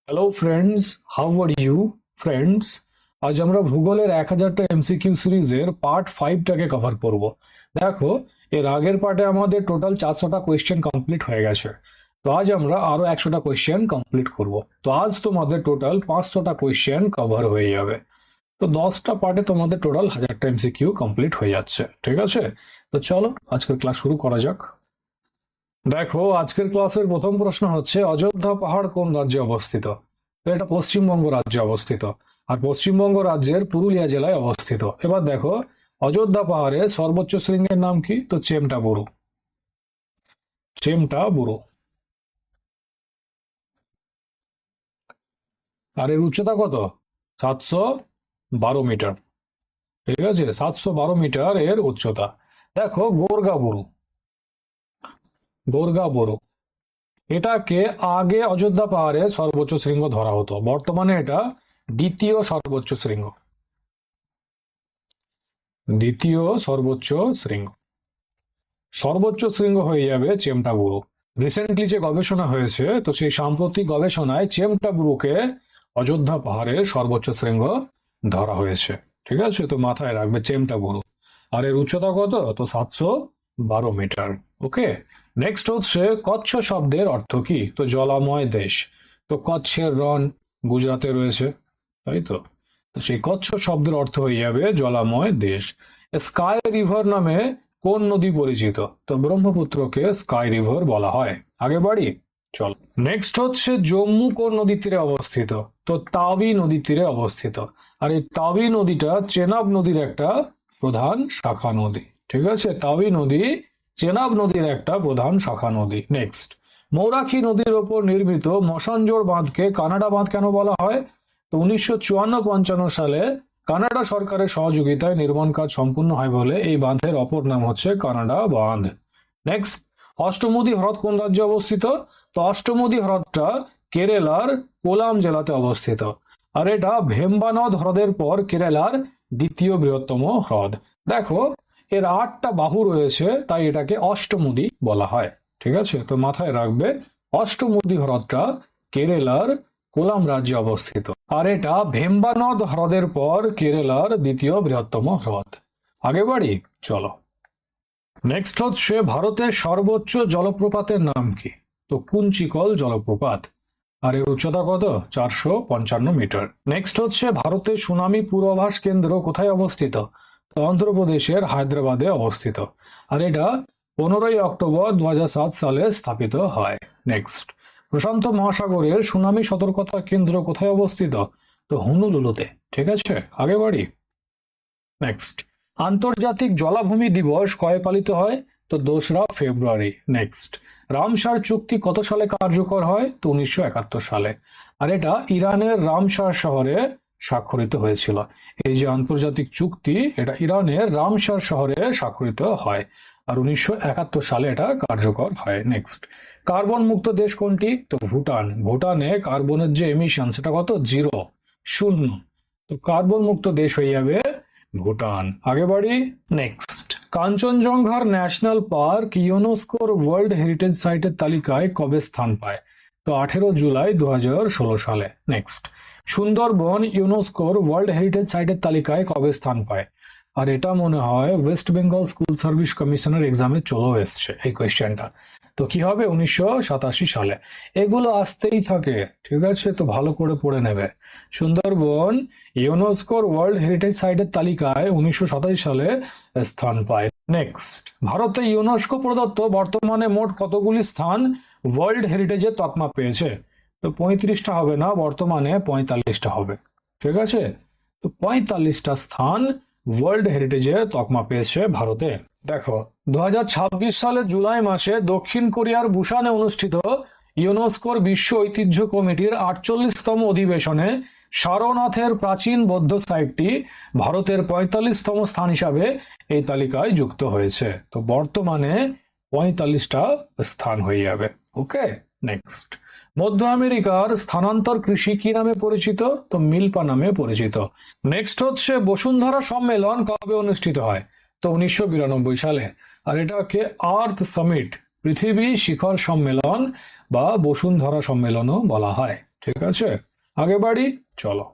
Hello friends, how are you friends? আজ আমরা ভূগোলের 1000টা এমসিকিউ সিরিজের পার্ট 5টাকে কভার করব। দেখো, এর আগের পার্টে আমাদের টোটাল 400টা কোয়েশ্চেন কমপ্লিট হয়ে গেছে। তো আজ আমরা আরো 100টা কোয়েশ্চেন কমপ্লিট করব। তো আজ তোমাদের টোটাল 500টা কোয়েশ্চেন কভার হয়ে যাবে। তো 10টা পার্টে তোমাদের টোটাল 1000টা এমসিকিউ কমপ্লিট হয়ে যাচ্ছে, ঠিক আছে? তো চলো আজকের ক্লাস শুরু করা যাক। দেখো, আজকের ক্লাসের প্রথম প্রশ্ন হচ্ছে অযোধ্যা পাহাড় কোন রাজ্যে অবস্থিত? তো এটা পশ্চিমবঙ্গ রাজ্যে অবস্থিত, আর পশ্চিমবঙ্গ রাজ্যের পুরুলিয়া জেলায় অবস্থিত। এবার দেখো, অযোধ্যা পাহাড়ের সর্বোচ্চ শৃঙ্গের নাম কি? তো চেমটা বুরু। চেমটা বুরু। আর এর উচ্চতা কত? 712 মিটার। ঠিক আছে, 712 মিটার এর উচ্চতা। দেখো, গোর্গা বুরু। গোর্গা বুরু, এটাকে আগে অযোধ্যা পাহাড়ের সর্বোচ্চ শৃঙ্গ ধরা হতো, বর্তমানে এটা দ্বিতীয় সর্বোচ্চ শৃঙ্গ। দ্বিতীয় সর্বোচ্চ শৃঙ্গ। সর্বোচ্চ শৃঙ্গ হয়ে যাবে চেমটা বুরু। রিসেন্টলি যে গবেষণা হয়েছে, তো সেই সাম্প্রতিক গবেষণায় চেমটা বুরুকে অযোধ্যা পাহাড়ের সর্বোচ্চ শৃঙ্গ ধরা হয়েছে। ঠিক আছে, তো মাথায় রাখবে চেমটা বুরু। আর এর উচ্চতা কত? তো 712 মিটার। ওকে। নেক্সট হচ্ছে কচ্ছ শব্দের অর্থ কি? তো জলাময় দেশ। তো কচ্ছের রন গুজরাটে রয়েছে, তাই তো? তো সেই কচ্ছ শব্দের অর্থ হয়ে যাবে জলাময় দেশ। স্কাই রিভার নামে কোন নদী পরিচিত? তো ব্রহ্মপুত্রকে স্কাই রিভার বলা হয়। আগে বাড়ি, চল। নেক্সট হচ্ছে জম্মু কোন নদীর তীরে অবস্থিত? তো তাবি নদীর তীরে অবস্থিত। আর এই তাবি নদীটা চেনাব নদীর একটা প্রধান শাখা নদী। ঠিক আছে, তাবি নদী চেনাব নদীর একটা প্রধান শাখা নদী। নেক্সট, মৌরাখী নদীর ওপর নির্মিত মসানজোড় বাঁধকে কানাডা বাঁধ কেন বলা হয়? তো 1954-55 সালে কানাডা সরকারের সহযোগিতায় নির্মাণ কাজ সম্পূর্ণ হয় বলে এই বাঁধের অপর নাম হচ্ছে কানাডা বাঁধ। নেক্সট, অষ্টমুদি হ্রদ কোন রাজ্যে অবস্থিত? তো অষ্টমুদি হ্রদটা কেরালার কোলাম জেলাতে অবস্থিত। আর এটা ভেম্বানদ হ্রদের পর কেরালার দ্বিতীয় বৃহত্তম হ্রদ। দেখো, এর 8টা বাহু রয়েছে, তাই এটাকে অষ্টমুদি বলা হয়। ঠিক আছে, তো মাথায় রাখবে অষ্টমুদি হ্রদটা কেরালার কোলাম রাজ্যে অবস্থিত। আর এটা ভেম্বানদ হ্রদের পর কেরালার দ্বিতীয় বৃহত্তম হ্রদ। আগে বাড়ি, চলো। নেক্সট হচ্ছে ভারতের সর্বোচ্চ জলপ্রপাতের নাম কি? তো কুঞ্চিকল জলপ্রপাত। আর এর উচ্চতা কত? 455 মিটার। নেক্সট হচ্ছে ভারতের সুনামি পূর্বাভাস কেন্দ্র কোথায় অবস্থিত? তো অন্ধ্রপ্রদেশের হায়দ্রাবাদে অবস্থিত। আর এটা 15ই অক্টোবর 2007 সালে স্থাপিত হয়। নেক্সট, প্রশান্ত মহাসাগরের সুনামি সতর্কতা কেন্দ্র কোথায় অবস্থিত? তো হনুলুলুতে। ঠিক আছে, আগে বাড়ি। নেক্সট, আন্তর্জাতিক জলাভূমি দিবস কবে পালিত হয়? তো 2রা ফেব্রুয়ারি। নেক্সট, রামসার চুক্তি কত সালে কার্যকর হয়? তো 1971 সালে। আর এটা ইরানের রামসার শহরে স্বাক্ষরিত হয়েছিল। এই যে আন্তর্জাতিক চুক্তি, এটা ইরানের রামসার শহরে স্বাক্ষরিত হয়, আর 1971 সালে এটা কার্যকর হয়। নেক্সট, কার্বন মুক্ত দেশ কোনটি? তো ভুটান। ভুটানে কার্বনের যে এমিশন সেটা কত? 0, 0। তো কার্বন মুক্ত দেশ হয়ে যাবে ভুটান। আগে বাড়ি। নেক্সট, কাঞ্চনজঙ্ঘার ন্যাশনাল পার্ক ইউনেস্কোর ওয়ার্ল্ড হেরিটেজ সাইটের তালিকায় কবে স্থান পায়? তো 18 জুলাই 2016 সালে। নেক্সট, সুন্দরবন ইউনেস্কোর ওয়ার্ল্ড হেরিটেজ সাইটের তালিকায় কবে স্থান পায়? আর এটা মনে হয় ওয়েস্ট বেঙ্গল স্কুল সার্ভিস কমিশনের এক্সামে চলেও এসছে এই কোয়েশ্চেনটা। তো কি হবে? 1987 সালে। এগুলো আসতেই থাকে, ঠিক আছে, তো ভালো করে পড়ে নেবে। সুন্দরবন ইউনেস্কোর ওয়ার্ল্ড হেরিটেজ সাইটের তালিকায় 1927 সালে স্থান পায়। নেক্সট, ভারতে ইউনেস্কো প্রদত্ত বর্তমানে মোট কতগুলি স্থান ওয়ার্ল্ড হেরিটেজের তকমা পেয়েছে? তো 35টা হবে না, বর্তমানে 45টা হবে। ঠিক আছে, তো 45টা স্থান ওয়ার্ল্ড হেরিটেজের তকমা পেয়েছে ভারতে। দেখো, 2026 সালের জুলাই মাসে দক্ষিণ কোরিয়ার বুসানে অনুষ্ঠিত ইউনেস্কোর বিশ্ব ঐতিহ্য কমিটির 48তম অধিবেশনে সারনাথের প্রাচীন বৌদ্ধ সাইটটি ভারতের 45তম স্থান হিসাবে এই তালিকায় যুক্ত হয়েছে। তো বর্তমানে 45টা স্থান হয়ে যাবে। ওকে। নেক্সট, মধ্য আমেরিকার স্থানান্তর কৃষি কি নামে পরিচিত? তো মিল্পা নামে পরিচিত। নেক্সট হচ্ছে বসুন্ধরা সম্মেলন কবে অনুষ্ঠিত হয়? তো 1992 সালে। আর এটাকে আর্থ সামিট, পৃথিবী শিখর সম্মেলন বা বসুন্ধরা সম্মেলনও বলা হয়। ঠিক আছে, আগে বাড়ি, চলো।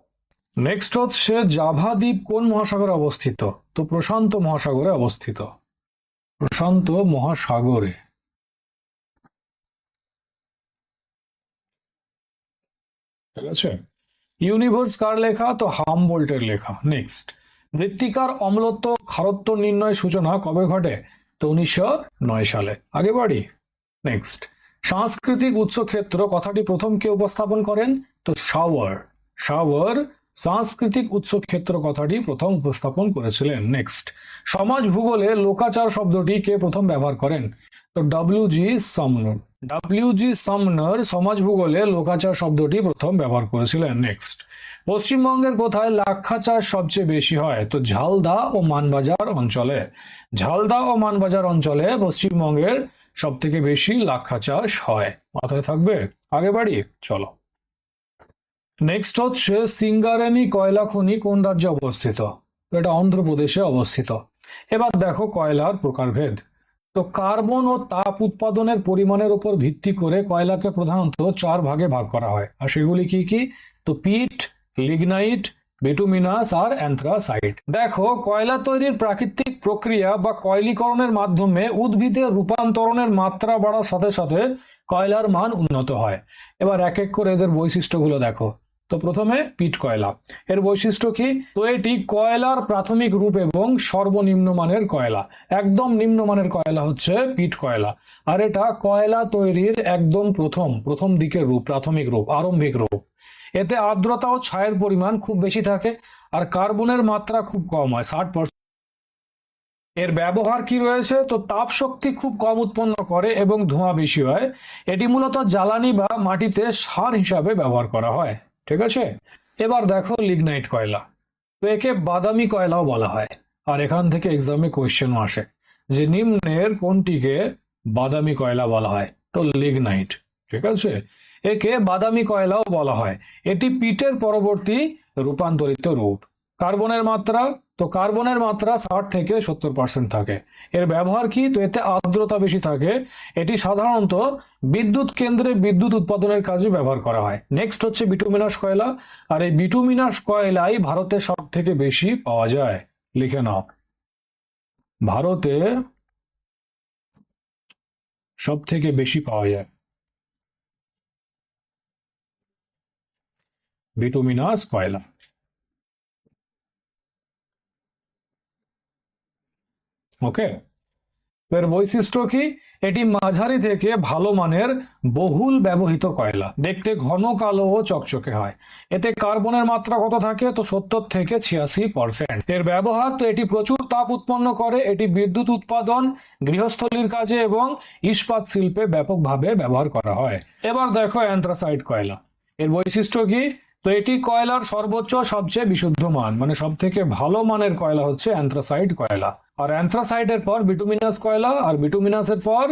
নেক্সট হচ্ছে জাভা দ্বীপ কোন মহাসাগরে অবস্থিত? তো প্রশান্ত মহাসাগরে অবস্থিত, প্রশান্ত মহাসাগরে। ঠিক আছে, ইউনিভার্স কার লেখা? তো হামবোল্টের লেখা। নেক্সট, মৃত্তিকার অম্লত্ব ক্ষারত্ব নির্ণয় সূচনা কবে ঘটে? তো 1909 সালে, আগে বাড়ি। নেক্সট, সাংস্কৃতিক উৎসক্ষেত্র কথাটি প্রথম কে উপস্থাপন করেন? তো শাওয়ার, শাওয়ার সাংস্কৃতিক উৎসক্ষেত্র কথাটি প্রথম উপস্থাপন করেছিলেন। নেক্সট, সমাজ ভূগোলে লোকাচার শব্দটি কে প্রথম ব্যবহার করেন? তো ডব্লিউ.জি. সামনার, ডব্লিউ.জি. সামনার সমাজ ভূগোলে লোকাচার শব্দটি প্রথম ব্যবহার করেছিলেন। নেক্সট, পশ্চিমবঙ্গের কোথায় লাক্ষা চাষ সবচেয়ে বেশি হয়? তো ঝালদা ও মানবাজার অঞ্চলে, ঝালদা ও মানবাজার অঞ্চলে পশ্চিমবঙ্গের সব থেকে বেশি লাক্ষা চাষ হয়, মাথায় থাকবে। আগে বাড়ি, চলো। নেক্সট হচ্ছে সিঙ্গারেনি কয়লা খনি কোন রাজ্যে অবস্থিত? তো এটা অন্ধ্রপ্রদেশে অবস্থিত। এবার দেখো কয়লার প্রকারভেদ। তো কার্বন ও তাপ উৎপাদনের পরিমাণের উপর ভিত্তি করে কয়লাকে প্রধানত 4 ভাগে ভাগ করা হয়, আর সেগুলি কি কি? তো পিট, লিগনাইট, বিটুমিনাস আর অ্যান্থ্রাসাইট। দেখো, কয়লা তৈরির প্রাকৃতিক প্রক্রিয়া বা কয়লীকরণের মাধ্যমে উদ্ভিদের রূপান্তরণের মাত্রা বাড়ার সাথে সাথে কয়লার মান উন্নত হয়। এবার এক এক করে এদের বৈশিষ্ট্যগুলো দেখো। তো প্রথমে পিট কয়লা, এর বৈশিষ্ট্য কি? তো এটি কয়লার প্রাথমিক রূপ এবং সর্বনিম্ন মানের কয়লা। একদম নিম্নমানের কয়লা হচ্ছে পিট কয়লা, আর এটা কয়লা তৈরির একদম প্রথম দিকের রূপ, প্রাথমিক রূপ, আরম্ভিক রূপ। এতে আর্দ্রতা ও ছায়ের পরিমাণ খুব বেশি থাকে, আর কার্বনের মাত্রা খুব কম হয়, 60%। এর ব্যবহার কি রয়েছে? তো তাপ শক্তি খুব কম উৎপন্ন করে এবং ধোঁয়া বেশি হয়। এটি মূলত জ্বালানি বা মাটিতে সার হিসাবে ব্যবহার করা হয়। ঠিক আছে, এবার দেখো লিগনাইট কয়লা। তো একে বাদামি কয়লাও বলা হয়, আর এখান থেকে এক্সামে কোয়েশ্চেনও আসে যে নিম্নের কোনটিকে বাদামি কয়লা বলা হয়? তো লিগনাইট। ঠিক আছে, একে বাদামি কয়লাও বলা হয়। এটি পিটের পরবর্তী রূপান্তরিত রূপ। কার্বনের মাত্রা, তো কার্বনের মাত্রা 60 থেকে 70% থাকে। এর ব্যবহার কি? তো এতে আর্দ্রতা বেশি থাকে। এটি সাধারণত বিদ্যুৎ কেন্দ্রে বিদ্যুৎ উৎপাদনের কাজে ব্যবহার করা হয়। নেক্সট হচ্ছে বিটুমিনাস কয়লা, আর এই বিটুমিনাস কয়লাই ভারতে সব থেকে বেশি পাওয়া যায়। লিখে নাও, ভারতে সব থেকে বেশি পাওয়া যায় বিটুমিনাস কয়লা। ওকে, এর বৈশিষ্ট্য কি? এটি মাঝারি থেকে ভালো মানের বহুল ব্যবহৃত কয়লা, দেখতে ঘন কালো ও চকচকে হয়। এতে কার্বনের মাত্রা কত থাকে? তো 70 থেকে 86%। এর ব্যবহার, তো এটি প্রচুর তাপ উৎপন্ন করে। এটি বিদ্যুৎ উৎপাদন, গৃহস্থলীর কাজে এবং ইস্পাত শিল্পে ব্যাপকভাবে ব্যবহার করা হয়। এবার দেখো অ্যান্থ্রাসাইট কয়লা, এর বৈশিষ্ট্য কি? তো এটি কয়লার সর্বোচ্চ সবচেয়ে বিশুদ্ধ মান, মানে সব থেকে ভালো মানের কয়লা হচ্ছে অ্যান্থ্রাসাইট কয়লা। আর অ্যান্থ্রাসাইটের পর বিটুমিনাস কয়লা, আর বিটুমিনাসের পর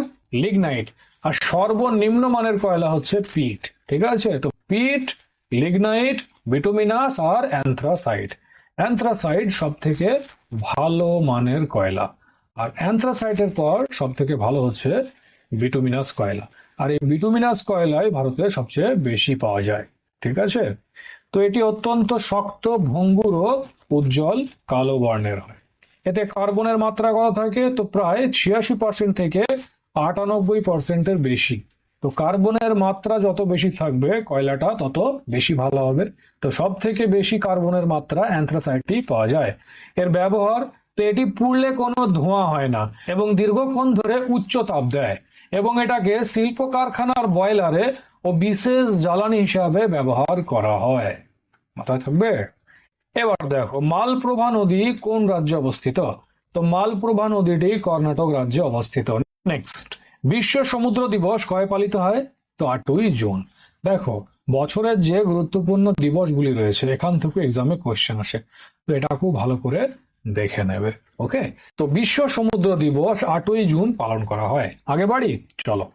লিগনাইট, আর সর্বনিম্ন মানের কয়লা হচ্ছে পিট। ঠিক আছে, তো পিট, লিগনাইট, বিটুমিনাস আর অ্যান্থ্রাসাইট। অ্যান্থ্রাসাইট সব থেকে ভালো মানের কয়লা, আর অ্যান্থ্রাসাইটের পর সব থেকে ভালো হচ্ছে বিটুমিনাস কয়লা। আর এই বিটুমিনাস কয়লাই ভারতে সবচেয়ে বেশি পাওয়া যায়। ঠিক আছে, তো এটি অত্যন্ত শক্ত, ভঙ্গুর ও উজ্জ্বল কালো বর্ণের হয়। এতে কার্বনের মাত্রা কত থাকে? তো প্রায় 86% থেকে 98%-এর বেশি। তো কার্বনের মাত্রা যত বেশি থাকবে কয়লাটা তত বেশি ভালো হবে। তো সব থেকে বেশি কার্বনের মাত্রা অ্যান্থ্রাসাইটই পাওয়া যায়। এর ব্যবহার, তো এটি পুড়লে কোনো ধোঁয়া হয় না এবং দীর্ঘক্ষণ ধরে উচ্চ তাপ দেয়, এবং এটাকে শিল্প কারখানার বয়লারে ও বিশেষ জ্বালানি হিসাবে ব্যবহার করা হয়। মাথায় থাকবে। এবার দেখো মালপ্রভা নদী কোন রাজ্যে অবস্থিত? তো মালপ্রভা নদীটি কর্ণাটক রাজ্যে অবস্থিত। নেক্সট, বিশ্ব সমুদ্র দিবস কবে পালিত হয়? তো 8ই জুন। দেখো, বছরের যে গুরুত্বপূর্ণ দিবসগুলি রয়েছে এখান থেকে এক্সামে কোয়েশ্চেন আসে, তো এটা খুব ভালো করে দেখে নেবে। ওকে, তো বিশ্ব সমুদ্র দিবস 8ই জুন পালন করা হয়। আগে বাড়ি, চলো।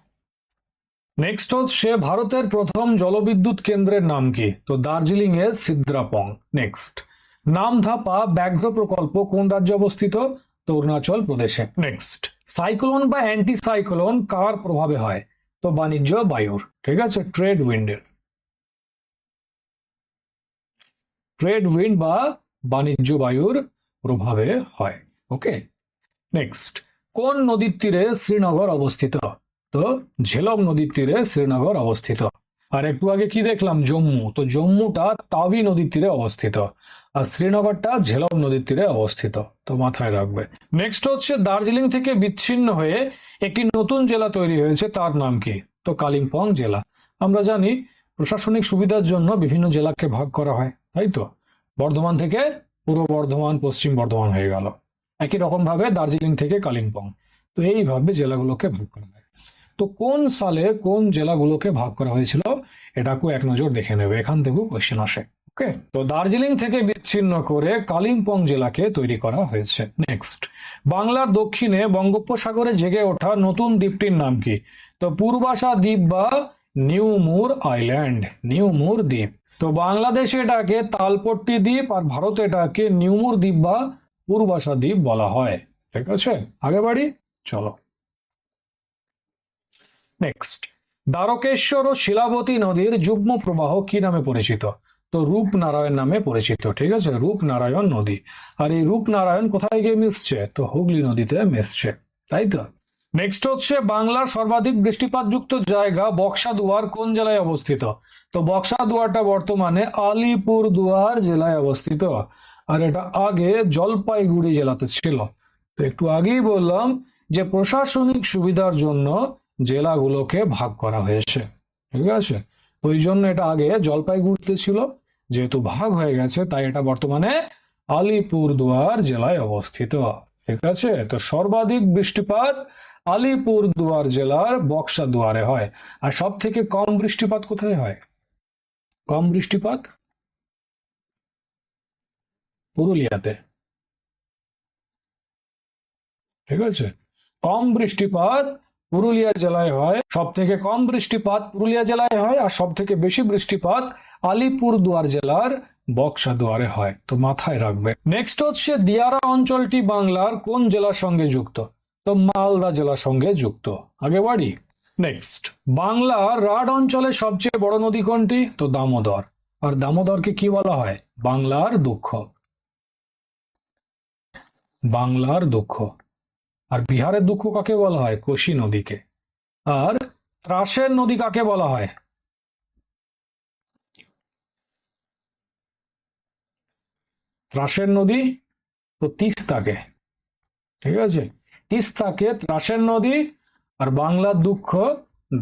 নেক্সট হচ্ছে ভারতের প্রথম জলবিদ্যুৎ কেন্দ্রের নাম কি? তো দার্জিলিং এর সিদ্রাপং। নেক্সট, নামধাপা ব্যাঘ্র প্রকল্প কোন রাজ্যে অবস্থিত? তো অরুণাচল প্রদেশে। নেক্সট, সাইক্লোন বা অ্যান্টি সাইক্লোন কার প্রভাবে হয়? তো বাণিজ্য বায়ুর। ঠিক আছে, ট্রেড উইন্ডের। ট্রেড উইন্ড বা বাণিজ্য বায়ুর প্রভাবে হয়। ওকে, নেক্সট, কোন নদীর তীরে শ্রীনগর অবস্থিত? তো ঝেলম নদীর তীরে শ্রীনগর অবস্থিত। আর একটু আগে কি দেখলাম, জম্মু, তো জম্মুটা তাবি নদীর তীরে অবস্থিত, আর শ্রীনগরটা ঝেলম নদীর তীরে অবস্থিত, তো মাথায় রাখবে। নেক্সট হচ্ছে দার্জিলিং থেকে বিচ্ছিন্ন হয়ে একটি নতুন জেলা তৈরি হয়েছে, তার নাম কি? তো কালিম্পং জেলা। আমরা জানি প্রশাসনিক সুবিধার জন্য বিভিন্ন জেলাকে ভাগ করা হয়, তাই তো? বর্ধমান থেকে পূর্ব বর্ধমান, পশ্চিম বর্ধমান হয়ে গেল। একই রকম ভাবে দার্জিলিং থেকে কালিম্পং। তো এইভাবে জেলাগুলোকে ভাগ করা হয়। তো কোন সালে কোন জেলাগুলোকে ভাগ করা হয়েছিল, এটাকেও এক নজর দেখে নেবে, এখান থেকেও কোয়েশ্চেন আসে। ওকে, তো দার্জিলিং থেকে বিচ্ছিন্ন করে কালিম্পং জেলাকে তৈরি করা হয়েছে। নেক্সট, বাংলার দক্ষিণে বঙ্গোপসাগরে জেগে ওঠা নতুন দ্বীপটির নাম কি? তো পূর্বাশা দ্বীপ বা নিউ মুর আইল্যান্ড, নিউ মুর দ্বীপ। তো বাংলাদেশে এটাকে তালপট্টি দ্বীপ, আর ভারতে এটাকে নিউমুর দ্বীপ বা পূর্বাশা দ্বীপ বলা হয়। ঠিক আছে, আগে বাড়ি, চলো। নেক্সট, দ্বারকেশ্বর ও শিলাবতী নদীর যুগ্ম প্রবাহ কি নামে পরিচিত? তো রূপনারায়ণ নামে পরিচিত। ঠিক আছে, রূপনারায়ণ নদী। আর এই রূপনারায়ণ কোথায় গিয়ে মিশছে? তো হুগলি নদীতে মিশছে, তাই তো? নেক্সট হচ্ছে বাংলার সর্বাধিক বৃষ্টিপাতযুক্ত জায়গা বক্সাদুয়ার কোন জেলায় অবস্থিত? তো বক্সাদুয়ারটা বর্তমানে আলিপুরদুয়ার জেলায় অবস্থিত, আর এটা আগে জলপাইগুড়ি জেলাতে ছিল। তো একটু আগেই বললাম যে প্রশাসনিক সুবিধার জন্য জেলাগুলোকে ভাগ করা হয়েছে। ঠিক আছে, ওই জন্য এটা আগে জলপাইগুড়িতে ছিল, যেহেতু ভাগ হয়ে গেছে তাই এটা বর্তমানে আলিপুরদুয়ার জেলায় অবস্থিত। ঠিক আছে, তো সর্বাধিক বৃষ্টিপাত আলিপুরদুয়ার জেলার বক্সাদুয়ারে হয়। আর সব থেকে কম বৃষ্টিপাত কোথায় হয়? কম বৃষ্টিপাত পুরুলিয়াতে। ঠিক আছে, কম বৃষ্টিপাত পুরুলিয়া জেলায় হয়, সব থেকে কম বৃষ্টিপাত পুরুলিয়া জেলায় হয়, আর সব থেকে বেশি বৃষ্টিপাত আলিপুরদুয়ার জেলার বক্সাদুয়ারে হয়। তো মাথায় রাখবে। নেক্সট হচ্ছে দিয়ারা অঞ্চলটি বাংলার কোন জেলার সঙ্গে যুক্ত? তো মালদা জেলার সঙ্গে যুক্ত। আগে বাড়ি। নেক্সট, বাংলার রাঢ় অঞ্চলে সবচেয়ে বড় নদী কোনটি? তো দামোদর। আর দামোদরকে কি বলা হয়? বাংলার দুঃখ, বাংলার দুঃখ। আর বিহারের দুঃখ কাকে বলা হয়? কোশি নদীকে। আর ত্রাসের নদী কাকে বলা হয়? ত্রাসের নদী তো তিস্তাকে। ঠিক আছে, তিস্তাকে ত্রাসের নদী, আর বাংলার দুঃখ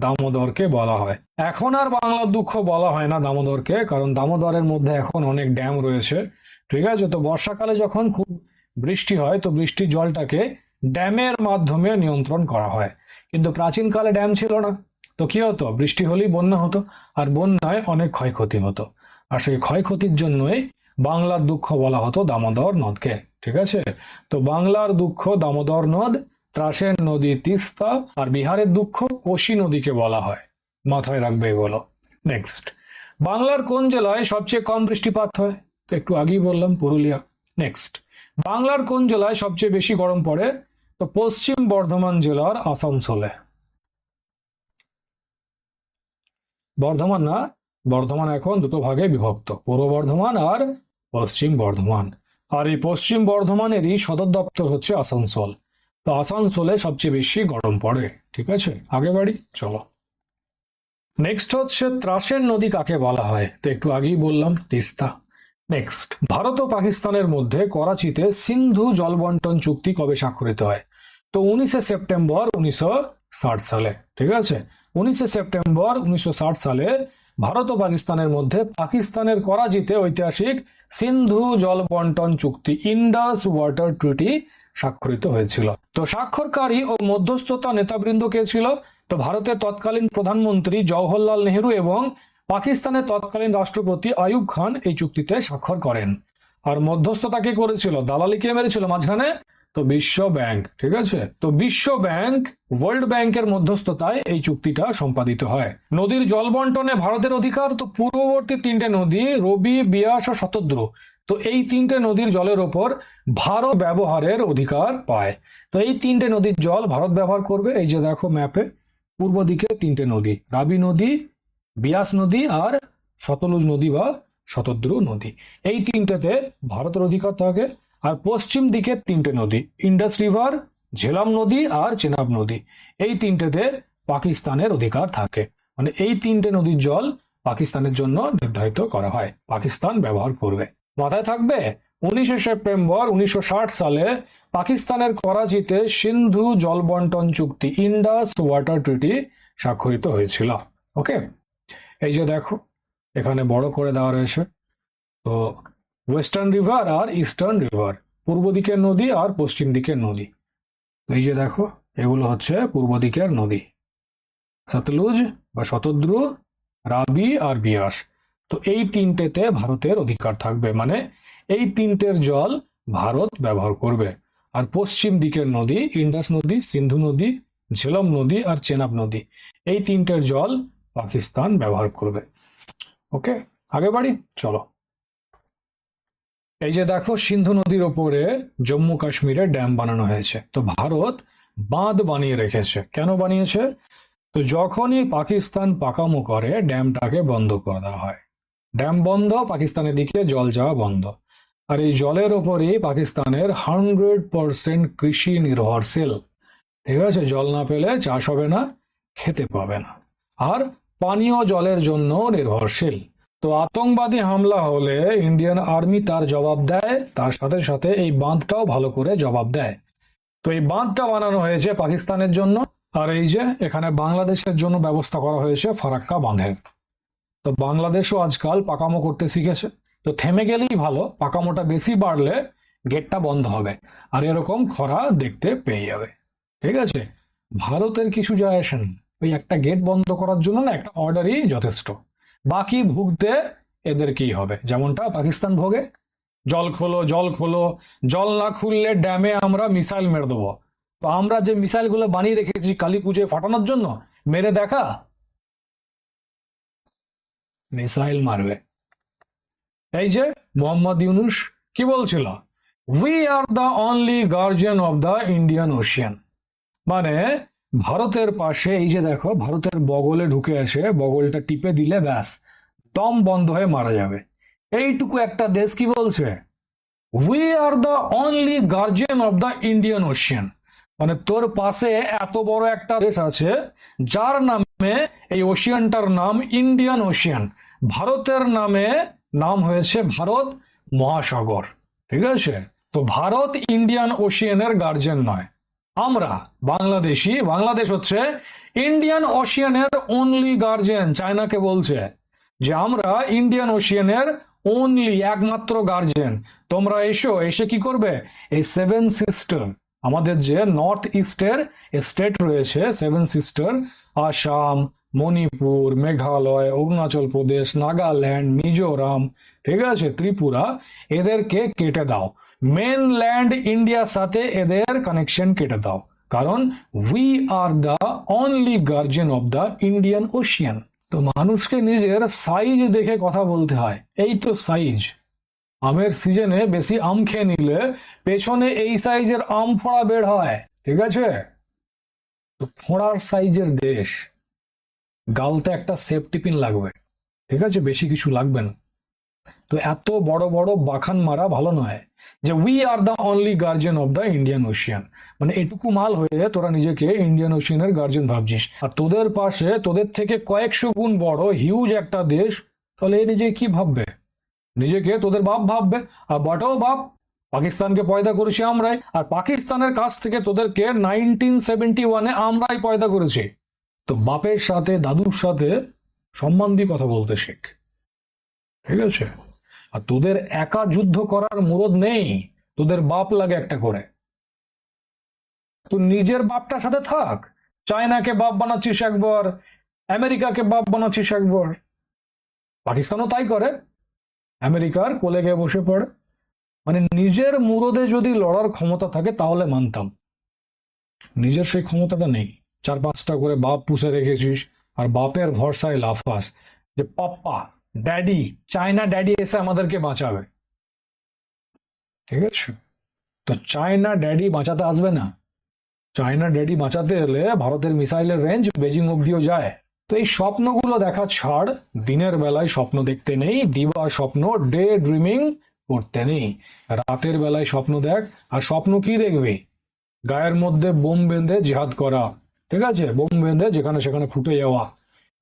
দামোদরকে বলা হয়। এখন আর বাংলার দুঃখ বলা হয় না দামোদরকে, কারণ দামোদরের মধ্যে এখন অনেক ড্যাম রয়েছে। ঠিক আছে, তো বর্ষাকালে যখন খুব বৃষ্টি হয় তো বৃষ্টির জলটাকে ড্যামের মাধ্যমে নিয়ন্ত্রণ করা হয়। কিন্তু প্রাচীনকালে ড্যাম ছিল না, তো কি হতো? বৃষ্টি হলেই বন্যা হতো, আর বন্যায় অনেক ক্ষয়ক্ষতি হতো। আর সেই ক্ষয়ক্ষতির জন্যই বাংলার দুঃখ বলা হতো দামোদর নদকে। ঠিক আছে, তো বাংলার দুঃখ দামোদর নদ, ত্রাসের নদী তিস্তা, আর বিহারের দুঃখ কোশি নদীকে বলা হয়। মাথায় রাখবে এগুলো। নেক্সট, বাংলার কোন জেলায় সবচেয়ে কম বৃষ্টিপাত হয়? তো একটু আগেই বললাম, পুরুলিয়া। নেক্সট, বাংলার কোন জেলায় সবচেয়ে বেশি গরম পড়ে? তো পশ্চিম বর্ধমান জেলার আসানসোলে। বর্ধমান না, বর্ধমান এখন দুটো ভাগে বিভক্ত, পূর্ব বর্ধমান আর পশ্চিম বর্ধমান। আর এই পশ্চিম বর্ধমানেরই সদর দপ্তর হচ্ছে আসানসোল। তো আসানসোলে সবচেয়ে বেশি গরম পড়ে। ঠিক আছে, আগে বাড়ি, চলো। নেক্সট হচ্ছে ত্রাসের নদী কাকে বলা হয়? তো একটু আগেই বললাম, তিস্তা। নেক্সট, ভারত ও পাকিস্তানের মধ্যে করাচিতে সিন্ধু জল বন্টন চুক্তি কবে স্বাক্ষরিত হয়? তো 19শে সেপ্টেম্বর 1960 সালে। ঠিক আছে, 19শে সেপ্টেম্বর 1960 সালে ভারত ও পাকিস্তানের মধ্যে পাকিস্তানের করাচিতে ঐতিহাসিক সিন্ধু জল বন্টন চুক্তি, ইন্ডাস ওয়াটার ট্রিটি স্বাক্ষরিত হয়েছিল। তো স্বাক্ষরকারী ও মধ্যস্থতা নেতাবৃন্দ কে ছিল? তো ভারতের তৎকালীন প্রধানমন্ত্রী জওহরলাল নেহেরু এবং পাকিস্তানের তৎকালীন রাষ্ট্রপতি আইয়ুব খান এই চুক্তিতে স্বাক্ষর করেন। আর মধ্যস্থতা কে করেছিল? দালালি কে মেরেছিল মাঝখানে? তো বিশ্ব ব্যাংক। ঠিক আছে, তো বিশ্ব ব্যাংক, ওয়ার্ল্ড ব্যাংকের মধ্যস্থতায় এই চুক্তিটা সম্পাদিত হয়। নদীর জল বন্টনে ভারতের অধিকার, তো পূর্ববর্তী তিনটে নদী রবি, বিয়াস ও শতদ্রু, তো এই তিনটে নদীর জলের ওপর ভারত ব্যবহারের অধিকার পায়। তো এই তিনটে নদীর জল ভারত ব্যবহার করবে। এই যে দেখো ম্যাপে, পূর্ব দিকে তিনটে নদী, রাবি নদী, বিয়াস নদী আর সতলুজ নদী বা শতদ্রু নদী। এই তিনটেতে ভারতের অধিকার থাকে। আর পশ্চিম দিকে তিনটে নদী, ইন্ডাস রিভার, ঝেলাম নদী আর চেনাব নদী, এই তিনটেতে পাকিস্তানের অধিকার থাকে। মানে এই তিনটে নদীর জল পাকিস্তানের জন্য নির্ধারিত করা হয়, পাকিস্তান ব্যবহার করবে। মাথায় থাকবে 19শে সেপ্টেম্বর 1960 সালে পাকিস্তানের করাচিতে সিন্ধু জল বন্টন চুক্তি, ইন্ডাস ওয়াটার ট্রিটি স্বাক্ষরিত হয়েছিল। ওকে, এই যে দেখো এখানে বড় করে দেওয়া রয়েছে। তো ওয়েস্টার্ন রিভার আর ইস্টার্ন রিভার, পূর্ব দিকের নদী আর পশ্চিম দিকের নদী। এই যে দেখো এগুলো হচ্ছে পূর্ব দিকের নদী, সতলুজ বা শতদ্রু, রাবি আর বিয়াস। তো এই তিনটেতে ভারতের অধিকার থাকবে, মানে এই তিনটের জল ভারত ব্যবহার করবে। আর পশ্চিম দিকের নদী, ইন্ডাস নদী, সিন্ধু নদী, ঝেলম নদী আর চেনাব নদী, এই তিনটের জল পাকিস্তান ব্যবহার করবে। ওকে, আগে বাড়ি, চলো। এই যে দেখো সিন্ধু নদীর ওপরে জম্মু কাশ্মীরে ড্যাম বানানো হয়েছে। তো ভারত বাঁধ বানিয়ে রেখেছে। কেন বানিয়েছে? তো যখনই পাকিস্তান পাকামো করে ড্যামটাকে বন্ধ করে দেওয়া হয়। ড্যাম বন্ধ, পাকিস্তানের দিকে জল যাওয়া বন্ধ। আর এই জলের ওপরেই পাকিস্তানের 100% কৃষি নির্ভরশীল। ঠিক আছে, জল না পেলে চাষ হবে না, খেতে পাবে না। আর পানীয় জলের জন্য নির্ভরশীল। তো আতঙ্কবাদী হামলা হলে ইন্ডিয়ান আর্মি তার জবাব দেয়, তার সাথে সাথে এই বাঁধটাও ভালো করে জবাব দেয়। তো এই বাঁধটা বানানো হয়েছে পাকিস্তানের জন্য। আর এই যে এখানে বাংলাদেশের জন্য ব্যবস্থা করা হয়েছে ফারাক্কা বাঁধের। তো বাংলাদেশও আজকাল পাকামো করতে শিখেছে। তো থেমে গেলেই ভালো, পাকামোটা বেশি বাড়লে গেটটা বন্ধ হবে আর এরকম খরা দেখতে পেয়ে যাবে। ঠিক আছে, ভারতের কিছু যায় আসে না, ওই একটা গেট বন্ধ করার জন্য না একটা অর্ডারই যথেষ্ট। বাকি ভুগতে এদের কি হবে, যেমনটা পাকিস্তান ভোগে। জল খোলো, জল খোলো, জল না খুললে ড্যামে আমরা মিসাইল মেরে দেবো। তো আমরা যে মিসাইলগুলো বানিয়ে রেখেছি কালী পুজোয় ফাটানোর জন্য, মেরে দেখা, মিসাইল মারবে। এই যে মোহাম্মদ ইউনুস কি বলছিল, we are the only guardian of the Indian Ocean. মানে ভারতের পাশে, এই যে দেখো ভারতের বগলে ঢুকে আছে, বগলটা টিপে দিলে ব্যাস দম বন্ধ হয়ে মারা যাবে। এইটুকু একটা দেশ কি বলছে, we are the only guardian of the Indian Ocean. মানে তোর পাশে এত বড় একটা দেশ আছে যার নামে, এই ওশিয়ানটার নাম ইন্ডিয়ান ওশিয়ান। ভারতের নামে নাম হয়েছে ভারত মহাসাগর। ঠিক আছে, তো ভারত ইন্ডিয়ান ওশিয়ানের গার্জিয়ান নয়, আমরা বাংলাদেশি। বাংলাদেশ হচ্ছে ইন্ডিয়ান ওশিয়ানের অনলি গার্জিয়ান। চায়নাকে বলছে যে আমরা ইন্ডিয়ান ওশিয়ানের অনলি, একমাত্র গার্জিয়ান। তোমরা এসে কি করবে, এই সেভেন সিস্টার, আমাদের যে নর্থ ইস্টের স্টেট রয়েছে সেভেন সিস্টার, আসাম, মণিপুর, মেঘালয়, অরুণাচল প্রদেশ, নাগাল্যান্ড, মিজোরাম, ঠিক আছে, ত্রিপুরা, এদেরকে কেটে দাও। মেনল্যান্ড ইন্ডিয়ার সাথে এদের কানেকশন কেটে দাও, কারণ we are the only guardian of the Indian Ocean. তো মানুষকে নিজের সাইজ দেখে কথা বলতে হয়। এই তো সাইজ, আমের সিজনে বেশি আম খেয়ে নিলে পেছনে এই সাইজের আম ফোড়া বের হয়। ঠিক আছে, তো ফোড়ার সাইজের দেশ, গালতে একটা সেফটি পিন লাগবে। ঠিক আছে, বেশি কিছু লাগবে না। তো এত বড় বড় বাখান মারা ভালো নয় যে we are the only guardian of the Indian Ocean. মানে এটুকু মাল হয়ে তোরা নিজেকে ইন্ডিয়ান ওশিয়ানের গার্জিয়ান ভাবছিস, আর তোদের পাশে তোদের থেকে কয়েকশো গুণ বড় হিউজ একটা দেশ, তাহলে এ নিজে কি ভাববে, নিজেকে তোদের বাপ ভাববে। আর বটাও বাপ, পাকিস্তানকে পয়দা করেছি আমরাই, আর পাকিস্তানের কাছ থেকে তোদেরকে 1971-এ আমরাই পয়দা করেছি। তো বাপের সাথে দাদুর সাথে সম্মান দিয়ে কথা বলতে শেখ। ঠিক আছে, আর তোদের একা যুদ্ধ করার মুরদ নেই, তোদের বাপ লাগে একটা করে। তো নিজের বাপটার সাথে থাক। চায়নাকে বাপ বানাচ্ছিস একবার, আমেরিকাকে বাপ বানাচ্ছিস একবার, পাকিস্তানও তাই করে, আমেরিকার কোলে গিয়ে বসে পড়ে। মানে নিজের মুরদে যদি লড়ার ক্ষমতা থাকে তাহলে মানতাম, নিজের সেই ক্ষমতাটা নেই। 4-5টা করে বাপ পুষে রেখেছিস আর বাপের ভরসায় লাফাস যে পাপ্পা, ড্যাডি, চায়না ড্যাডি এসে আমাদেরকে বাঁচাবে। ঠিক আছে, তো চায়না ড্যাডি বাঁচাতে আসবে না। চায়না ড্যাডি বাঁচাতে এলে ভারতের মিসাইলের রেঞ্জ বেজিং অব্দিও যায়। তো এই স্বপ্নগুলো দেখা ছাড়, দিনের বেলায় স্বপ্ন দেখতে নেই, দিবা স্বপ্ন ডে ড্রিমিং করতে নেই। রাতের বেলায় স্বপ্ন দেখ। আর স্বপ্ন কি দেখবি? গায়ের মধ্যে বোম বেঁধে জিহাদ করা, ঠিক আছে, বোম বেঁধে যেখানে সেখানে ফুটে যাওয়া।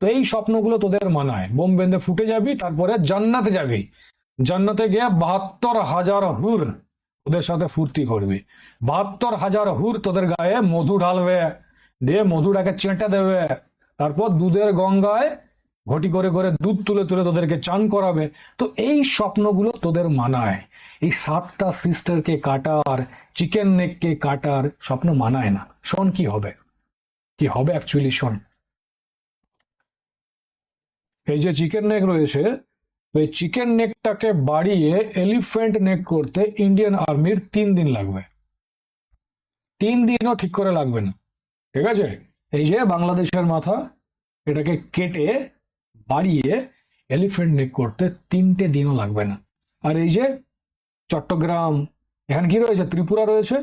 তো এই স্বপ্নগুলো তোদের মানায়? বোম বেঁধে ফুটে যাবি, তারপরে জান্নাতে যাবি, জান্নাতে গিয়ে 72,000 হুর ওদের সাথে ফুর্তি করবি। 72,000 হুর তোদের গায়ে মধু ঢালবে, দিয়ে মধুটাকে চেটে দেবে, তারপর দুধের গঙ্গায় ঘটি করে করে দুধ তুলে তুলে তোদেরকে চান করাবে। তো এই স্বপ্নগুলো তোদের মানায়? এই 7টা সিস্টারকে কাটার, চিকেন নেককে কাটার স্বপ্ন মানায় না। শোন কি হবে, কি হবে অ্যাকচুয়ালি শোন। এই যে চিকেন নেক রয়েছে, এই চিকেন নেকটাকে বাড়িয়ে এলিফ্যান্ট নেক করতে ইন্ডিয়ান আর্মির 3 দিন লাগবে। 3 দিনও ঠিক করে লাগবে না, ঠিক আছে। এই যে বাংলাদেশের মাথা, এটাকে কেটে বাড়িয়ে এলিফ্যান্ট নেক করতে 3টে দিনও লাগবে না। আর এই যে চট্টগ্রাম, এখানে কি রয়েছে, ত্রিপুরা রয়েছে,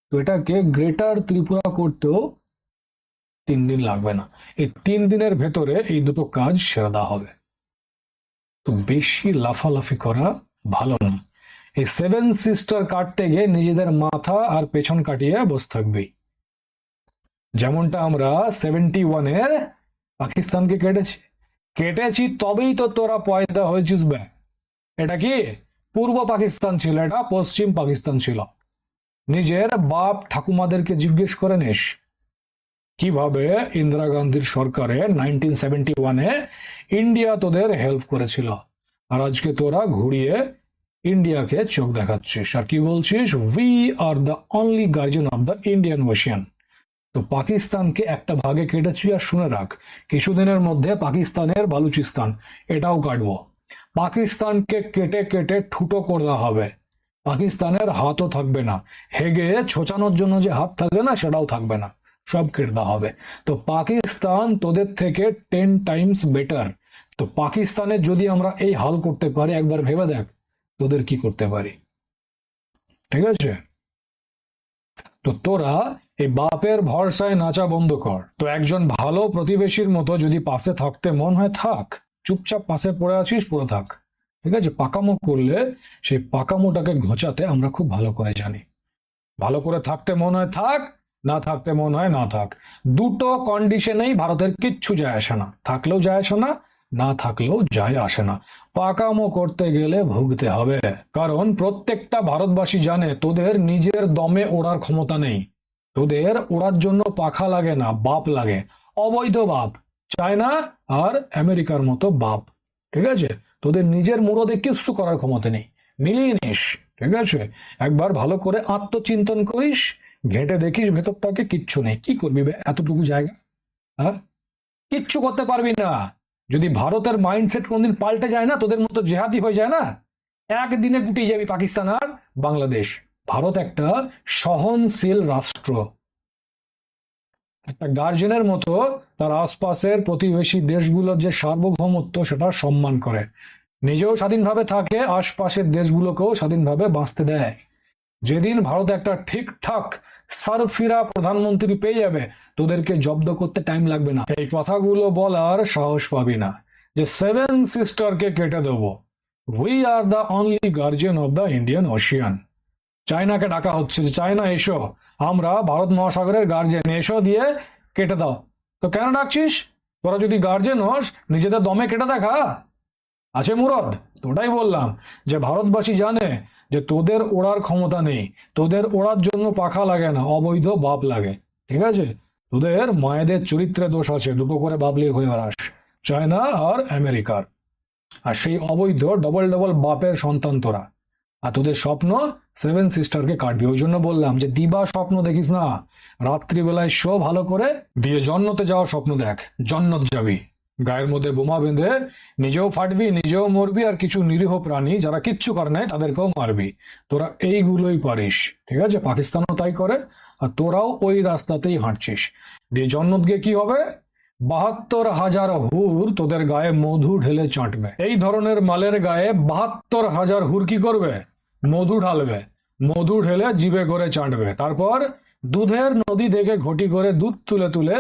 তো এটাকে গ্রেটার ত্রিপুরা করতেও 3 দিন লাগবে না। এই 3 দিনের ভেতরে এই দুটো কাজ সেরে দেওয়া হবে। তো বেশি লাফালাফি করা ভালো না। এই 7 সিস্টার কাটতে গিয়ে নিজেদের মাথা আর পেছন কাটিয়ে বসে থাকবি, যেমনটা আমরা 71-এর পাকিস্তানকে কেটেছি। কেটেছি তবেই তো তোরা পয়দা হয়েছিস বে। এটা কি পূর্ব পাকিস্তান ছিল, এটা পশ্চিম পাকিস্তান ছিল। নিজের বাপ ঠাকুমাদেরকে জিজ্ঞেস করে নিস কিভাবে ইন্দিরা গান্ধীর সরকারে 1971-এ ইন্ডিয়া তোদের হেল্প করেছিল। আর আজকে তোরা ঘুরিয়ে ইন্ডিয়াকে চোখ দেখাচ্ছিস আর কি বলছিস, we are the only guardian of the Indian Ocean. তো পাকিস্তানকে একটা ভাগে কেটেছি, আর শুনে রাখ, কিছুদিনের মধ্যে পাকিস্তানের বালুচিস্তান এটাও কাটবো। পাকিস্তানকে কেটে কেটে ঠুটো করে দেওয়া হবে। পাকিস্তানের হাতও থাকবে না, হেগে ছোচানোর জন্য যে হাত থাকবে না সেটাও থাকবে না, সব কেটে দেওয়া হবে। তো পাকিস্তান তোদের থেকে 10 টাইমস বেটার। তো পাকিস্তানের যদি আমরা এই হাল করতে পারি, একবার ভেবে দেখ তোদের কি করতে পারি, ঠিক আছে। তো তোরা এই বাপের ভরসায় নাচা বন্ধ কর। তো একজন ভালো প্রতিবেশীর মতো যদি পাশে থাকতে মন হয় থাক, চুপচাপ পাশে পড়ে আছিস পড়ে থাক, ঠিক আছে। পাকামো করলে সেই পাকামোটাকে ঘোচাতে আমরা খুব ভালো করে জানি। ভালো করে থাকতে মন হয় থাক, না থাকতে মন হয় না থাক। দুটো কন্ডিশনেই ভারতের কিচ্ছু যায় আসে না, থাকলেও যায় আসে না, না থাকলেও যায় আসে না। পাকামো করতে গেলে ভুগতে হবে, কারণ প্রত্যেকটা ভারতবাসী জানে তোদের নিজের দমে ওড়ার ক্ষমতা নেই। তোদের ওড়ার জন্য পাখা লাগে না, বাপ লাগে, অবৈধ বাপ, চায়না আর আমেরিকার মতো বাপ, ঠিক আছে। তোদের নিজের মুরদে কিচ্ছু করার ক্ষমতা নেই, মিলিয়ে নিস, ঠিক আছে। একবার ভালো করে আত্মচিন্তন করিস, ঘেঁটে দেখিস ভেতরটাকে, কিচ্ছু নেই। কি করবি বে এতটুকু জায়গা? হ্যাঁ, কিচ্ছু করতে পারবি না। যদি ভারতের মাইন্ডসেট কোনদিন পাল্টে যায় না, তোদের মতো জেহাদি হয়ে যায় না, একদিনে গুটিয়ে যাবি পাকিস্তান আর বাংলাদেশ। ভারত একটা সহনশীল রাষ্ট্র, একটা গার্জেনের মতো তার আশপাশের প্রতিবেশী দেশগুলোর যে সার্বভৌমত্ব সেটা সম্মান করে, নিজেও স্বাধীনভাবে থাকে, আশপাশের দেশগুলোকেও স্বাধীনভাবে বাঁচতে দেয়। যেদিন ভারত একটা ঠিকঠাক সারফিরা প্রধানমন্ত্রী পেয়ে যাবে, তোদেরকে জব্দ করতে টাইম লাগবে না। এই কথাগুলো বলার সাহস পাবি না যে 7 সিস্টারকে কেটে দেবো, we are the only guardian of the Indian Ocean. চায়নাকে ডাকা হচ্ছে যে চায়না এসো, আমরা ভারত মহাসাগরের গার্জেন, এসো দিয়ে কেটে দাও। তো কেন ডাকছিস? তোরা যদি গার্জেন হস, নিজেদের দমে কেটে দেখা আছে মুরদ। তো ওটাই বললাম যে ভারতবাসী জানে যে তোদের ওড়ার ক্ষমতা নেই, তোদের ওড়ার জন্য পাখা লাগে না, অবৈধ বাপ লাগে, ঠিক আছে। তোদের মায়েদের চরিত্রে দোষ আছে, দুটো করে বাবলি হয়ে বেড়াস, চায়না আর আমেরিকার। আর সেই অবৈধ ডবল ডবল বাপের সন্তান তোরা। আর তোদের স্বপ্ন 7 সিস্টারকে কাটবি। ওই জন্য বললাম যে দিবা স্বপ্ন দেখিস না, রাত্রিবেলায় শো ভালো করে, দিয়ে জন্নতে যাওয়ার স্বপ্ন দেখ, জন্নত যাবি। গায়ের মধ্যে বোমা বেঁধে নিজেও ফাটবি, নিজেও মরবি, আর কিছু নিরীহ প্রাণী যারা কিচ্ছু করে নাই তাদেরকেও মারবি। তোরা এইগুলোই পারিস, ঠিক আছে। পাকিস্তানও তাই করে, আর তোরাও ওই রাস্তাতেই হাঁটছিস। দিয়ে জন্নত গিয়ে কি হবে? 72,000 হুর তোদের গায়ে মধু ঢেলে চাটবে। এই ধরনের মালের গায়ে 72,000 হুর কি করবে? মধু ঢালবে, মধু ঢেলে জিভে করে চাটবে, তারপর দুধের নদী থেকে ঘটি করে দুধ তুলে তুলে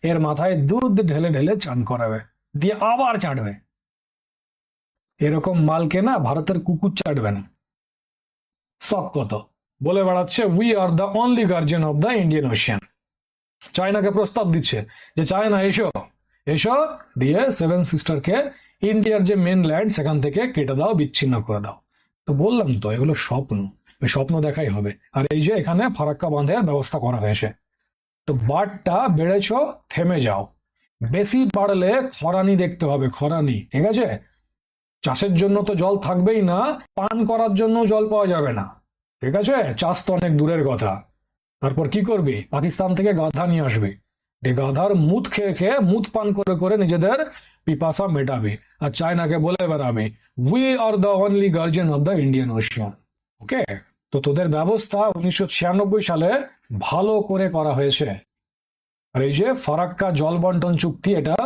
এর মাথায় দুধ ঢেলে ঢেলে চান করাবে, দিয়ে আবার চাটবে। এরকম মালকে না ভারতের কুকুর চাটবে না। শখ কত, বলে বেড়াচ্ছে we are the only guardian of the Indian Ocean. চায়নাকে প্রস্তাব দিচ্ছে যে চায়না এসো এসো, দিয়ে সেভেন সিস্টারকে ইন্ডিয়ার যে মেন ল্যান্ড সেখান থেকে কেটে দাও, বিচ্ছিন্ন করে দাও। তো বললাম তো এগুলো স্বপ্ন, ওই স্বপ্ন দেখাই হবে। আর এই যে এখানে ফারাক্কা বাঁধের ব্যবস্থা করা হয়েছে। তো বাটটা বেড়েছ, থেমে যাও। বেশি বাড়লে খরানি দেখতে হবে, খরানি, ঠিক আছে? চাষের জন্য তো জল থাকবেই না, পান করার জন্য জল পাওয়া যাবে না, ঠিক আছে? চাষ তো অনেক দূরের কথা। তারপর কি করবি? পাকিস্তান থেকে গাধা নিয়ে আসবি, দিয়ে গাধার মুত খেয়ে খেয়ে মুত পান করে করে নিজেদের পিপাসা মেটাবি, আর চায়নাকে বলে বেড়াবি we are the only guardian of the Indian Ocean. Okay, তো তোদের ব্যবস্থা 1996 সালে ভালো করে করা হয়েছে। আর এই যে ফারাক্কা জল বন্টন চুক্তি, এটা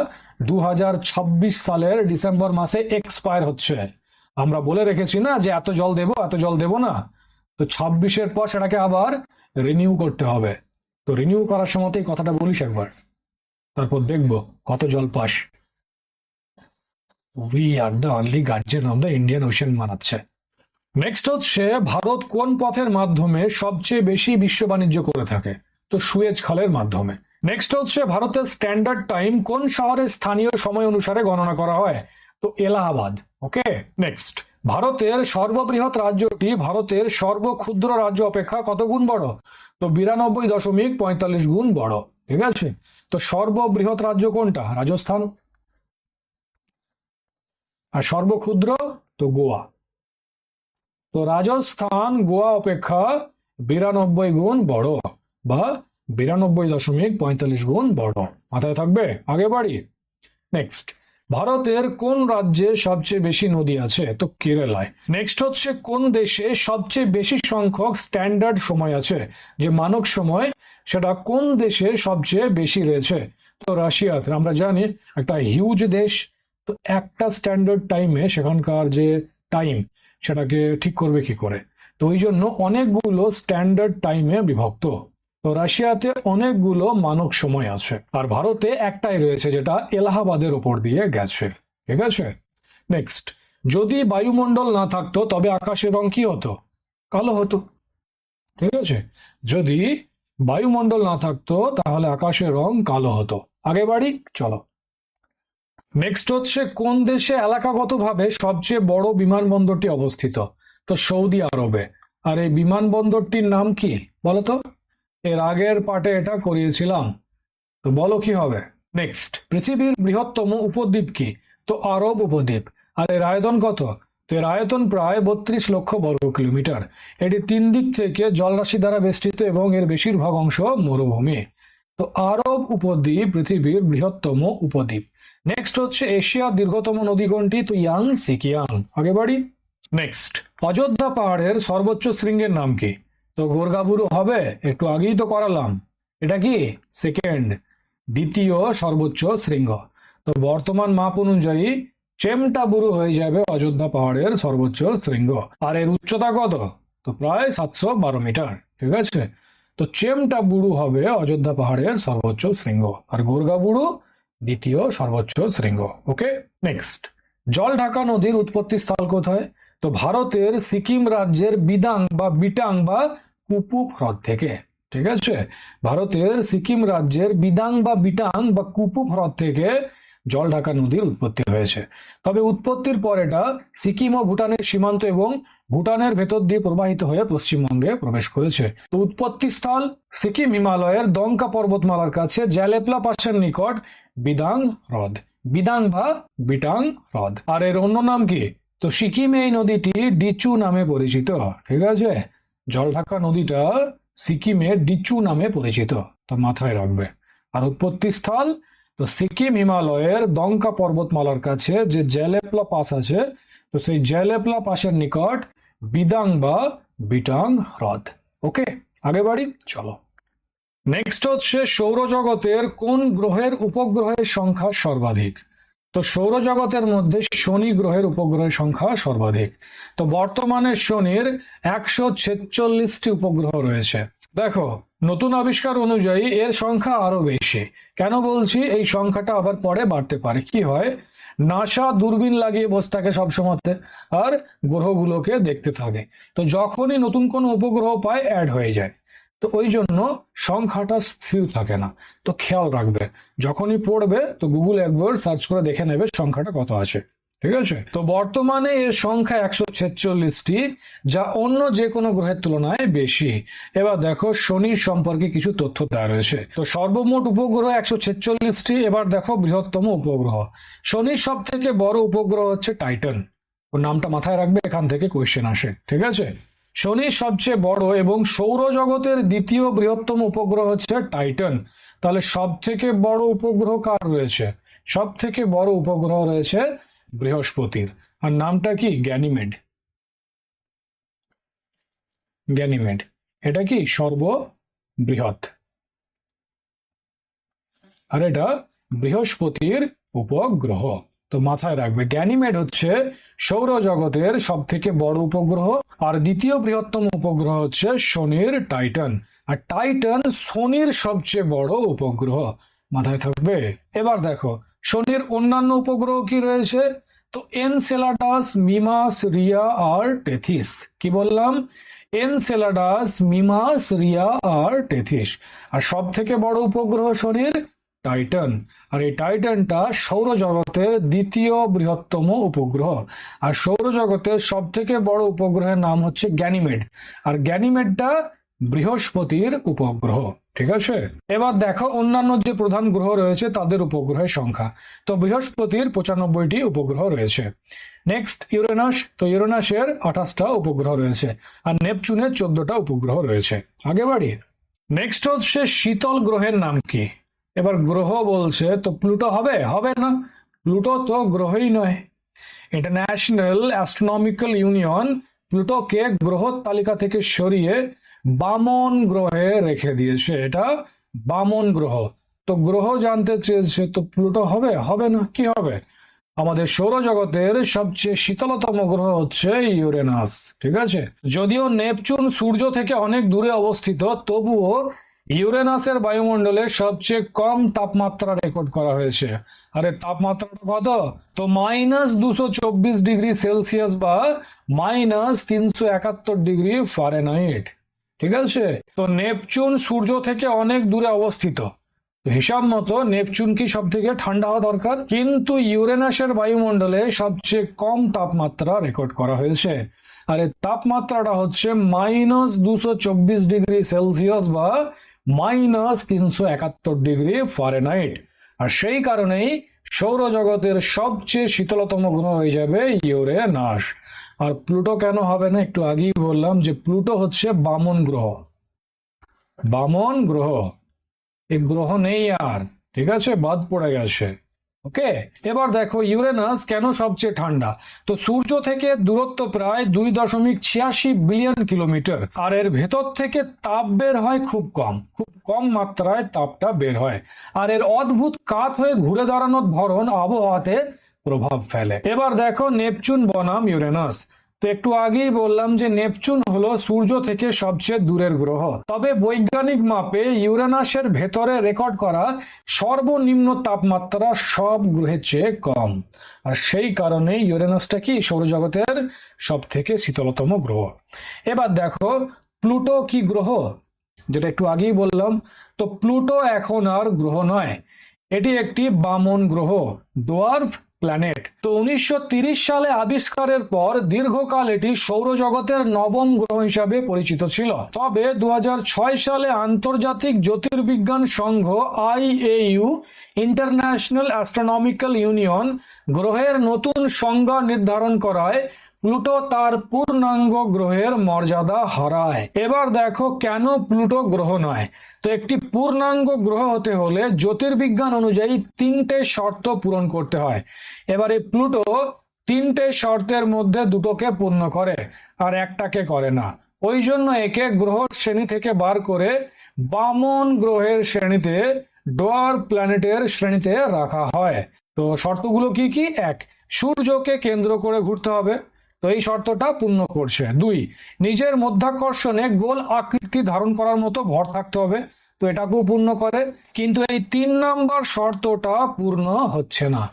2026 সালের ডিসেম্বর মাসে এক্সপায়ার হচ্ছে। আমরা বলে রেখেছি না যে এত জল দেবো এত জল দেবো না, তো 26-এর পর সেটাকে আবার রিনিউ করতে হবে। তো রিনিউ করার সময় এই কথাটা বলিস একবার, তারপর দেখবো কত জল pass. We are the only guardian of the Indian Ocean মানাচ্ছে। নেক্সট হচ্ছে ভারত কোন পথের মাধ্যমে সবচেয়ে বেশি বিশ্ব বাণিজ্য করে থাকে? তো সুয়েজ খালের মাধ্যমে। নেক্সট হচ্ছে ভারতের স্ট্যান্ডার্ড টাইম কোন শহরের স্থানীয় সময় অনুসারে গণনা করা হয়? তো এলাহাবাদ। ওকে, নেক্সট, ভারতের সর্ববৃহৎ রাজ্যটি ভারতের সর্বক্ষুদ্র রাজ্য অপেক্ষা কত গুণ বড়? তো 92.45 গুণ বড়, ঠিক আছে? তো সর্ববৃহৎ রাজ্য কোনটা? রাজস্থান। আর সর্বক্ষুদ্র? তো গোয়া। তো রাজস্থান গোয়া অপেক্ষা 92 গুণ বড়, বা 92.45 গুণ বড়। মাথায় থাকবে, আগে বাড়ি। নেক্সট, ভারতের কোন রাজ্যে সবচেয়ে বেশি নদী আছে? তো কেরালায়। নেক্সট হচ্ছে কোন দেশে সবচেয়ে বেশি সংখ্যক স্ট্যান্ডার্ড সময় আছে, যে মানক সময়, সেটা কোন দেশে সবচেয়ে বেশি রয়েছে? তো রাশিয়াতে। আমরা জানি একটা হিউজ দেশ, তো একটা স্ট্যান্ডার্ড টাইমে সেখানকার যে টাইম সেটাকে ঠিক করবে কি করে? তো ওই জন্য অনেকগুলো স্ট্যান্ডার্ড টাইমে বিভক্ত। তো রাশিয়াতে অনেকগুলো মানক সময় আছে, আর ভারতে একটাই রয়েছে যেটা এলাহাবাদের ওপর দিয়ে গেছে, ঠিক আছে? নেক্সট, যদি বায়ুমণ্ডল না থাকতো তবে আকাশের রং কি হতো? কালো হতো, ঠিক আছে? যদি বায়ুমণ্ডল না থাকতো তাহলে আকাশের রং কালো হতো। আগে বাড়ি, চলো। নেক্সট হচ্ছে কোন দেশে এলাকাগতভাবে সবচেয়ে বড় বিমানবন্দরটি অবস্থিত? তো সৌদি আরবে। আর এই বিমানবন্দরটির নাম কি বলতো? এর আগের পার্টে এটা করিয়েছিলাম, তো বলো কি হবে? নেক্সট, পৃথিবীর বৃহত্তম উপদ্বীপ কি? তো আরব উপদ্বীপ। আর এর আয়তন কত? তো এর আয়তন প্রায় 32 লক্ষ বর্গ কিলোমিটার। এটি 3 দিক থেকে জলরাশি দ্বারা বেষ্টিত এবং এর বেশিরভাগ অংশ মরুভূমি। তো আরব উপদ্বীপ পৃথিবীর বৃহত্তম উপদ্বীপ। নেক্সট হচ্ছে এশিয়ার দীর্ঘতম নদী কোনটি? তো ইয়াংসি কিয়াং। আগে বাড়ি। নেক্সট, অযোধ্যা পাহাড়ের সর্বোচ্চ শৃঙ্গের নাম কি? তো গোরগাবুরু হবে, একটু আগেই তো করালাম। এটা কি? সেকেন্ড, দ্বিতীয় সর্বোচ্চ শৃঙ্গ। তো বর্তমান মাপ অনুযায়ী চেমটাবুরু হয়ে যাবে অযোধ্যা পাহাড়ের সর্বোচ্চ শৃঙ্গ। আর এর উচ্চতা কত? তো প্রায় 712 মিটার, ঠিক আছে? তো চেমটাবুরু হবে অযোধ্যা পাহাড়ের সর্বোচ্চ শৃঙ্গ, আর গোরগাবুরু দ্বিতীয় সর্বোচ্চ শৃঙ্গ। ওকে, নেক্সট, জল ঢাকা নদীর উৎপত্তি স্থল কোথায়? তো ভারতের সিকিম রাজ্যের বিদাং বা বিটাং বা কুপুপ হ্রদ থেকে, ঠিক আছে? ভারতের সিকিম রাজ্যের বিদাং বা বিটাং বা কুপুপ হ্রদ থেকে জল ঢাকা নদীর উৎপত্তি হয়েছে। তবে উৎপত্তির পর এটা সিকিম ও ভুটানের সীমান্ত এবং ভুটানের ভেতর দিয়ে প্রবাহিত হয়ে পশ্চিমবঙ্গে প্রবেশ করেছে। তো উৎপত্তি স্থল সিকিম হিমালয়ের দংকা পর্বতমালার কাছে জ্যালেপলা পাসের নিকট বিদাং হ্রদ, বিদাং বা বিটাং হ্রদ। আর এর অন্য নাম কি? তো সিকিমে এই নদীটি ডিচু নামে পরিচিত, ঠিক আছে? জলঢাকা নদীটা সিকিমে ডিচু নামে পরিচিত, তো মাথায় রাখবে। আর উৎপত্তি স্থল তো সিকিম হিমালয়ের দংকা পর্বতমালার কাছে যে জ্যালেপলা পাস আছে, তো সেই জ্যালেপলা পাসের নিকট বিদাং বা বিটাং হ্রদ। ওকে, আগে বাড়ি, চলো। নেক্সট হচ্ছে সৌরজগতের কোন গ্রহের উপগ্রহের সংখ্যা সর্বাধিক? তো সৌরজগতের মধ্যে শনি গ্রহের উপগ্রহের সংখ্যা সর্বাধিক। তো বর্তমানে শনির 146টি উপগ্রহ রয়েছে। দেখো, নতুন আবিষ্কার অনুযায়ী এর সংখ্যা আরো বেশি। কেন বলছি? এই সংখ্যাটা আবার পরে বাড়তে পারে। কি হয়, নাসা দূরবীন লাগিয়ে বসে থাকে সবসময়তে, আর গ্রহগুলোকে দেখতে থাকে। তো যখনই নতুন কোনো উপগ্রহ পায়, অ্যাড হয়ে যায়। তো ওই জন্য সংখ্যাটা স্থির থাকে না। তো খেয়াল রাখবে, যখনই পড়বে তো গুগল একবার সার্চ করে দেখে নেবে সংখ্যাটা কত আছে। ঠিক আছে? তো বর্তমানে এর সংখ্যা 146টি, যা অন্য যে কোনো গ্রহের তুলনায় বেশি। এবার দেখো, শনির সম্পর্কে কিছু তথ্য দেওয়া রয়েছে। তো সর্বমোট উপগ্রহ 146টি। এবার দেখো বৃহত্তম উপগ্রহ। শনির সব থেকে বড় উপগ্রহ হচ্ছে টাইটান। ওর নামটা মাথায় রাখবে, এখান থেকে কোয়েশ্চেন আসে। ঠিক আছে? শনির সবচেয়ে বড় এবং সৌরজগতের দ্বিতীয় বৃহত্তম উপগ্রহ হচ্ছে টাইটান। তাহলে সব থেকে বড় উপগ্রহ কার রয়েছে? সব থেকে বড় উপগ্রহ রয়েছে বৃহস্পতির। আর নামটা কি? গ্যানিমেড। গ্যানিমেড, এটা কি সর্ববৃহৎ, আর এটা বৃহস্পতির উপগ্রহ। তো মাথায় রাখবে, গ্যানিমেড হচ্ছে সৌরজগতের সব থেকে বড় উপগ্রহ, আর দ্বিতীয় বৃহত্তম উপগ্রহ হচ্ছে শনির টাইটান। আর টাইটান শনির সবচেয়ে বড় উপগ্রহ। মাথায় থাকবে। এবার দেখো, শনির অন্যান্য উপগ্রহ কি রয়েছে? তো এনসেলাডাস, মিমাস, রিয়া আর টেথিস। কি বললাম? এনসেলাডাস, মিমাস, রিয়া আর টেথিস। আর সব থেকে বড় উপগ্রহ শনির টাইটান। আর এই টাইটানটা সৌরজগতের দ্বিতীয় বৃহত্তম উপগ্রহ। আর সৌরজগতের সব থেকে বড় উপগ্রহের নাম হচ্ছে গ্যানিমেড। আর গ্যানিমেডটা বৃহস্পতির উপগ্রহ। ঠিক আছে? এবার দেখো অন্যান্য যে প্রধান গ্রহ রয়েছে তাদের উপগ্রহের সংখ্যা। তো বৃহস্পতির 95টি উপগ্রহ রয়েছে। Next Uranus. তো ইউরেনাসের 28টা উপগ্রহ রয়েছে। আর নেপচুনের 14টা উপগ্রহ রয়েছে। আগে বাড়ি। নেক্সট হচ্ছে শীতল গ্রহের নাম কি? এবার গ্রহ বলছে, তো প্লুটো হবে? হবে না, প্লুটো তো গ্রহই নয়। ইন্টারন্যাশনাল অ্যাস্ট্রোনমিক্যাল ইউনিয়ন প্লুটোকে গ্রহ তালিকা থেকে সরিয়ে বামন গ্রহে রেখে দিয়েছে। এটা বামন গ্রহ। তো গ্রহ জানতে চেয়েছে, তো প্লুটো হবে? হবে না। কি হবে? আমাদের সৌরজগতের সবচেয়ে শীতলতম গ্রহ হচ্ছে ইউরেনাস। ঠিক আছে? যদিও নেপচুন সূর্য থেকে অনেক দূরে অবস্থিত, তবুও ইউরেনাসের বায়ুমণ্ডলে সবচেয়ে কম তাপমাত্রা রেকর্ড করা হয়েছে। আরে তাপমাত্রাটা কত? তো -224 ডিগ্রি সেলসিয়াস বা -371 ডিগ্রি ফারেনহাইট। ঠিক আছে? তো নেপচুন সূর্য থেকে অনেক দূরে অবস্থিত। তো হিসাব মতো নেপচুন কি সব থেকে ঠান্ডা হওয়া দরকার, কিন্তু ইউরেনাসের বায়ুমণ্ডলে সবচেয়ে কম তাপমাত্রা রেকর্ড করা হয়েছে। আর এই তাপমাত্রাটা হচ্ছে -224 ডিগ্রি সেলসিয়াস বা -371 ডিগ্রি ফারেনহাইট। আর সেই কারণেই সৌরজগতের সবচেয়ে শীতলতম গ্রহ হয়ে যাবে ইউরেনাস। আর প্লুটো কেন হবে না? একটু আগেই বললাম যে প্লুটো হচ্ছে বামন গ্রহ। বামন গ্রহ, এই গ্রহ নেই আর। ঠিক আছে? বাদ পড়ে গেছে। ওকে। এবার দেখো ইউরেনাস কেন সবচেয়ে ঠান্ডা। তো সূর্য থেকে দূরত্ব প্রায় 2.86 বিলিয়ন কিলোমিটার। আর এর ভেতর থেকে তাপ বের হয় খুব কম, খুব কম মাত্রায় তাপটা বের হয়। আর এর অদ্ভুত কাত হয়ে ঘুরে দাঁড়ানোর ধরন আবহাওয়াতে প্রভাব ফেলে। এবার দেখো নেপচুন বনাম ইউরেনাস। তো একটু আগেই বললাম যে নেপচুন হলো সূর্য থেকে সবচেয়ে দূরের গ্রহ। তবে বৈজ্ঞানিক মাপে ইউরেনাসের ভেতরে রেকর্ড করা সর্বনিম্ন তাপমাত্রা সব গ্রহের চেয়ে কম। আর সেই কারণে ইউরেনাসটা কি সৌরজগতের সব থেকে শীতলতম গ্রহ। এবার দেখো প্লুটো কি গ্রহ, যেটা একটু আগেই বললাম। তো প্লুটো এখন আর গ্রহ নয়, এটি একটি বামন গ্রহ, ডোয়ার্ফ প্ল্যানেট। তো 1930 সালে আবিষ্কারের পর দীর্ঘকাল এটি সৌরজগতের নবম গ্রহ হিসাবে পরিচিত ছিল। তবে 2006 সালে আন্তর্জাতিক জ্যোতির্বিজ্ঞান সংঘ IAU, ইন্টারন্যাশনাল অ্যাস্ট্রোনমিক্যাল ইউনিয়ন, গ্রহের নতুন সংজ্ঞা নির্ধারণ করায় প্লুটো তার পূর্ণাঙ্গ গ্রহের মর্যাদা হারায়। এবার দেখো কেন প্লুটো গ্রহ নয়। তো একটি পূর্ণাঙ্গ গ্রহ হতে হলে জ্যোতির্বিজ্ঞান অনুযায়ী 3টে শর্ত পূরণ করতে হয়। এবারে প্লুটো 3টে শর্তের মধ্যে 2টোকে পূর্ণ করে আর একটাকে করে না। ওই জন্য একে গ্রহ শ্রেণী থেকে বার করে বামন গ্রহের শ্রেণীতে, ডোয়ার্ফ প্ল্যানেটের শ্রেণীতে রাখা হয়। তো শর্তগুলো কি কি? 1, সূর্যকে কেন্দ্র করে ঘুরতে হবে। তো তো এই শর্তটা পূর্ণ করছে। 2, নিজের মধ্যাকর্ষণে গোল আকৃতি ধারণ করার মতো ভর থাকতে হবে, তো এটাকেও পূর্ণ করে। কিন্তু এই 3 নাম্বার শর্তটা পূর্ণ হচ্ছে না।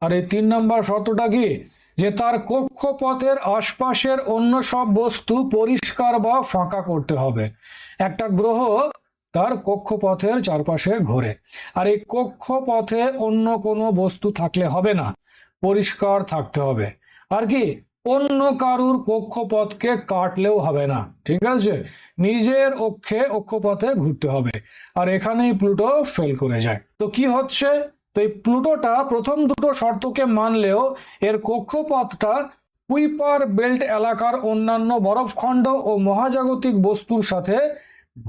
আর এই 3 নাম্বার শর্তটা কি, যে তার কক্ষপথের আশপাশের অন্য সব বস্তু পরিষ্কার বা ফাঁকা করতে হবে। একটা গ্রহ তার কক্ষপথের চারপাশে ঘোরে, আর এই কক্ষপথে অন্য কোনো বস্তু থাকলে হবে না, পরিষ্কার থাকতে হবে। আর কি, অন্য কারুর কক্ষপথকে কাটলেও হবে না, ঠিক আছে, নিজের অক্ষপথে ঘুরতে হবে। আর এখানেই প্লুটো ফেল করে যায়। তো কি হচ্ছে, তো এই প্লুটোটা প্রথম দুটো শর্তকে মানলেও এর কক্ষপথটা কুইপার বেল্ট এলাকার অন্যান্য বরফখণ্ড ও মহাজাগতিক বস্তুর সাথে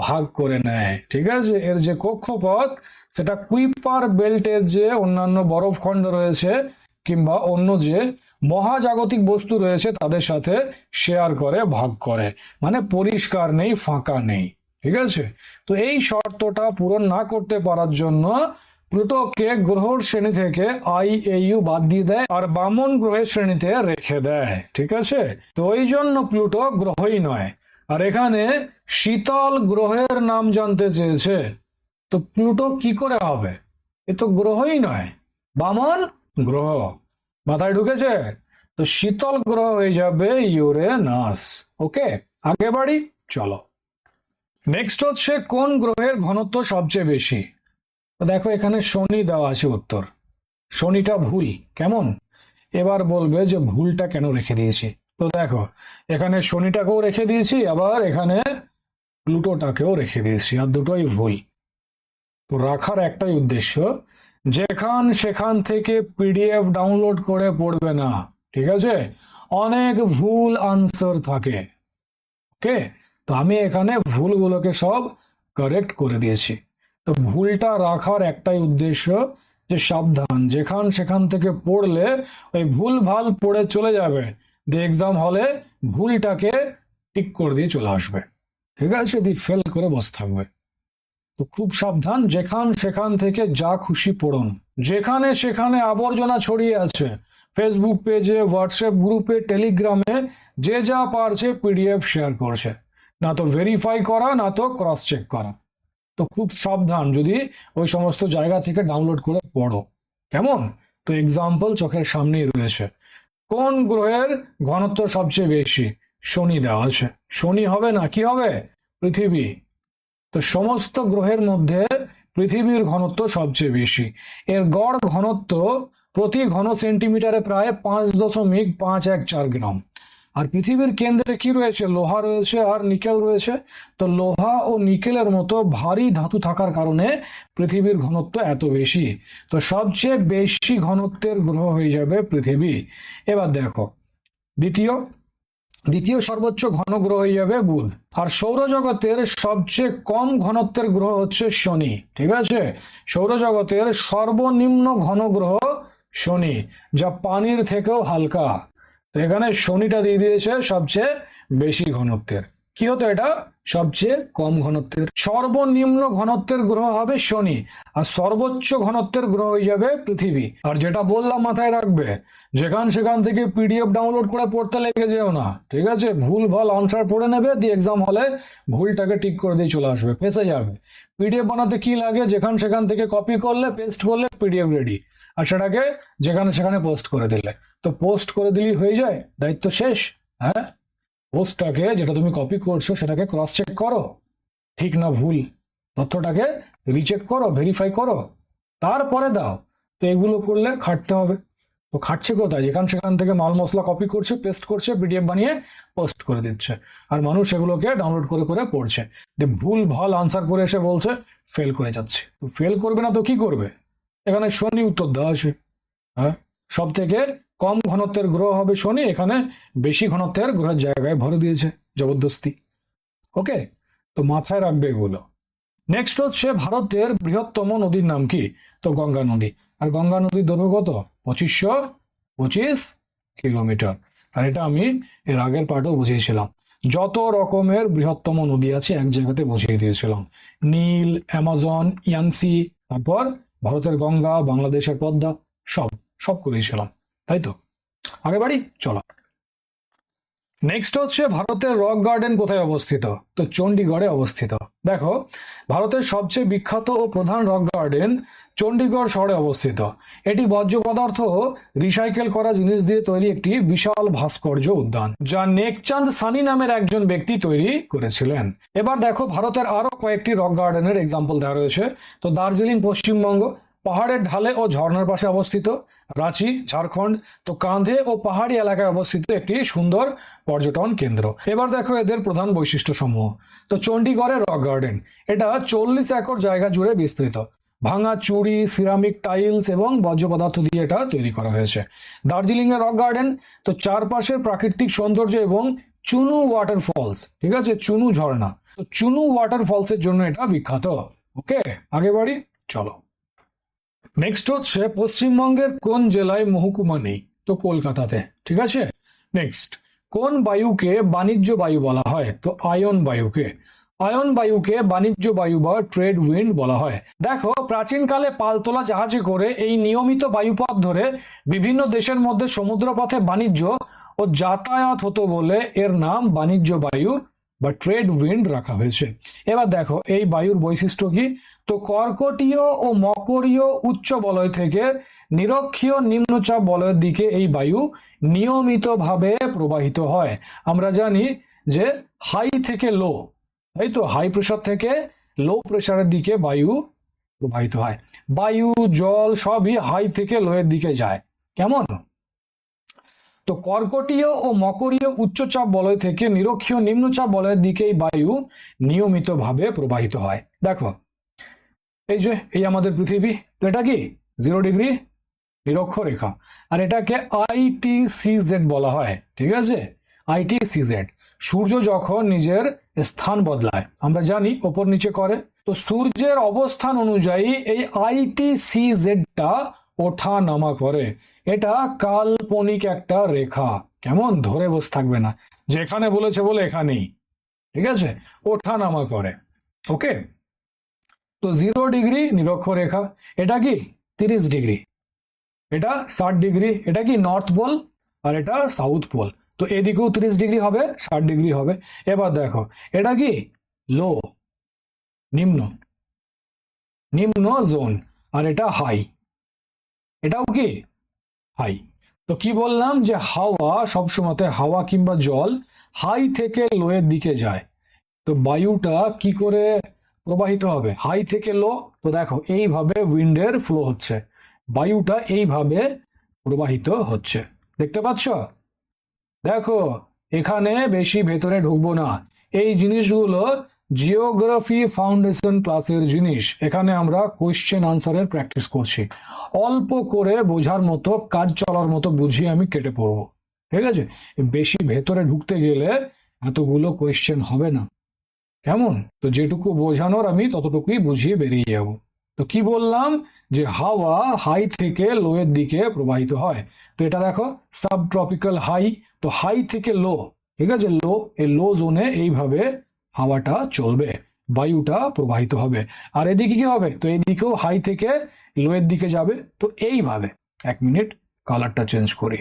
ভাগ করে নেয়, ঠিক আছে। এর যে কক্ষপথ সেটা কুইপার বেল্টের যে অন্যান্য বরফখণ্ড রয়েছে কিংবা অন্য যে মহাজাগতিক বস্তু রয়েছে তাদের সাথে শেয়ার করে, ভাগ করে, মানে পরিষ্কার নেই, ফাঁকা নেই, ঠিক আছে। তো এই শর্তটা পূরণ না করতে পারার জন্য প্লুটোকে গ্রহর শ্রেণী থেকে IAU বাদ দিয়ে দেয় আর বামন গ্রহের শ্রেণীতে রেখে দেয়, ঠিক আছে। তো ওই জন্য প্লুটো গ্রহই নয়। আর এখানে শীতল গ্রহের নাম জানতে চেয়েছে, তো প্লুটো কি করে হবে, এ তো গ্রহই নয়, বামন গ্রহ। মাথায় ঢুকেছে? তো শীতল গ্রহ হয়ে যাবে ইউরেনাস। ওকে, আগে বাড়ি, চলো। নেক্সট হচ্ছে কোন গ্রহের ঘনত্ব সবচেয়ে বেশি। তো দেখো এখানে শনি দেওয়া আছে উত্তর, শনিটা ভুল। কেমন, এবার বলবে যে ভুলটা কেন রেখে দিয়েছি। তো দেখো এখানে শনিটাকেও রেখে দিয়েছি, আবার এখানে প্লুটোটাকেও রেখে দিয়েছি, আর দুটোই ভুল। তো রাখার একটাই উদ্দেশ্য, সেখান থেকে PDF ডাউনলোড করে পড়বে না, ঠিক আছে, অনেক ভুল আনসার থাকে। ওকে, তো আমি এখানে ভুলগুলোকে সব কারেক্ট করে দিয়েছি। তো ভুলটা রাখার একটাই উদ্দেশ্য, যে সাবধান, সেখান থেকে পড়লে ওই ভুল ভাল পড়ে চলে যাবে, দিয়ে এক্সাম হলে ভুলটাকে টিক করে দিয়ে চলে আসবে, ঠিক আছে, দিয়ে ফেল করে বসে থাকবে। তো খুব সাবধান, সেখান থেকে যা খুশি পড়ুন। সেখানে আবর্জনা ছড়িয়ে আছে, ফেসবুক পেজে, হোয়াটসঅ্যাপ গ্রুপে, টেলিগ্রামে, যে যা পারছে PDF শেয়ার করছে, না তো ভেরিফাই করা, না তো ক্রস চেক করা। তো খুব সাবধান যদি ওই সমস্ত জায়গা থেকে ডাউনলোড করে পড়ো, কেমন। তো এক্সাম্পল চোখের সামনেই রয়েছে। কোন গ্রহের ঘনত্ব সবচেয়ে বেশি, শনি দেওয়া আছে, শনি হবে না, কি হবে, পৃথিবী। তো সমস্ত গ্রহের মধ্যে পৃথিবীর ঘনত্ব সবচেয়ে বেশি। এর গড় ঘনত্ব প্রতি ঘন সেন্টিমিটারে প্রায় 5.514 গ্রাম। আর পৃথিবীর কেন্দ্রে কি রয়েছে, লোহা রয়েছে আর নিকেল রয়েছে। তো লোহা ও নিকেলের মতো ভারী ধাতু থাকার কারণে পৃথিবীর ঘনত্ব এত বেশি। তো সবচেয়ে বেশি ঘনত্বের গ্রহ হয়ে যাবে পৃথিবী। এবার দেখো দ্বিতীয় সর্বোচ্চ ঘন গ্রহ হয়ে যাবে বুধ। আর সৌরজগতের সবচেয়ে কম ঘনত্বের গ্রহ হচ্ছে শনি, ঠিক আছে। সৌরজগতের সর্বনিম্ন ঘন গ্রহ শনি, যা পানির থেকেও হালকা। তো এখানে শনিটা দিয়ে দিয়েছে সবচেয়ে বেশি ঘনত্বের। কি হতো এটা, সবচেয়ে কম ঘনত্বের। সর্বনিম্ন ঘনত্বের গ্রহ হবে শনি, আর সর্বোচ্চ ঘনত্বের গ্রহ হয়ে যাবে পৃথিবী। আর যেটা বললাম মাথায় রাখবে, সেখান থেকে PDF ডাউনলোড করে পড়তে লেগে যেও না, ঠিক আছে। ভুল ভাল আনসার পড়ে নেবে, দিয়ে এক্সাম হলে ভুলটাকে ঠিক করে দিয়ে চলে আসবে, ফেঁসে যাবে। PDF বানাতে কি লাগে, সেখান থেকে কপি করলে, পেস্ট করলে PDF রেডি, আর সেটাকে সেখানে পোস্ট করে দিলে। তো পোস্ট করে দিলেই হয়ে যায়, দায়িত্ব শেষ। হ্যাঁ, পোস্টটাকে, যেটা তুমি কপি করছো সেটাকে ক্রস চেক করো, ঠিক না ভুল, তথ্যটাকে রিচেক করো, ভেরিফাই করো, তারপরে দাও। তো এগুলো করলে খাটতে হবে। তো খাটছে কোথায়, সেখান থেকে মাল মশলা কপি করছে, পেস্ট করছে, PDF বানিয়ে পোস্ট করে দিচ্ছে, আর মানুষ এগুলোকে ডাউনলোড করে পড়ছে, ভুল ভাল আনসার করে এসে বলছে ফেল করে যাচ্ছে। তো ফেল করবে না তো কি করবে, এখানে শনি উত্তর দেওয়া আছে। হ্যাঁ, সব থেকে কম ঘনত্বের গ্রহ হবে শনি, এখানে বেশি ঘনত্বের গ্রহের জায়গায় ভরে দিয়েছে জবরদস্তি। ওকে, তো মাথায় রাখবে এগুলো। নেক্সট হচ্ছে ভারতের বৃহত্তম নদীর নাম কি, তো গঙ্গা নদী। আর গঙ্গা নদীর দৈর্ঘ্য কত, 2525 কিলোমিটার। আর এটা আমি এর আগের পার্টেও বুঝিয়েছিলাম। যত রকমের বৃহত্তম নদী আছে এক জায়গাতে বুঝিয়ে দিয়েছিলাম, নীল, অ্যামাজন, ইয়াংসি, তারপর ভারতের গঙ্গা, বাংলাদেশের পদ্মা, সব করেছিলাম, তাই তো। আগে বাড়ি, চলো। নেক্সট হচ্ছে ভারতের রক গার্ডেন কোথায় অবস্থিত? তো চণ্ডীগড়ে অবস্থিত। দেখো, ভারতের সবচেয়ে বিখ্যাত ও প্রধান রক গার্ডেন চণ্ডীগড় শহরে অবস্থিত। এটি বর্জ্য পদার্থ ও রিসাইকেল করা জিনিস দিয়ে তৈরি একটি বিশাল ভাস্কর্য উদ্যান, যা নেকচাঁদ সানি নামের একজন ব্যক্তি তৈরি করেছিলেন। এবার দেখো, ভারতের আরো কয়েকটি রক গার্ডেনের এক্সাম্পল দেওয়া রয়েছে। তো দার্জিলিং পশ্চিমবঙ্গ, পাহাড়ের ঢালে ও ঝর্ণার পাশে অবস্থিত। রাঁচি ঝাড়খণ্ড, তো কাঁধে ও পাহাড়ি এলাকায় অবস্থিত একটি সুন্দর পর্যটন কেন্দ্র। এবার দেখো এদের প্রধান বৈশিষ্ট্য সমূহ। তো চণ্ডীগড়ের রক গার্ডেন, এটা 40 একর জায়গা জুড়ে বিস্তৃত। ভাঙা চুড়ি, সিরামিক টাইলস এবং বর্জ্য পদার্থ দিয়ে এটা তৈরি করা হয়েছে। দার্জিলিং এর রক গার্ডেন, তো চারপাশের প্রাকৃতিক সৌন্দর্য এবং চুনু ওয়াটারফলস, ঠিক আছে, চুনু ঝর্ণা, তো চুনু ওয়াটারফলস এর জন্য এটা বিখ্যাত। ওকে, আগে বাড়ি, চলো। নেক্সট হচ্ছে পশ্চিমবঙ্গের কোন জেলায় মহকুমা নেই? তো কলকাতাতে, ঠিক আছে। নেক্সট, কোন বায়ুকে বাণিজ্য বায়ু বলা হয়? তো আয়ন বায়ুকে। আয়ন বায়ুকে বাণিজ্য বায়ু বা ট্রেড উইন্ড বলা হয়। দেখো, প্রাচীনকালে পালতোলা জাহাজে করে এই নিয়মিত বায়ুপথ ধরে বিভিন্ন দেশের মধ্যে সমুদ্রপথে বাণিজ্য ও যাতায়াত হতো বলে এর নাম বাণিজ্য বায়ু বা ট্রেড উইন্ড রাখা হয়েছে। এবার দেখো এই বায়ুর বৈশিষ্ট্য কি? তো কর্কটীয় ও মকরীয় উচ্চ বলয় থেকে নিরক্ষীয় নিম্নচাপ বলয়ের দিকে এই বায়ু নিয়মিতভাবে প্রবাহিত হয়। আমরা জানি যে হাই থেকে লো, তাই তো, হাই প্রেশার থেকে লো প্রেশারের দিকে বায়ু প্রবাহিত হয়। বায়ু, জল সবই হাই থেকে লোয়ের দিকে যায়। কেমন? তো কর্কটীয় ও মকরীয় উচ্চচাপ বলয় থেকে নিরক্ষীয় নিম্নচাপ বলয়ের দিকে এই বায়ু নিয়মিতভাবে প্রবাহিত হয়। দেখো, এই যে এই আমাদের পৃথিবী, তো এটা কি 0 ডিগ্রি নিরক্ষরেখা, আর এটাকে ITCZ বলা হয়, ঠিক আছে, ITCZ। সূর্য যখন নিজের স্থান বদলায়, আমরা জানি ওপর নিচে করে, তো সূর্যের অবস্থান অনুযায়ী এই ITCZ-টা ওঠা নামা করে। এটা কাল্পনিক একটা রেখা, কেমন, ধরে বসে থাকবে না, যেখানে বলেছে বলে এখানেই, ঠিক আছে, ওঠা নামা করে। ওকে, তো 0 ডিগ্রি নিরক্ষরেখা, এটা কি 30 ডিগ্রি, এটা 60 ডিগ্রি, এটা কি নর্থ পোল, আর এটা সাউথ পোল। তো এদিকেও 30 ডিগ্রি হবে, 60 ডিগ্রি হবে। এবার দেখো, এটা কি লো, নিম্ন, নিম্ন জোন, আর এটা হাই, এটাও কি হাই। তো কি বললাম যে হাওয়া সবসময়, হাওয়া কিংবা জল হাই থেকে লোয়ের দিকে যায়। তো বায়ুটা কি করে প্রবাহিত হবে? হাই থেকে লো। তো দেখো এইভাবে উইন্ডের ফ্লো হচ্ছে, বায়ুটা এইভাবে প্রবাহিত হচ্ছে, দেখতে পাচ্ছ? দেখো, এখানে বেশি ভেতরে ঢুকবো না, এই জিনিসগুলো জিওগ্রাফি ফাউন্ডেশন ক্লাসের জিনিস। এখানে আমরা কোয়েশ্চেন আনসারের প্র্যাকটিস করছি, অল্প করে বোঝার মতো, কাজ চলার মতো বুঝিয়ে আমি কেটে পড়বো, ঠিক আছে। বেশি ভেতরে ঢুকতে গেলে এতগুলো কোয়েশ্চেন হবে না, কেমন? তো যেটুকু বোঝানোর আমি ততটুকুই বুঝিয়ে বেরিয়ে যাব। তো কি বললাম যে হাওয়া হাই থেকে লোয়ের দিকে প্রবাহিত হয়। তো এটা দেখো সাব ট্রপিক্যাল হাই, তো হাই থেকে লো, ঠিক আছে, লো, এই লো জোনে এইভাবে হাওয়াটা চলবে, বায়ুটা প্রবাহিত হবে। আর এদিকে কি হবে? তো এদিকেও হাই থেকে লোয়ের দিকে যাবে। তো এইভাবে, 1 মিনিট কালারটা চেঞ্জ করি,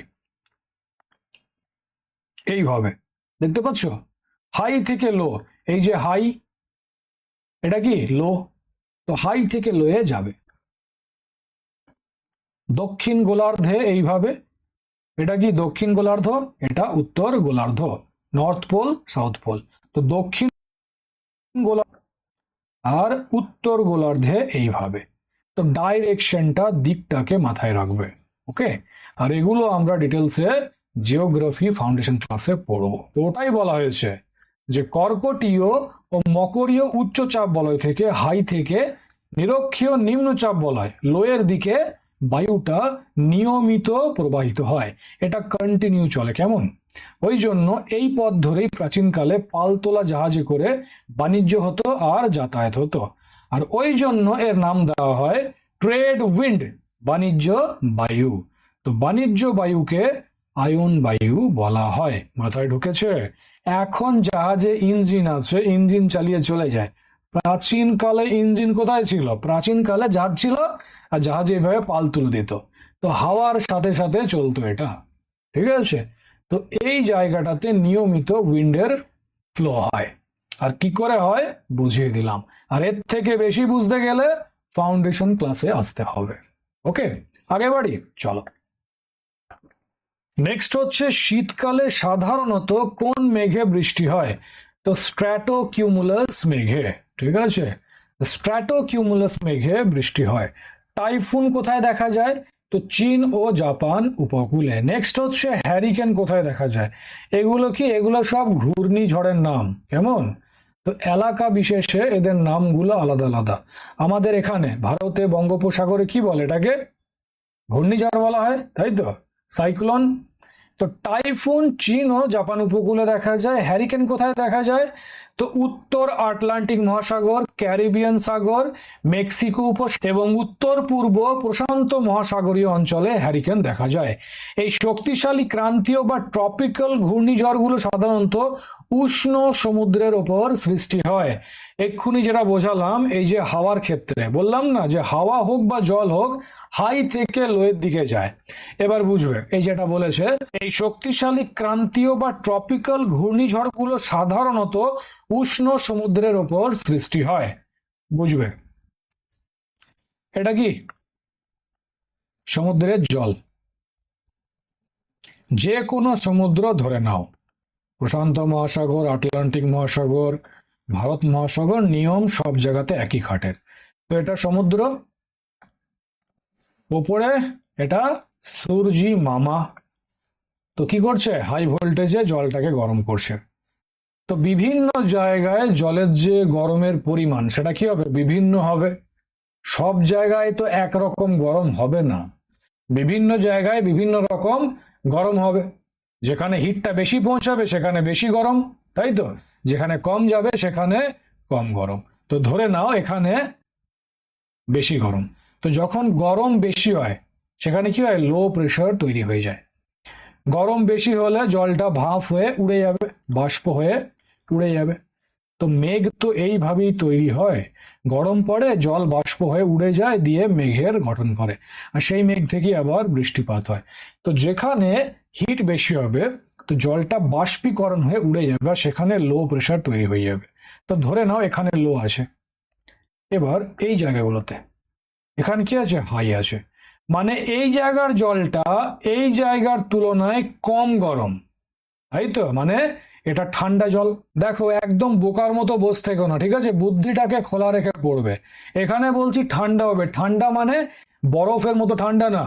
এইভাবে, দেখতে পাচ্ছ, হাই থেকে লো, এই যে হাই, এটা কি লো, তো হাই থেকে লোয়ে যাবে। দক্ষিণ গোলার্ধে এইভাবে, এটা কি দক্ষিণ গোলার্ধ, এটা উত্তর গোলার্ধ, নর্থ পোল সাউথ পোল। তো দক্ষিণ গোলার্ধ আর উত্তর গোলার্ধে এইভাবে। তো ডাইরেকশনটা, দিকটাকে মাথায় রাখবে। ওকে, আর এগুলো আমরা ডিটেলসে জিওগ্রাফি ফাউন্ডেশন ক্লাসে পড়বো। তো ওটাই বলা হয়েছে যে কর্কটীয় ও মকরীয় উচ্চচাপ বলয় থেকে, হাই থেকে নিরক্ষীয় নিম্নচাপ বলয় লোয়ের দিকে বায়ুটা নিয়মিত প্রবাহিত হয়, এটা কন্টিনিউ চলে, কেমন? ওই জন্য এই পথ ধরেই প্রাচীনকালে পালতোলা জাহাজে করে বাণিজ্য হতো আর যাতায়াত হতো। আর ওই জন্য এর নাম দেওয়া হয় ট্রেড উইন্ড, বাণিজ্য বায়ু। তো বাণিজ্য বায়ুকে আয়ন বায়ু বলা হয়। মাথায় ঢুকেছে? এখন জাহাজে ইঞ্জিন আছে, ইঞ্জিন চালিয়ে চলে যায়। প্রাচীনকালে ইঞ্জিন কোথায় ছিল? প্রাচীনকালে জাহাজ ছিল, আর জাহাজে এভাবে পাল তুলে দিত, তো হাওয়ার সাথে সাথে চলতো এটা, ঠিক আছে। তো তো এই জায়গাটাতে নিয়মিত উইন্ডের ফ্লো হয়। আর কি করে হয় বুঝিয়ে দিলাম। আর এর থেকে বেশি বুঝতে গেলে ফাউন্ডেশন ক্লাসে আসতে হবে। ওকে, আগে বাড়ি, চলো। নেক্সট হচ্ছে শীতকালে সাধারণত কোন মেঘে বৃষ্টি হয়? তো স্ট্র্যাটোকিউমুলাস মেঘে। ঠিক আছে, স্ট্র্যাটোকিউমুলাস মেঘে বৃষ্টি হয়। টাইফুন কোথায় দেখা যায়? তো চীন ও জাপান উপকূলে। নেক্সট হচ্ছে হ্যারিকেন কোথায় দেখা যায়? এগুলো কি? এগুলো সব ঘূর্ণিঝড়ের নাম। কেমন? তো এলাকা বিশেষে এদের নামগুলো আলাদা আলাদা। আমাদের এখানে ভারতে বঙ্গোপসাগরে কি বলে এটাকে? ঘূর্ণিঝড় বলা হয়, তাই তো, সাইক্লোন। তো টাইফুন চীন ও জাপান উপকূলে দেখা যায়। হ্যারিকেন কোথায় দেখা যায়? তো উত্তর আটলান্টিক মহাসাগর, ক্যারিবিয়ান সাগর, মেক্সিকো উপসাগর এবং উত্তর পূর্ব প্রশান্ত মহাসাগরীয় অঞ্চলে হ্যারিকেন দেখা যায়। এই শক্তিশালী ক্রান্তীয় বা ট্রপিক্যাল ঘূর্ণিঝড়গুলো সাধারণত উষ্ণ সমুদ্রের ওপর সৃষ্টি হয়। এক্ষুনি যেটা বোঝালাম, এই যে হাওয়ার ক্ষেত্রে বললাম না যে হাওয়া হোক বা জল হোক, হাই থেকে লোয়ের দিকে যায়। এবার বুঝবে এই যেটা বলেছে, এই শক্তিশালী ক্রান্তীয় বা ট্রপিক্যাল ঘূর্ণিঝড়গুলো সাধারণত উষ্ণ সমুদ্রের ওপর সৃষ্টি হয়। বুঝবে এটা কি? সমুদ্রের জল। যে কোনো সমুদ্র ধরে নাও, প্রশান্ত মহাসাগর, আটলান্টিক মহাসাগর, ভারত মহাসাগর, নিয়ম সব জায়গাতে একই খাটের। তো এটা সমুদ্র, ওপরে এটা সূর্যি মামা। তো কি করছে? হাই ভোল্টেজে জলটাকে গরম করছে। তো বিভিন্ন জায়গায় জলের যে গরমের পরিমাণ সেটা কি হবে? বিভিন্ন হবে। সব জায়গায় তো একরকম গরম হবে না, বিভিন্ন জায়গায় বিভিন্ন রকম গরম হবে। যেখানে হিটটা বেশি পৌঁছাবে সেখানে বেশি গরম, তাই তো, যেখানে কম যাবে সেখানে কম গরম। তো ধরে নাও এখানে বেশি গরম। তো যখন গরম বেশি হয় সেখানে কি হয়? লো প্রেশার তৈরি হয়ে যায়। গরম বেশি হলে জলটা ভাপ হয়ে উড়ে যাবে, বাষ্প হয়ে উড়ে যাবে। তো মেঘ তো এইভাবেই তৈরি হয়, গরম পড়ে, জল বাষ্প হয়ে উড়ে যায়, দিয়ে মেঘের গঠন করে। আর সেই মেঘ থেকে আবার বৃষ্টিপাত হয়। তো যেখানে হিট বেশি হবে তো জলটা বাষ্পীকরণ হয়ে উড়ে যাবে, আর সেখানে লো প্রেশার তৈরি হয়ে যাবে। তো ধরে নাও এখানে লো আছে, এবার এই জায়গাগুলোতে এখানে কি আছে? হাই আছে। মানে এই জায়গার জলটা এই জায়গার তুলনায় কম গরম, তাই তো, মানে এটা ঠান্ডা জল। দেখো একদম বোকার মতো বসে থেকো না, ঠিক আছে, বুদ্ধিটাকে খোলা রেখে পড়বে। এখানে বলছি ঠান্ডা হবে, ঠান্ডা মানে বরফের মতো ঠান্ডা না।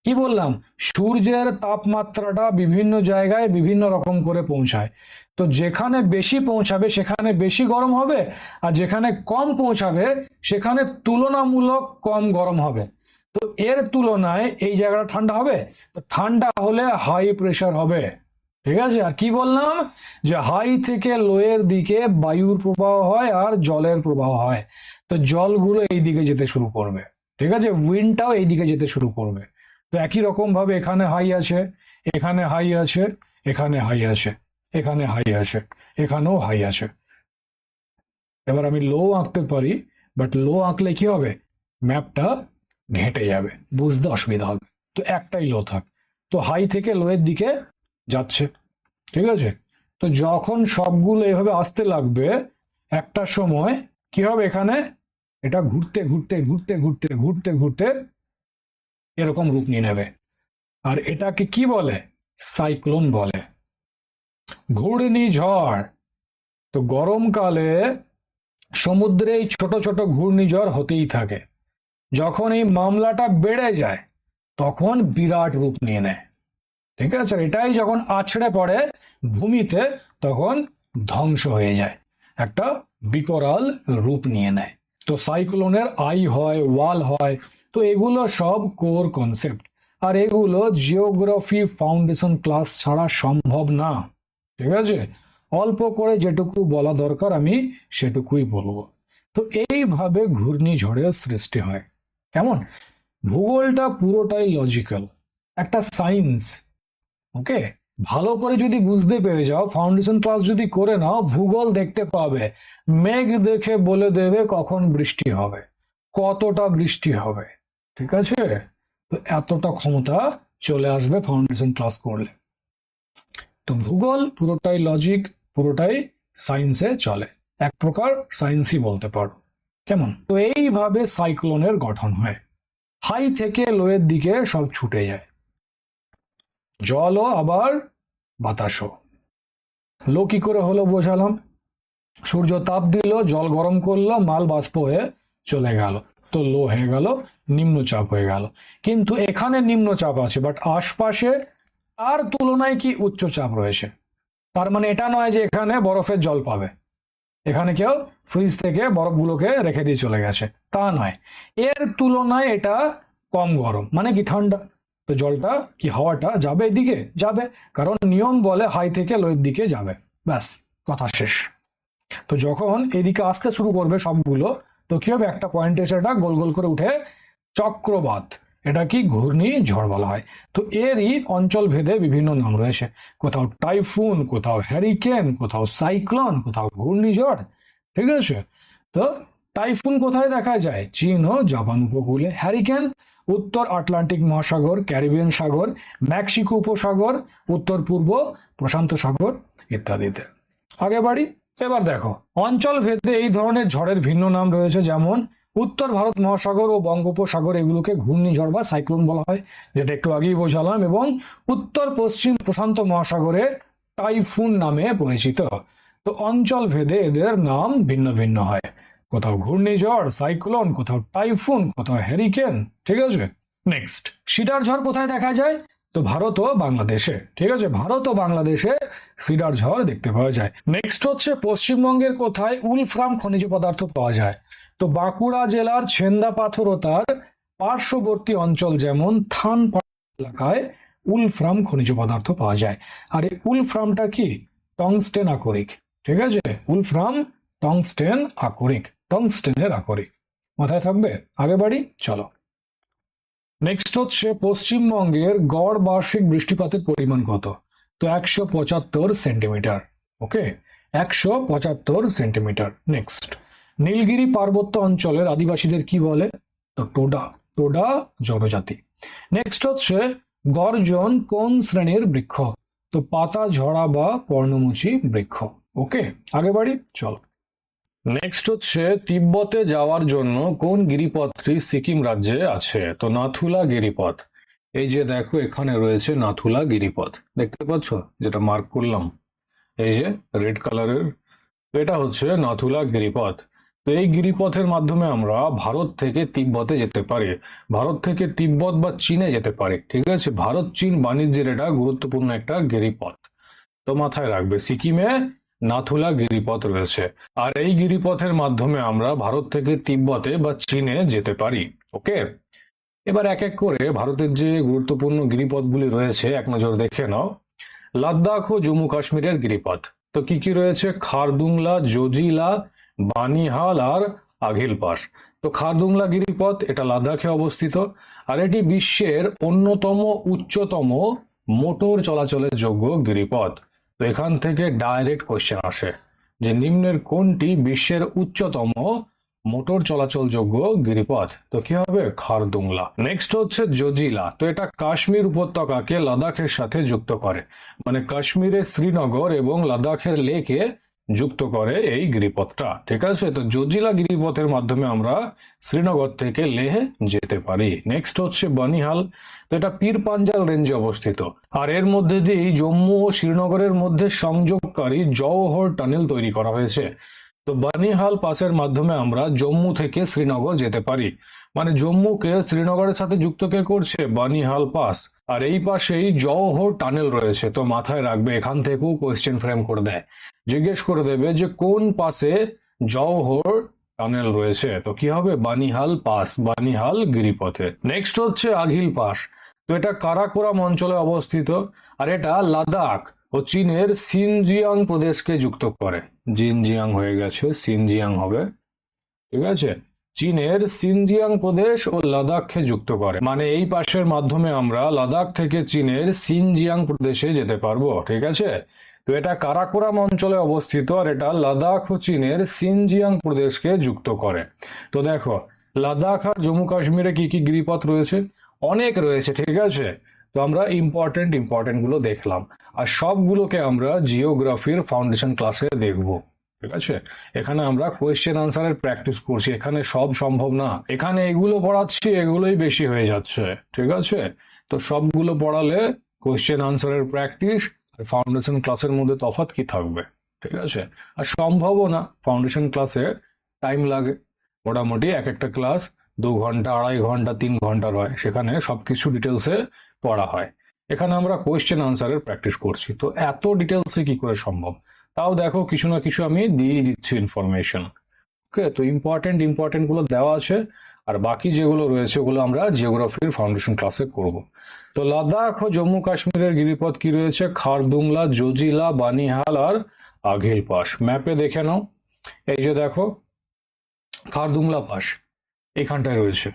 কি বললাম? সূর্যের তাপমাত্রাটা বিভিন্ন জায়গায় বিভিন্ন রকম করে পৌঁছায়। তো যেখানে বেশি পৌঁছাবে সেখানে বেশি গরম হবে, আর যেখানে কম পৌঁছাবে সেখানে তুলনামূলক কম গরম হবে। তো এর তুলনায় এই জায়গাটা ঠান্ডা হবে। তো ঠান্ডা হলে হাই প্রেশার হবে। ঠিক আছে, আর কি বললাম? যে হাই থেকে লোয়ের দিকে বায়ুর প্রবাহ হয় আর জলের প্রবাহ হয়। তো জলগুলো এই দিকে যেতে শুরু করবে, ঠিক আছে, উইন্ডটাও এই দিকে যেতে শুরু করবে। তো একই রকম ভাবে এখানে হাই আছে, এখানে হাই আছে, এখানে হাই আছে, এখানে হাই আছে, এখানেও হাই আছে। এবার আমি লো আঁকতে পারি, বাট লো আঁকলে কি হবে? ম্যাপটা ঘেঁটে যাবে, বুঝতে অসুবিধা হবে। তো একটাই লো থাক। তো হাই থেকে লোয়ের দিকে যাচ্ছে, ঠিক আছে। তো যখন সবগুলো এভাবে আসতে লাগবে, একটা সময় কি হবে? এখানে এটা ঘুরতে ঘুরতে ঘুরতে ঘুরতে ঘুরতে ঘুরতে এরকম রূপ নিয়ে নেবে। আর এটাকে কি বলে? সাইক্লোন বলে, ঘূর্ণিঝড়। তো গরমকালে সমুদ্রে এই ছোট ছোট ঘূর্ণিঝড় হতেই থাকে। যখন এই মামলাটা বেড়ে যায় তখন বিরাট রূপ নিয়ে নেয়, ঠিক আছে। আর এটাই যখন আছড়ে পড়ে ভূমিতে তখন ধ্বংস হয়ে যায়, একটা বিকরাল রূপ নিয়ে নেয়। তো সাইক্লোনের আই হয়, ওয়াল হয়। তো এগুলো সব কোর কনসেপ্ট, আর এগুলো জিওগ্রাফি ফাউন্ডেশন ক্লাস ছাড়া সম্ভব না, ঠিক আছে। অল্প করে যেটুকু বলা দরকার আমি সেটুকুই বলবো। তো এইভাবে ঘূর্ণিঝড়ের সৃষ্টি হয়। কেমন? ভূগোলটা পুরোটাই লজিক্যাল, একটা সায়েন্স। ওকে, ভালো করে যদি বুঝতে পেরে যাও, ফাউন্ডেশন ক্লাস যদি করে নাও, ভূগোল দেখতে পাবে, মেঘ দেখে বলে দেবে কখন বৃষ্টি হবে, কতটা বৃষ্টি হবে, ঠিক আছে। তো এতটা ক্ষমতা চলে আসবে ফাউন্ডেশন ক্লাস করলে। তো ভূগোল পুরোটাই লজিক, পুরোটাই সায়েন্সে চলে, এক প্রকার সায়েন্সই বলতে পারো। কেমন? তো এইভাবে সাইক্লোনের গঠন হয়, হাই থেকে লোয়ের দিকে সব ছুটে যায়, জলও আবার বাতাসও। লো কি করে হলো বোঝালাম, সূর্য তাপ দিল, জল গরম করলো, মাল বাষ্প হয়ে চলে গেল, তো লো হয়ে গেল, নিম্নচাপ হয়ে গেল। কিন্তু এখানে নিম্নচাপ আছে, বাট আশপাশে তার তুলনায় কি উচ্চচাপ রয়েছে। তার মানে এটা নয় যে এখানে বরফের জল পাবে, এখানে কেউ ফ্রিজ থেকে বরফগুলোকে রেখে দিয়ে চলে গেছে, তা নয়। এর তুলনায় এটা কম গরম, মানে কি ঠান্ডা। তো জলটা কি, হাওয়াটা যাবে এদিকে, যাবে, কারণ নিয়ম বলে হাই থেকে লোয়ের দিকে যাবে, ব্যাস কথা শেষ। তো যখন এদিকে আসতে শুরু করবে সবগুলো, তো কি হবে, একটা পয়েন্টে এসে এটা গোল গোল করে উঠে চক্রবাত, এটা কি ঘূর্ণিঝড় বলা হয়। তো এরই অঞ্চল ভেদে বিভিন্ন নাম রয়েছে, কোথাও টাইফুন, কোথাও হ্যারিকেন, কোথাও সাইক্লোন, কোথাও ঘূর্ণিঝড়, ঠিক আছে। তো টাইফুন কোথায় দেখা যায়, চীন ও জাপান উপকূলে। হ্যারিকেন উত্তর আটলান্টিক মহাসাগর, ক্যারিবিয়ান সাগর, মেক্সিকো উপসাগর, উত্তর পূর্ব প্রশান্ত সাগর ইত্যাদিতে। আগে বাড়ি, এবার দেখো অঞ্চল ভেদে এই ধরনের ঝড়ের ভিন্ন নাম রয়েছে, যেমন উত্তর ভারত মহাসাগর ও বঙ্গোপসাগর এগুলোকে ঘূর্ণিঝড় বা সাইক্লোন বলা হয়, যেটা একটু আগেই বোঝালাম, এবং উত্তর পশ্চিম প্রশান্ত মহাসাগরে টাইফুন নামে পরিচিত। তো অঞ্চল ভেদে এদের নাম ভিন্ন ভিন্ন হয়, কোথাও ঘূর্ণিঝড়, সাইক্লোন, কোথাও টাইফুন, কোথাও হ্যারিকেন, ঠিক আছে। নেক্সট, সিডার ঝড় কোথায় দেখা যায়, তো ভারত ও বাংলাদেশে, ঠিক আছে, ভারত ও বাংলাদেশে সিডার ঝড় দেখতে পাওয়া যায়। নেক্সট হচ্ছে পশ্চিমবঙ্গের কোথায় উলফ্রাম খনিজ পদার্থ পাওয়া যায়, তো বাঁকুড়া জেলার ছেন্দা পাথর ও তার পার্শ্ববর্তী অঞ্চল যেমন থানপাড়া এলাকায় উলফ্রাম খনিজ পদার্থ পাওয়া যায়। আর এই উলফ্রামটা কি, টংস্টেন আকরিক, ঠিক আছে, উলফ্রাম টংস্টেন আকরিক, টংস্টেনের আকরিক, মাথায় থাকবে। আগে বাড়ি, চলো। নেক্সট হচ্ছে পশ্চিমবঙ্গের গড় বার্ষিক বৃষ্টিপাতের পরিমাণ কত, তো 175 সেন্টিমিটার, ওকে, 175 সেন্টিমিটার। নেক্সট, নীলগিরি পার্বত্য অঞ্চলের আদিবাসীদের কি বলে, তো টোডা, টোডা জনজাতি। নেক্সট হচ্ছে গর্জন কোন শ্রেণীর বৃক্ষ, তো পাতা ঝরা বা পর্ণমোচী বৃক্ষ, ওকে। আগে বাড়ি, চলো। নেক্সট হচ্ছে তিব্বতে যাওয়ার জন্য কোন গিরিপথটি সিকিম রাজ্যে আছে, তো নাথুলা গিরিপথ। এই যে দেখো এখানে রয়েছে নাথুলা গিরিপথ, দেখতে পাচ্ছ যেটা মার্ক করলাম, এই যে রেড কালারের, এটা হচ্ছে নাথুলা গিরিপথ। তো এই গিরিপথের মাধ্যমে আমরা ভারত থেকে তিব্বতে যেতে পারি, ভারত থেকে তিব্বত বা চীনে যেতে পারি, ঠিক আছে। ভারত চীন বাণিজ্যের এটা গুরুত্বপূর্ণ একটা গিরিপথ। তো মাথায় রাখবে সিকিমে নাথুলা গিরিপথ রয়েছে, আর এই গিরিপথের মাধ্যমে আমরা ভারত থেকে তিব্বতে বা চীনে যেতে পারি, ওকে। এবার এক এক করে ভারতের যে গুরুত্বপূর্ণ গিরিপথগুলি রয়েছে এক নজর দেখে নাও। লাদাখ ও জম্মু কাশ্মীরের গিরিপথ, তো কি কি রয়েছে, খারদুংলা, জজিলা, বানিহাল আর আঘিল পাস। তো খারদুংলা গিরিপথ এটা লাদাখে অবস্থিত, আর এটি বিশ্বের অন্যতম উচ্চতম মোটর চলাচলের যোগ্য গিরিপথ। তো এখান থেকে ডাইরেক্ট কোশ্চেন আসে যে নিম্নের কোনটি বিশ্বের উচ্চতম মোটর চলাচল যোগ্য গিরিপথ, তো কি হবে, খারদুংলা। নেক্সট হচ্ছে জজিলা, তো এটা কাশ্মীর উপত্যকাকে লাদাখের সাথে যুক্ত করে, মানে কাশ্মীরের শ্রীনগর এবং লাদাখের লেকে যুক্ত করে এই গিরিপথটা, ঠিক আছে। তো জজিলা গিরিপথের মাধ্যমে আমরা শ্রীনগর থেকে লেহ যেতে পারি। নেক্সট হচ্ছে বানিহাল, তো এটা পীর পাঞ্জাল রেঞ্জে অবস্থিত, আর এর মধ্যে দিয়েই জম্মু ও শ্রীনগরের মধ্যে সংযোগকারী জওহর টানেল তৈরি করা হয়েছে। তো বানিহাল পাসের মাধ্যমে আমরা জম্মু থেকে শ্রীনগর যেতে পারি, মানে জম্মুকে শ্রীনগরের সাথে যুক্ত কে করছে, বানিহাল পাস। আর এই পাশেই জওহর টানেল রয়েছে, তো মাথায় রাখবে এখান থেকেও কোয়েশ্চেন ফ্রেম করে দেয়, জিজ্ঞেস করে দেবে যে কোন পাসে জওহর টানেল রয়েছে, তো কি হবে, বানিহাল পাস, বানিহাল গিরিপথে। নেক্সট হচ্ছে আঘিল পাস, তো এটা কারাকোরাম অঞ্চলে অবস্থিত, আর এটা লাদাখ ও চীনের সিনজিয়াং প্রদেশকে যুক্ত করে, জিনজিয়াং হয়ে গেছে সিনজিয়াং হবে, ঠিক আছে। চীনের সিনজিয়াং প্রদেশ ও লাদাখকে যুক্ত করে, মানে এই পাশের মাধ্যমে আমরা লাদাখ থেকে চীনের সিনজিয়াং প্রদেশে যেতে পারবো, ঠিক আছে। তো এটা কারাকোরাম অঞ্চলে অবস্থিত, আর এটা লাদাখ ও চীনের সিনজিয়াং প্রদেশকে যুক্ত করে। তো দেখো লাদাখ আর জম্মু কাশ্মীরে কি কি গিরিপথ রয়েছে, অনেক রয়েছে, ঠিক আছে। তো আমরা ইম্পর্টেন্ট গুলো দেখলাম, আর সবগুলোকে আমরা জিওগ্রাফির ফাউন্ডেশন ক্লাসে দেখব। ঠিক আছে, এখানে আমরা কোয়েশ্চেন আনসারের প্র্যাকটিস করছি, এখানে সব সম্ভব না, এখানে এগুলো পড়াচ্ছি এগুলোই বেশি হয়ে যাচ্ছে। ঠিক আছে, তো সবগুলো পড়ালে কোয়েশ্চেন আনসারের প্র্যাকটিস আর ফাউন্ডেশন ক্লাসের মধ্যে তফাৎ কি থাকবে? ঠিক আছে, আর সম্ভবও না, ফাউন্ডেশন ক্লাসে টাইম লাগে মোটামুটি, এক একটা ক্লাস 2 ঘন্টা, 2.5 ঘন্টা, 3 ঘন্টার হয়, সেখানে সবকিছু ডিটেলসে পড়া হয়। এখানে আমরা কোয়েশ্চেন আনসারের প্র্যাকটিস করছি, তো এত ডিটেলসে কি করে সম্ভব? তাও দেখো কিছু না কিছু আমি দিয়ে দিচ্ছি ইনফরমেশন। ওকে, তো ইম্পর্টেন্ট গুলো দেওয়া আছে, আর বাকি যেগুলো রয়েছে ওগুলো আমরা জিওগ্রাফির ফাউন্ডেশন ক্লাসে করব। তো লাদাখ ও জম্মু কাশ্মীরের গিরিপথ কি রয়েছে? খারদুংলা, জোজিলা, বানিহাল আর আঘিল পাস। ম্যাপে দেখে নাও, এই যে দেখো খারদুংলা পাস এখানটায় রয়েছে,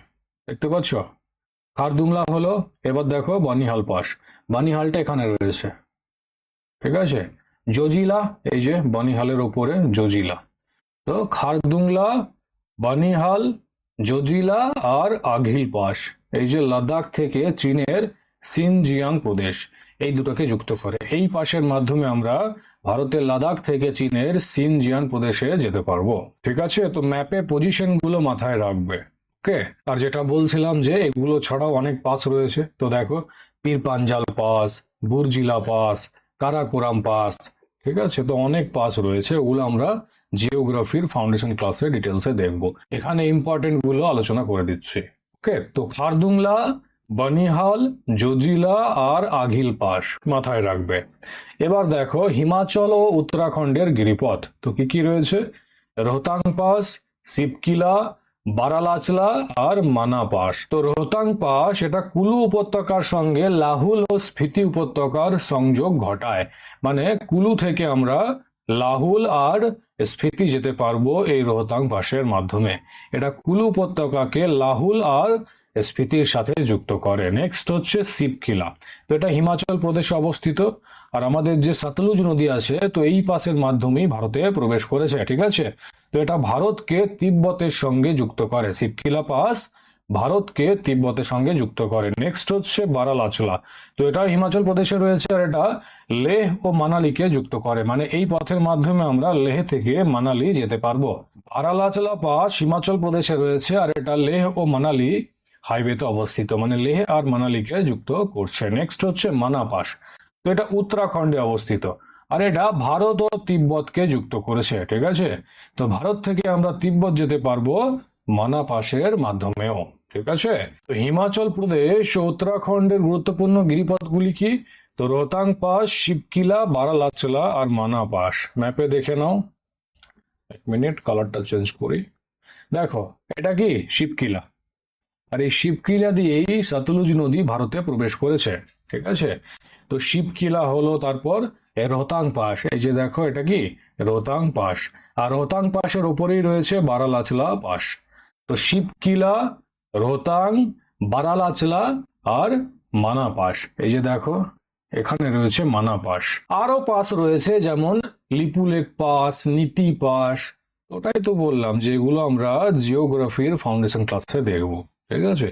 দেখতে পাচ্ছ? খারদুংলা হলো, এবার দেখো বানিহাল পাস, বানিহালটা এখানে রয়েছে। ঠিক আছে, জোজিলা এই যে বানিহালের ওপরে জোজিলা। তো খারদুংলা, বানিহাল, জোজিলা আর আঘিল পাস এই যে লাদাখ থেকে চীনের সিনজিয়াং প্রদেশ, এই দুটোকে যুক্ত করে। এই পাশের মাধ্যমে আমরা ভারতের লাদাখ থেকে চীনের সিনজিয়াং প্রদেশে যেতে পারবো। ঠিক আছে, তো ম্যাপে পজিশন গুলো মাথায় রাখবে। ওকে, আর যেটা বলছিলাম যে এগুলো ছাড়াও অনেক পাস রয়েছে, তো দেখো Pir Panjal pass, Burzila pass, Karakoram pass. ঠিক আছে, তো অনেক পাস রয়েছে, ওগুলো আমরা জিওগ্রাফির ফাউন্ডেশন ক্লাসে ডিটেলসে দেখব। এখানে ইম্পর্টেন্ট গুলো আলোচনা করে দিচ্ছি। ওকে, তো খারদুংলা, বানিহাল, জোজিলা আর আঘিল পাস মাথায় রাখবে। এবার দেখো হিমাচল ও উত্তরাখণ্ডের গিরিপথ, তো কি কি রয়েছে? রোহতাং পাস, শিবকিলা, বারালাচলা আর মানা পাস। তো রোহতাং পাস এটা কুলু উপত্যকার সঙ্গে লাহুল ও স্পিতি উপত্যকার সংযোগ ঘটায়, মানে কুলু থেকে আমরা লাহুল আর স্পিতি যেতে পারবো এই রোহতাং পাসের মাধ্যমে। এটা কুলু উপত্যকাকে লাহুল আর স্পিতির সাথে যুক্ত করে। নেক্সট হচ্ছে শিবকিলা, তো এটা হিমাচল প্রদেশে অবস্থিত, আর আমাদের যে সতলুজ নদী আছে তো এই পাসের মাধ্যমেই ভারতে প্রবেশ করেছে। ঠিক আছে, তো এটা ভারতকে তিব্বতের সঙ্গে যুক্ত করে, শিবকিলা পাস ভারতকে তিব্বতের সঙ্গে যুক্ত করে। নেক্সট হচ্ছে বারালাচলা, তো এটা হিমাচল প্রদেশে রয়েছে, আর এটা লেহ ও মানালিকে যুক্ত করে, মানে এই পথের মাধ্যমে আমরা লেহ থেকে মানালি যেতে পারবো। বারালাচলা পাস হিমাচল প্রদেশে রয়েছে, আর এটা লেহ ও মানালি হাইওয়েতে অবস্থিত, মানে লেহ আর মানালিকে যুক্ত করছে। নেক্সট হচ্ছে মানা পাস, তো এটা উত্তরাখণ্ডে অবস্থিত, আর এটা ভারত ও তিব্বতকে যুক্ত করেছে। ঠিক আছে, তো ভারত থেকে আমরা তিব্বত যেতে পারবো মানা পাসের মাধ্যমেও। ঠিক আছে, তো হিমাচল প্রদেশ ও উত্তরাখণ্ডের গুরুত্বপূর্ণ গিরিপথগুলি কি? তো রোহতাং পাস, শিবকিলা, বারালাচলা আর মানা পাস। ম্যাপে দেখে নাও, এক মিনিট কালারটা চেঞ্জ করি। দেখো এটা কি শিবকিলা, আর এই শিবকিলা দিয়েই সতলুজ নদী ভারতে প্রবেশ করেছে। ঠিক আছে, তো শিবকিলা হলো, তারপর রোহতাং পাস, এই যে দেখো এটা কি রোহতাং পাস, আর রোহতাং পাসের ওপরেই রয়েছে বারালাচলা পাস। তো শিবকিলা, রোহতাং, বারালাচলা আর মানা পাস, এই যে দেখো এখানে রয়েছে মানা পাস। আরো পাস রয়েছে যেমন লিপুলেক পাস, নীতি পাস। ওটাই তো বললাম যে এগুলো আমরা জিওগ্রাফির ফাউন্ডেশন ক্লাসে দেখবো। ঠিক আছে,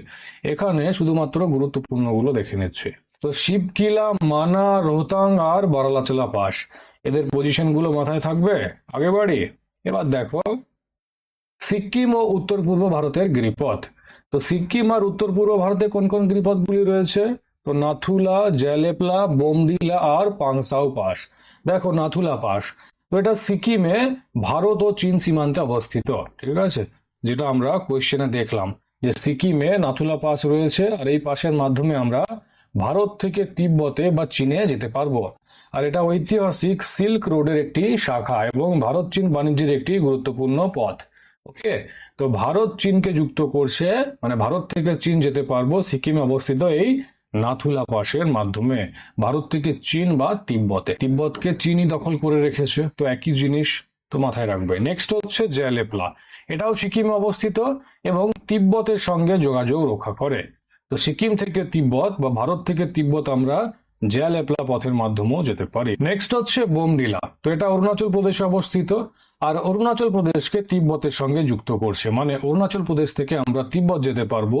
এখানে শুধুমাত্র গুরুত্বপূর্ণ গুলো দেখে নিচ্ছে। তো শিবকিলা, মানা, রোহতাং আর বারালাচলা পাস, এদের পজিশন গুলো মাথায় থাকবে। আগে বাড়ি, এবার দেখো সিকিম ও উত্তর পূর্ব ভারতের গিরিপথ। তো সিকিম আর উত্তর পূর্ব ভারতে কোন কোন গিরিপথগুলি রয়েছে? তো নাথুলা, জেলেপলা, বোমডিলা আর পাংসাউ পাস। দেখো নাথুলা পাস, তো এটা সিকিমে ভারত ও চীন সীমান্তে অবস্থিত। ঠিক আছে, যেটা আমরা কোয়েশ্চেনে দেখলাম যে সিকিমে নাথুলা পাস রয়েছে, আর এই পাসের মাধ্যমে আমরা ভারত থেকে তিব্বতে বা চীনে যেতে পারবো। আর এটা ঐতিহাসিক সিল্ক রোডের একটি শাখা এবং ভারত চীন বাণিজ্যের একটি গুরুত্বপূর্ণ পথ। ওকে, তো ভারত চীনকে যুক্ত করছে, মানে ভারত থেকে চীন যেতে পারবো সিকিমে অবস্থিত এই নাথুলা পাসের মাধ্যমে। ভারত থেকে চীন বা তিব্বতে, তিব্বতকে চীনই দখল করে রেখেছে, তো একই জিনিস তো মাথায় রাখবে। নেক্সট হচ্ছে জেলেপলা, এটাও সিকিমে অবস্থিত এবং তিব্বতের সঙ্গে যোগাযোগ রক্ষা করে। তো সিকিম থেকে তিব্বত বা ভারত থেকে তিব্বত আমরা জেলেপলা পথের মাধ্যমেও যেতে পারি। নেক্সট হচ্ছে বোমডিলা, তো এটা অরুণাচল প্রদেশে অবস্থিত, আর অরুণাচল প্রদেশকে তিব্বতের সঙ্গে যুক্ত করছে, মানে অরুণাচল প্রদেশ থেকে আমরা তিব্বত যেতে পারবো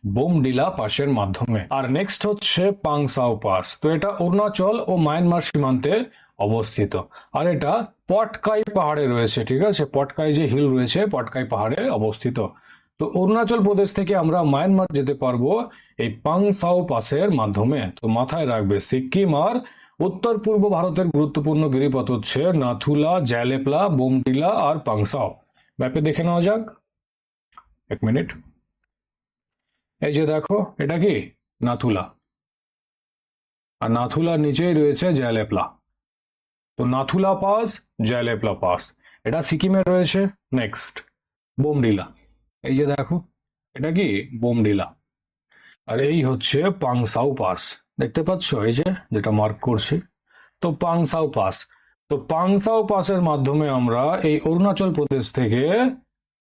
বোমডিলা পাসের মাধ্যমে। আর নেক্সট হচ্ছে পাংসাও পাস, তো এটা অরুণাচল ও মায়ানমার সীমান্তে অবস্থিত। আর এটা পটকাই পাহাড়ে রয়েছে, ঠিক আছে, পটকাই যে হিল রয়েছে পটকাই পাহাড়ে অবস্থিত। তো অরুণাচল প্রদেশ থেকে আমরা মায়ানমার যেতে পারবো এই পাংসাও পাসের মাধ্যমে। তো মাথায় রাখবে সিকিম আর উত্তর পূর্ব ভারতের গুরুত্বপূর্ণ গিরিপথ হচ্ছে নাথুলা, জ্যালেপলা, বোমডিলা আর পাংসাও। ম্যাপে দেখে নেওয়া যাক, এক মিনিট। এই যে দেখো, এটা কি নাথুলা, আর নাথুলার নিচেই রয়েছে জ্যালেপলা। তো নাথুলা পাস, জ্যালেপলা পাস, এটা সিকিমে রয়েছে। নেক্সট বোমডিলা, এই যে দেখো, এটা কি বোমডিলা। আর এই হচ্ছে পাংসাও পাস, দেখতে পাচ্ছ এই যে যেটা মার্ক করছি, তো পাংসাও পাস। তো পাংসাও পাসের মাধ্যমে আমরা এই অরুণাচল প্রদেশ থেকে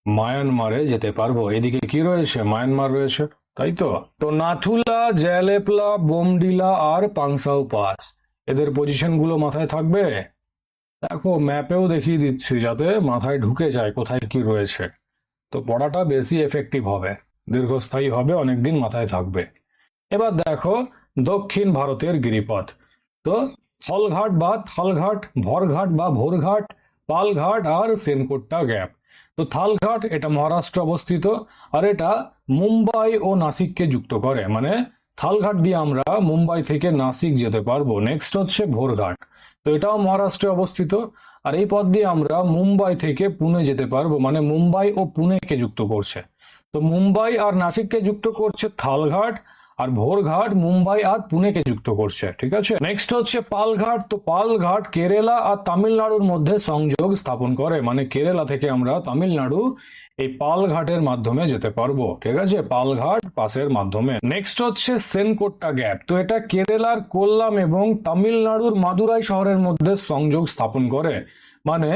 মায়ানমারে যেতে পারবো। এদিকে কি রয়েছে, মায়ানমার রয়েছে, তাই তো। তো নাথুলা, জ্যালেপলা, বোমডিলা আর পাংসাও পাস, এদের পজিশন গুলো মাথায় থাকবে। দেখো ম্যাপেও দেখিয়ে দিচ্ছি যাতে মাথায় ঢুকে যায় কোথায় কি রয়েছে। তো পড়াটা বেশি এফেক্টিভ হবে, দীর্ঘস্থায়ী হবে, অনেকদিন মাথায় থাকবে। এবার দেখো দক্ষিণ ভারতের গিরিপথ। তো থলঘাট বা থালঘাট, ভরঘাট বা ভোরঘাট, পালঘাট আর সেনকোট্টা গ্যাপ। তো থালঘাট এটা মহারাষ্ট্র অবস্থিত, আর এটা মুম্বাই ও নাসিককে যুক্ত করে, মানে থালঘাট দিয়ে আমরা মুম্বাই থেকে নাসিক যেতে পারবো। নেক্সট হচ্ছে ভোরঘাট, তো এটাও মহারাষ্ট্রে অবস্থিত, আর এই পথ দিয়ে আমরা মুম্বাই থেকে পুনে যেতে পারবো, মানে মুম্বাই ও পুনেকে যুক্ত করছে। তো মুম্বাই আর নাসিককে যুক্ত করছে থালঘাট, আর ভোরঘাট মুম্বাই আর পুনেকে যুক্ত করছে, ঠিক আছে। নেক্সট হচ্ছে পালঘাট, তো পালঘাট কেরালা আর তামিলনাড়ুর মধ্যে সংযোগ স্থাপন করে, মানে কেরালা থেকে আমরা তামিলনাড়ু এই পালঘাটের মাধ্যমে যেতে পারবো, ঠিক আছে, পালঘাট পাসের মাধ্যমে। নেক্সট হচ্ছে সেনকোট্টা গ্যাপ, তো এটা কেরালার কোল্লাম এবং তামিলনাড়ুর মাদুরাই শহরের মধ্যে সংযোগ স্থাপন করে, মানে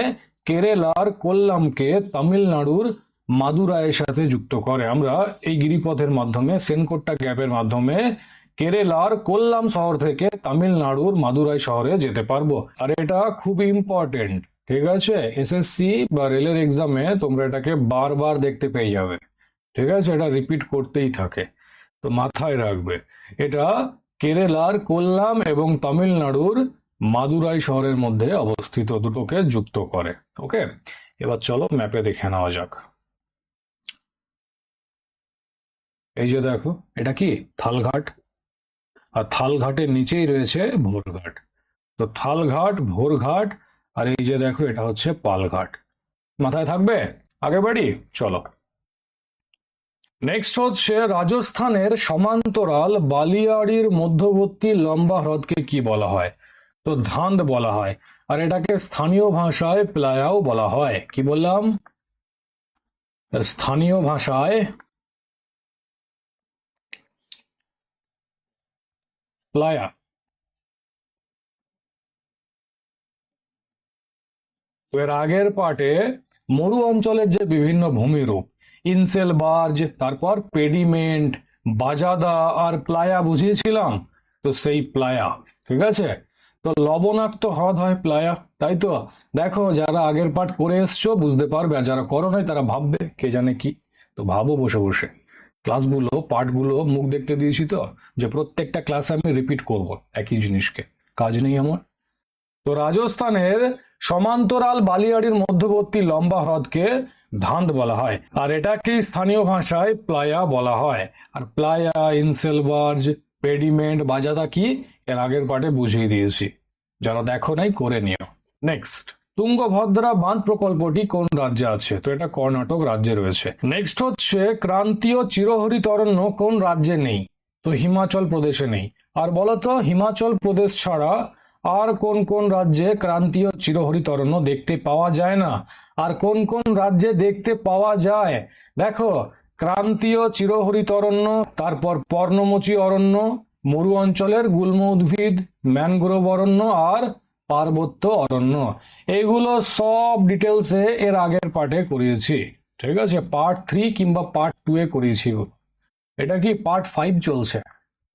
কেরালার কোল্লামকে তামিলনাড়ুর মাদুরাইয়ের সাথে যুক্ত করে। আমরা এই গিরিপথের মাধ্যমে, সেনকোট্টা গ্যাপের মাধ্যমে কেরালার কোল্লাম শহর থেকে তামিলনাড়ুর মাদুরাই শহরে যেতে পারবো। আর এটা খুব ইম্পর্টেন্ট, ঠিক আছে, এসএসসি বা রেলের এক্সামে তোমরা এটাকে বারবার দেখতে পেয়ে যাবে, ঠিক আছে, এটা রিপিট করতেই থাকে, তো মাথায় রাখবে। এটা কেরালার কোল্লাম এবং তামিলনাড়ুর মাদুরাই শহরের মধ্যে অবস্থিত, দুটোকে যুক্ত করে। ওকে, এবার চলো ম্যাপে দেখে নেওয়া যাক। এই যে দেখো, এটা কি থালঘাট, আর থালঘাটের নিচেই রয়েছে ভোরঘাট। তো থালঘাট, ভোরঘাট, আর এই যে দেখো এটা হচ্ছে পালঘাট। মাথায় থাকবে, আগে বাড়ি চলো। নেক্সট হচ্ছে রাজস্থানের সমান্তরাল বালিয়াড়ির মধ্যবর্তী লম্বা হ্রদকে কি বলা হয়? তো ধান্দ বলা হয়, আর এটাকে স্থানীয় ভাষায় প্লায়াও বলা হয়। কি বললাম, স্থানীয় ভাষায় প্লায়া। তো এর আগের পার্টে মরু অঞ্চলের যে বিভিন্ন ভূমিরূপ, ইনসেল বার্জ, তারপর পেডিমেন্ট, বাজাদা আর প্লায়া বুঝিয়েছিলাম, তো সেই প্লায়া, ঠিক আছে। তো লবণাক্ত হ্রদ হয় প্লায়া, তাই তো। দেখো যারা আগের পার্ট করে এসছো বুঝতে পারবে, আর যারা করো নাই তারা ভাববে কে জানে কি। তো ভাবো বসে বসে, ক্লাসগুলো পার্টগুলো মুখ দেখতে দিয়েছি তো, যে প্রত্যেকটা ক্লাসে আমি রিপিট করব একই জিনিসকে, কাজ নেই আমার। তো রাজস্থানের সমান্তরাল বালিয়াড়ির মধ্যবর্তী লম্বা হ্রদকে ধান্দ বলা হয়, আর এটাকে স্থানীয় ভাষায় প্লায়া বলা হয়। আর প্লায়া, ইনসেলবার্জ, পেডিমেন্ট, বাজাদা কি এর আগের পার্টে বুঝিয়ে দিয়েছি, যারা দেখো নাই করে নিও। নেক্সট, তুঙ্গভদ্রা বাঁধ প্রকল্পটি কোন রাজ্যে আছে? তো এটা কর্ণাটক রাজ্যে রয়েছে। নেক্সট হচ্ছে ক্রান্তীয় চিরহরিত অরণ্য কোন রাজ্যে নেই? তো হিমাচল প্রদেশে নেই। আর বলতো হিমাচল প্রদেশ ছাড়া আর কোন কোন রাজ্যে ক্রান্তীয় চিরহরিত অরণ্য দেখতে পাওয়া যায় না? আর কোন কোন রাজ্যে দেখতে পাওয়া যায়? দেখো, ক্রান্তীয় চিরহরিত অরণ্য, তারপর পর্ণমোচী অরণ্য, মরু অঞ্চলের গুল্ম উদ্ভিদ, ম্যানগ্রোভ অরণ্য আর পার্বত্য অরণ্য। এগুলো সব ডিটেলসে এর আগের পার্টে করিয়েছি, ঠিক আছে, পার্ট 3 কিংবা পার্ট 2 এ করিয়েছি। এটা কি পার্ট 5 চলছে,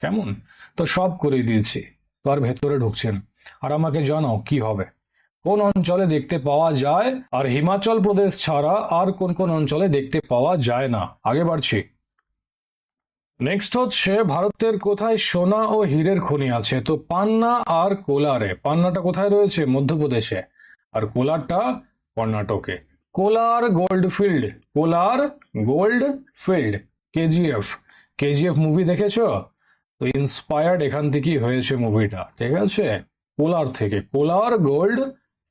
কেমন? তো সব করে দিয়েছি, তো আর ভেতরে ঢুকছেন। আর আমাকে জানাও কি হবে, কোন অঞ্চলে দেখতে পাওয়া যায়, আর হিমাচল প্রদেশ ছাড়া আর কোন কোন অঞ্চলে দেখতে পাওয়া যায় না। আগে বাড়ছি। নেক্সট হচ্ছে ভারতের কোথায় সোনা ও হীরের খনি আছে? তো পান্না আর কোলারে। পান্নাটা কোথায় রয়েছে? মধ্যপ্রদেশে। আর কোলারটা কর্ণাটকে। Kolar gold field. Kolar gold field. KGF. KGF movie দেখেছো? তো ইন্সপায়ার্ড এখান থেকেই হয়েছে মুভিটা, ঠিক আছে? কোলার থেকে, কোলার গোল্ড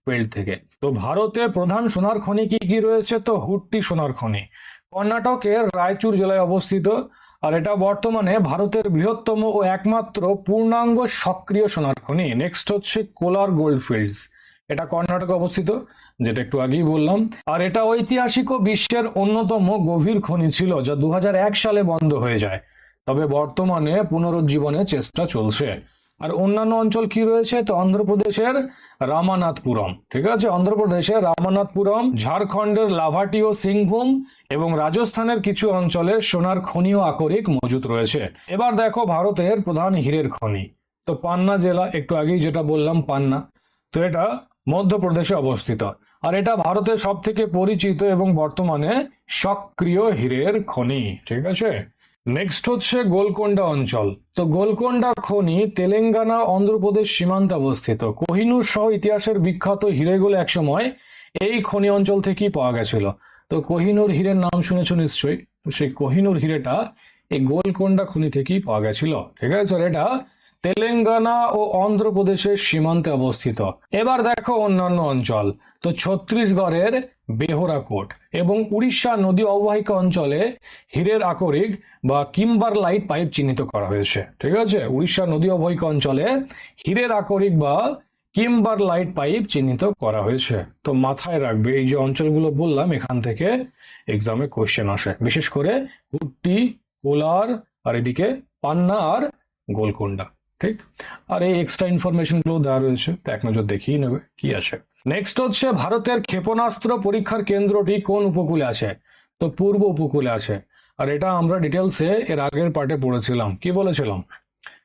ফিল্ড থেকে। তো ভারতে প্রধান সোনার খনি কি কি রয়েছে? তো হুড্ডি সোনার খনি কর্ণাটকের রায়চুর জেলায় অবস্থিত। আর এটা বর্তমানে ভারতের বৃহত্তম ও একমাত্র পূর্ণাঙ্গ সক্রিয় সোনার খনি। নেক্সট হচ্ছে কোলার গোল্ড ফিল্ডস। এটা কর্ণাটকে অবস্থিত, যেটা একটু আগেই বললাম। আর এটা ঐতিহাসিক ও বিশ্বের অন্যতম গভীর খনি ছিল, যা 2001 সালে বন্ধ হয়ে যায়। তবে বর্তমানে পুনরুজ্জীবনের চেষ্টা চলছে। আর অন্যান্য অঞ্চল কি রয়েছে? তো অন্ধ্রপ্রদেশের রামানাথপুরম, ঠিক আছে? অন্ধ্রপ্রদেশের রামানাথপুরম, ঝাড়খণ্ডের লাভাটি ও সিংভূম এবং রাজস্থানের কিছু অঞ্চলে সোনার খনি ও আকরিক মজুত রয়েছে। এবার দেখো ভারতের প্রধান হীরের খনি। তো পান্না জেলা, একটু আগেই যেটা বললাম পান্না, তো এটা মধ্যপ্রদেশে অবস্থিত। আর এটা ভারতের সব থেকে পরিচিত এবং বর্তমানে সক্রিয় হীরের খনি, ঠিক আছে? নেক্সট হচ্ছে গোলকোন্ডা অঞ্চল। তো গোলকোন্ডা খনি তেলেঙ্গানা অন্ধ্রপ্রদেশ সীমান্তে অবস্থিত। কোহিনূর সহ ইতিহাসের বিখ্যাত হীরেগুলো একসময় এই খনি অঞ্চল থেকেই পাওয়া গেছিল। তো কোহিনূর হীরের নাম শুনেছো নিশ্চয়ই। তো সেই কোহিনূর হীরেটা এই গোলকোন্ডা খনি থেকেই পাওয়া গেছিল, ঠিক আছে? আর এটা তেলেঙ্গানা ও অন্ধ্রপ্রদেশের সীমান্তে অবস্থিত। এবার দেখো অন্যান্য অঞ্চল। তো ছত্তিশগড়ের বেহরাকোট এবং উড়িষ্যা নদী অববাহিকা অঞ্চলে হীরের আকরিক বা কিম্বারলাইট পাইপ চিহ্নিত করা হয়েছে, ঠিক আছে? উড়িষ্যা নদী অববাহিকা অঞ্চলে হীরের আকরিক বা কিম্বারলাইট পাইপ চিহ্নিত করা হয়েছে। তো মাথায় রাখবে, এই যে অঞ্চলগুলো বললাম এখান থেকে এক্সামে কোশ্চেন আসে, বিশেষ করে হুড্ডি, কোলার, আর এদিকে পান্না আর গোলকোন্ডা, ঠিক? আর এই এক্সট্রা ইনফরমেশন গুলো দেওয়া রয়েছে, তো এক নজর দেখিয়ে নেবে কি আছে। নেক্সট হচ্ছে ভারতের ক্ষেপণাস্ত্র পরীক্ষার কেন্দ্রটি কোন উপকূলে আছে? তো পূর্ব উপকূলে আছে। আর এটা আমরা ডিটেলসে এর আগের পার্টে পড়েছিলাম। কি বলেছিলাম?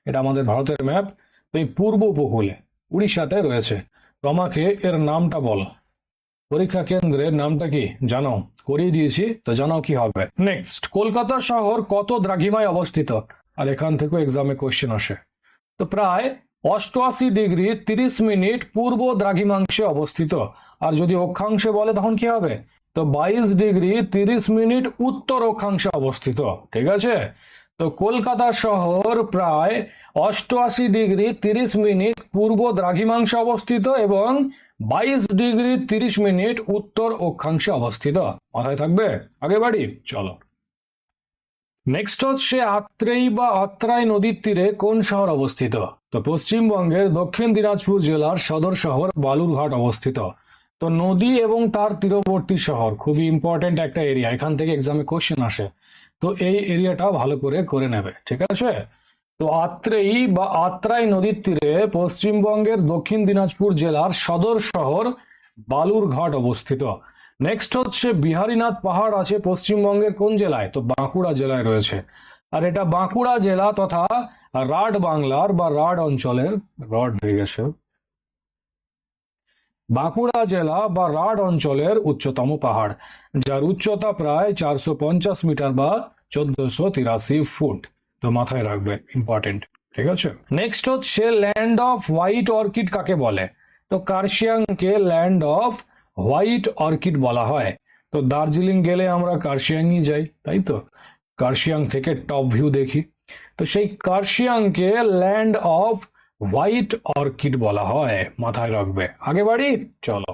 এটা আমাদের ভারতের ম্যাপ। তো এই পূর্ব উপকূলে উড়িষ্যাতে রয়েছে। তো আমাকে এর নামটা বলো, পরীক্ষা কেন্দ্রের নামটা কি জানো? করিয়ে দিয়েছি, তো জানাও কি হবে। নেক্সট, কলকাতা শহর কত দ্রাঘিমায় অবস্থিত? আর এখান থেকেও এক্সামে কোশ্চেন আসে। তো প্রায় 88°30' পূর্ব দ্রাঘিমাংশে অবস্থিত। আর যদি অক্ষাংশে বলে তখন কি হবে? তো 22°30' উত্তর অক্ষাংশে অবস্থিত, ঠিক আছে? তো কলকাতা শহর প্রায় 88°30' পূর্ব দ্রাঘিমাংশে অবস্থিত এবং 22°30' উত্তর অক্ষাংশে অবস্থিত। মাথায় থাকবে। আগে বাড়ি চলো। নেক্সট হচ্ছে আত্রেই বা আত্রাই নদীর তীরে কোন শহর অবস্থিত? তো পশ্চিমবঙ্গের দক্ষিণ দিনাজপুর জেলার সদর শহর বালুরঘাট অবস্থিত। তো নদী এবং তার তীরবর্তী শহর খুবই ইম্পর্টেন্ট একটা এরিয়া, এখান থেকে এক্সামে কোশ্চেন আসে। তো এই এরিয়াটা ভালো করে নেবে, ঠিক আছে? তো আত্রেই বা আত্রাই নদীর তীরে পশ্চিমবঙ্গের দক্ষিণ দিনাজপুর জেলার সদর শহর বালুরঘাট অবস্থিত। নেক্সট হচ্ছে বিহারীনাথ পাহাড় আছে পশ্চিমবঙ্গের কোন জেলায়? তো বাঁকুড়া জেলায় রয়েছে। আর এটা বাঁকুড়া জেলা তথা রাঢ় বাংলার বা রাঢ় অঞ্চলের, রড হয়ে গেছে, বাঁকুড়া জেলা বা রাঢ় অঞ্চলের উচ্চতম পাহাড়, যার উচ্চতা প্রায় 450 মিটার বা 1483 ফুট। তো মাথায় রাখবে, ইম্পর্টেন্ট, ঠিক আছে? নেক্সট হচ্ছে ল্যান্ড অফ হোয়াইট অর্কিড কাকে বলে? তো কার্শিয়াংকে ল্যান্ড অফ হোয়াইট অর্কিড বলা হয়। তো দার্জিলিং গেলে আমরা কার্শিয়াংই যাই, তাই তো? কার্শিয়াং থেকে টপ ভিউ দেখি। তো সেই কার্শিয়াংকে ল্যান্ড অফ হোয়াইট অর্কিড বলা হয়, মাথায় রাখবে। আগে বাড়ি চলো।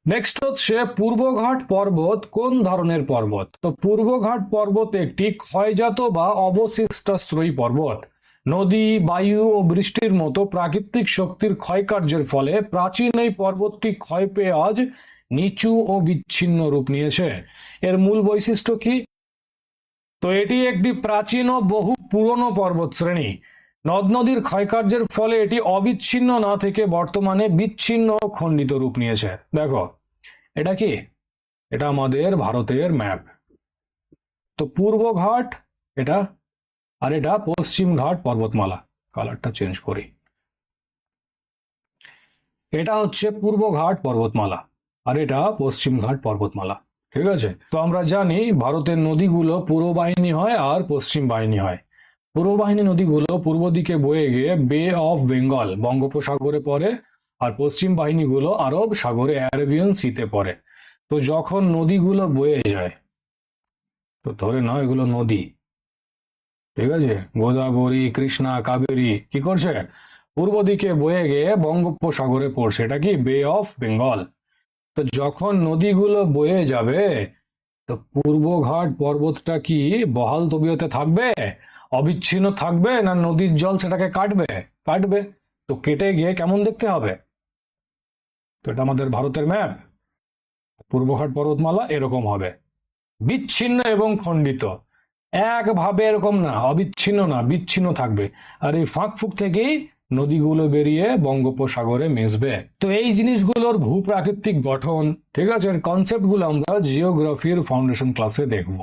নেক্সট হচ্ছে পূর্বঘাট পর্বত কোন ধরনের পর্বত? তো পূর্বঘাট পর্বত একটি ক্ষয়জাত বা অবশিষ্টাশ্রয়ী পর্বত। নদী, বায়ু ও বৃষ্টির মতো প্রাকৃতিক শক্তির ক্ষয়কার্যের ফলে প্রাচীন এই পর্বতটি ক্ষয় পেয়ে আজ নিচু ও বিচ্ছিন্ন রূপ নিয়েছে। এর মূল বৈশিষ্ট্য কি? তো এটি একটি প্রাচীন ও বহু পুরনো পর্বত শ্রেণী। নদ নদীর ক্ষয়কার্যের ফলে এটি অবিচ্ছিন্ন না থেকে বর্তমানে বিচ্ছিন্ন ও খণ্ডিত রূপ নিয়েছে। দেখো এটা কি? এটা আমাদের ভারতের ম্যাপ। তো পূর্ব ঘাট এটা, আর এটা পশ্চিম ঘাট পর্বতমালা। কালারটা চেঞ্জ করি। এটা হচ্ছে পূর্ব ঘাট পর্বতমালা আর এটা পশ্চিম ঘাট পর্বতমালা। ঠিক আছে, তো আমরা জানি ভারতের নদীগুলো পূর্ব বাহিনী হয় আর পশ্চিম বাহিনী হয়। পূর্ব বাহিনী নদীগুলো পূর্ব দিকে বয়ে গিয়ে বে অফ বেঙ্গল বঙ্গোপসাগরে পড়ে, আর পশ্চিম বাহিনীগুলো আরব সাগরে অ্যারাবিয়ান সিতে পড়ে। তো যখন নদীগুলো বয়ে যায়, তো ধরে নাও এগুলো নদী, ঠিক আছে, গোদাবরী, কৃষ্ণা, কাবেরী কি করছে, পূর্ব দিকে বয়ে গিয়ে বঙ্গোপসাগরে পড়ছে, এটা কি বে অফ বেঙ্গল। তো যখন নদীগুলো বয়ে যাবে, তো পূর্বঘাট পর্বতটা কি বহাল তবিয়তে থাকবে, অবিচ্ছিন্ন থাকবে, না নদীর জল সেটাকে কাটবে? কাটবে। তো কেটে গিয়ে কেমন দেখতে হবে? তো এটা আমাদের ভারতের ম্যাপ, পূর্বঘাট পর্বতমালা এরকম হবে, বিচ্ছিন্ন এবং খণ্ডিত, একভাবে এরকম না, অবিচ্ছিন্ন না, বিচ্ছিন্ন থাকবে। আর এই ফাঁক ফুক থেকেই নদীগুলো বেরিয়ে বঙ্গোপসাগরে মিশবে। তো এই জিনিসগুলোর ভূপ্রাকৃতিক গঠন, ঠিক আছে, এর কনসেপ্টগুলো আমরা জিওগ্রাফির ফাউন্ডেশন ক্লাসে দেখব।